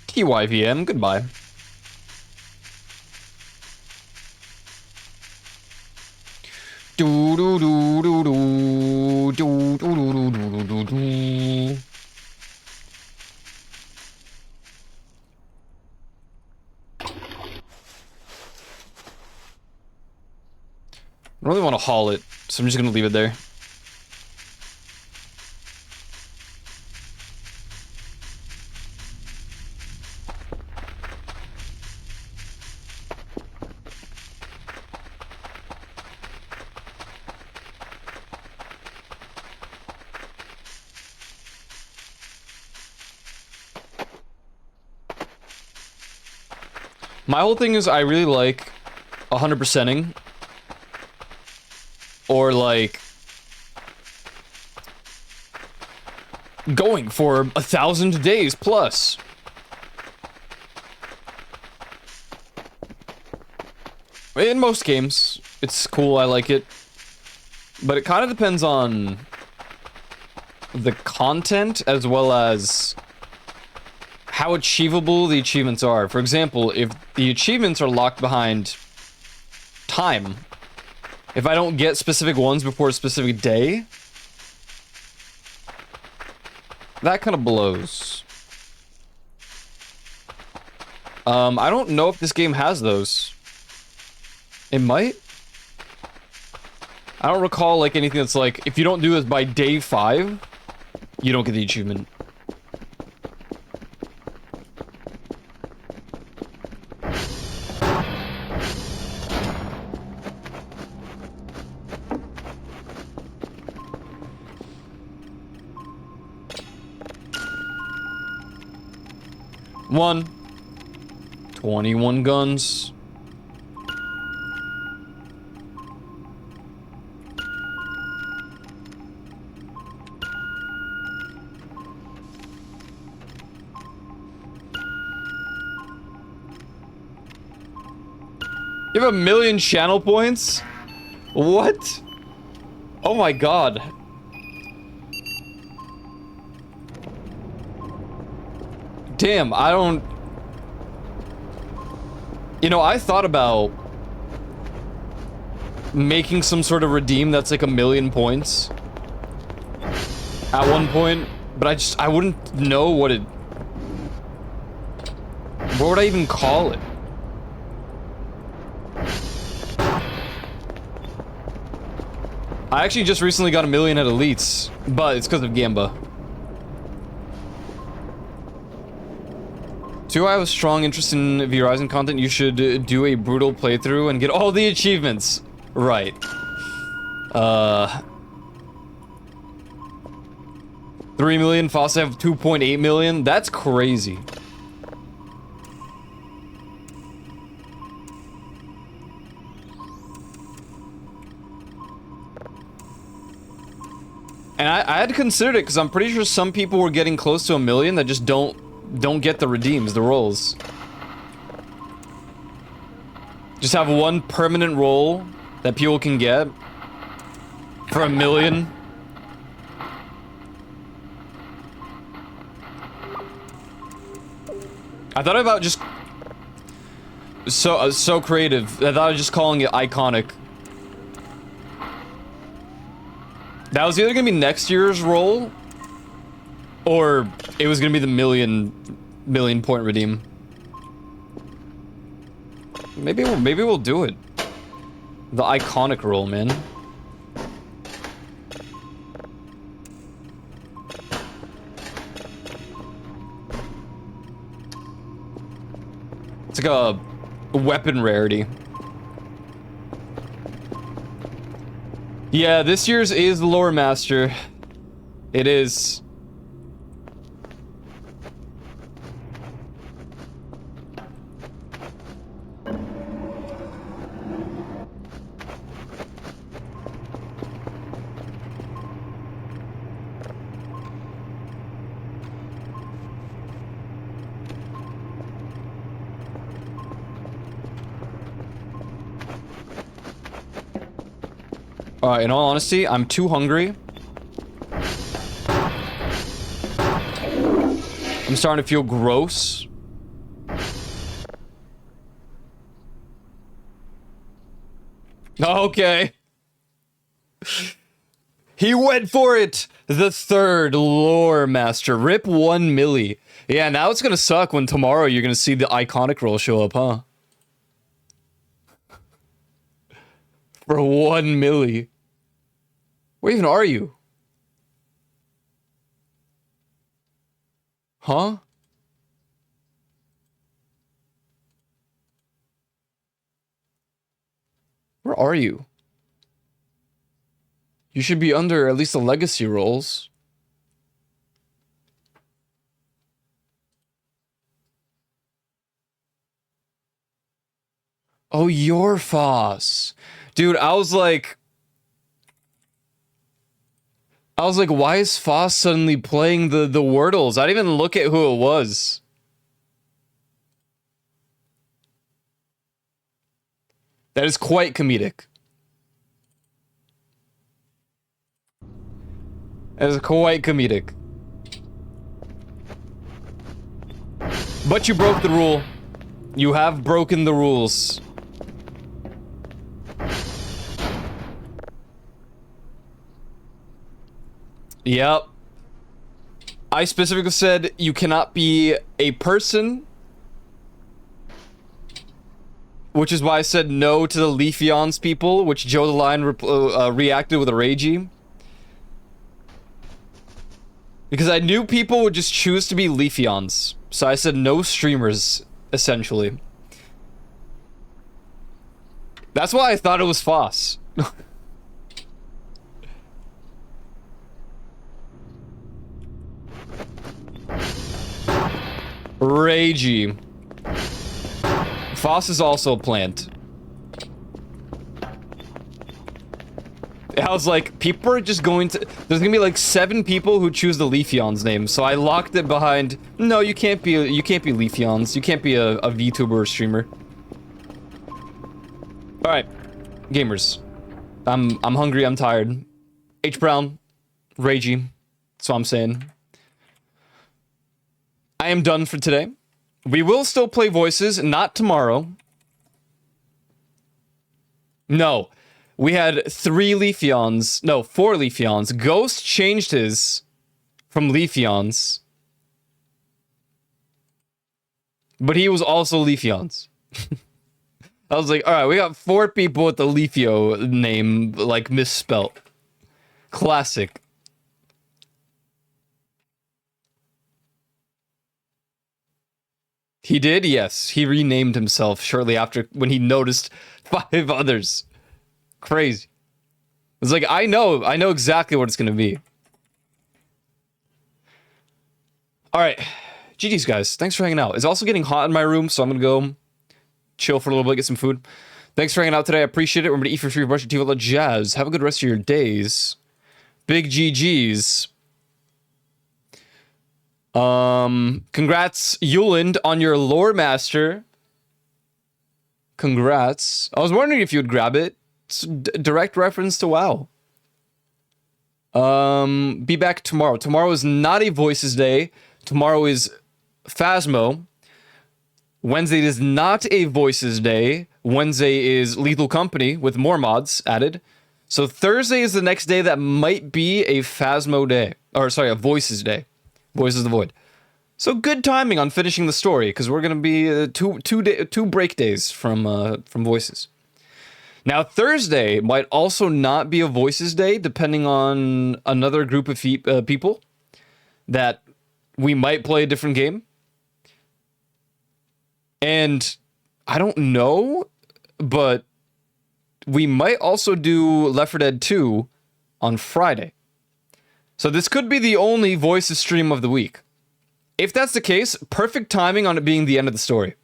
TYVM, goodbye. Do do do do do do do do do do do. I don't really want to haul it, so I'm just gonna leave it there. My whole thing is I really like 100%ing. Or like going for 1,000 days plus. In most games, it's cool, I like it. But it kind of depends on the content as well as how achievable the achievements are. For example, if the achievements are locked behind time, if I don't get specific ones before a specific day, that kind of blows. I don't know if this game has those. It might. I don't recall like anything that's like, if you don't do this by day 5, you don't get the achievement. One. 21 guns. You have 1,000,000 channel points? What? Oh my god. Damn, I don't... You know, I thought about making some sort of redeem that's like 1,000,000 points at one point, but I wouldn't know what would I even call it? I actually just recently got 1,000,000 at elites, but it's because of Gamba. Do I have a strong interest in V-Rising content? You should do a brutal playthrough and get all the achievements. Right. 3 million, Fossa have 2.8 million? That's crazy. And I had considered it because I'm pretty sure some people were getting close to 1,000,000 that just don't get the redeems, the rolls. Just have one permanent roll that people can get for 1,000,000. I thought about just so creative. I thought of just calling it iconic. That was either gonna be next year's roll, or it was gonna be the million point redeem. Maybe we'll do it. The iconic roll, man. It's like a weapon rarity. Yeah, this year's is the Lore Master. It is. In all honesty, I'm too hungry. I'm starting to feel gross. Okay. He went for it! The third Lore Master. Rip 1 milli. Yeah, now it's gonna suck when tomorrow you're gonna see the iconic roll show up, huh? For 1 milli. Where even are you? Huh? Where are you? You should be under at least the legacy rolls. Oh, you're Foss. Dude, I was like, why is Foss suddenly playing the Wordles? I didn't even look at who it was. That is quite comedic. That is quite comedic. But you broke the rule. You have broken the rules. Yep. I specifically said you cannot be a person, which is why I said no to the Leafeons people, which Joe the Lion reacted with a ragey. Because I knew people would just choose to be Leafeons, so I said no streamers, essentially. That's why I thought it was Foss. Ragey. Foss is also a plant. I was like, people are just going to... There's gonna be like 7 people who choose the Leafeons name, so I locked it behind... No, you can't be Leafeons. You can't be a VTuber or streamer. All right, gamers. I'm hungry. I'm tired. H Brown, ragey. That's what I'm saying. I am done for today. We will still play voices, not tomorrow. No, we had 3 Leafeons. No, 4 Leafeons. Ghost changed his from Leafeons, but he was also Leafeons. I was like, all right, we got 4 people with the Leafeo name, like, misspelt. Classic. He did, yes. He renamed himself shortly after when he noticed 5 others. Crazy. It's like, I know exactly what it's gonna be. All right, GG's guys. Thanks for hanging out. It's also getting hot in my room, so I'm gonna go chill for a little bit, get some food. Thanks for hanging out today. I appreciate it. Remember to eat for free, brush your teeth, all that jazz. Have a good rest of your days. Big GG's. Congrats, Yuland, on your lore master. Congrats. I was wondering if you'd grab it. It's direct reference to WoW. Be back tomorrow. Tomorrow is not a Voices Day. Tomorrow is Phasmo. Wednesday is not a Voices Day. Wednesday is Lethal Company with more mods added. So Thursday is the next day that might be a Phasmo day. Or sorry, a Voices Day. Voices of the Void. So good timing on finishing the story, because we're going to be two break days from Voices. Now, Thursday might also not be a Voices Day, depending on another group of people that we might play a different game. And I don't know, but we might also do Left 4 Dead 2 on Friday. So this could be the only Voices stream of the week. If that's the case, perfect timing on it being the end of the story.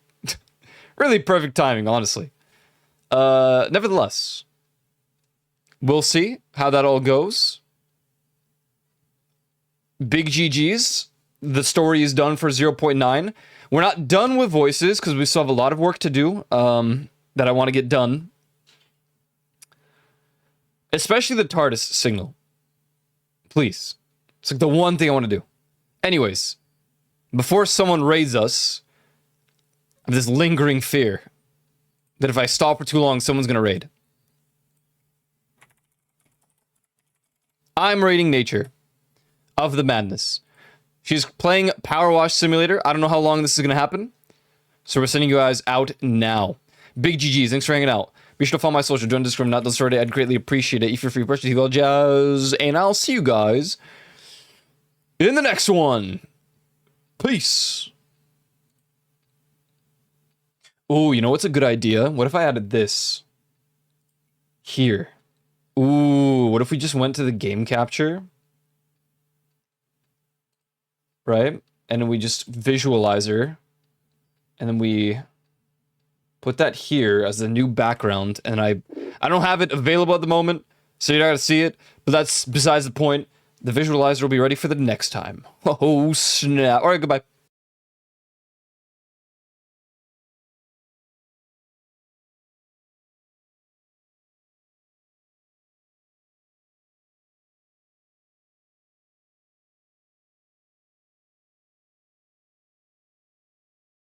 Really perfect timing, honestly. Nevertheless, we'll see how that all goes. Big GG's. The story is done for 0.9. We're not done with voices because we still have a lot of work to do that I want to get done. Especially the TARDIS signal. Please. It's like the one thing I want to do. Anyways, before someone raids us, I have this lingering fear that if I stop for too long, someone's going to raid. I'm raiding Nature of the Madness. She's playing Power Wash Simulator. I don't know how long this is going to happen. So we're sending you guys out now. Big GG's. Thanks for hanging out. Be sure to follow my social. Join Discord. Not the story. I'd greatly appreciate it. If you're free, brush your teeth, all jazz. And I'll see you guys in the next one. Peace. Ooh, you know what's a good idea? What if I added this here? Ooh, what if we just went to the game capture? Right? And then we just visualize her. And then we put that here as the new background. And I don't have it available at the moment, so you're not going to see it. But that's besides the point. The visualizer will be ready for the next time. Oh, snap. All right, goodbye.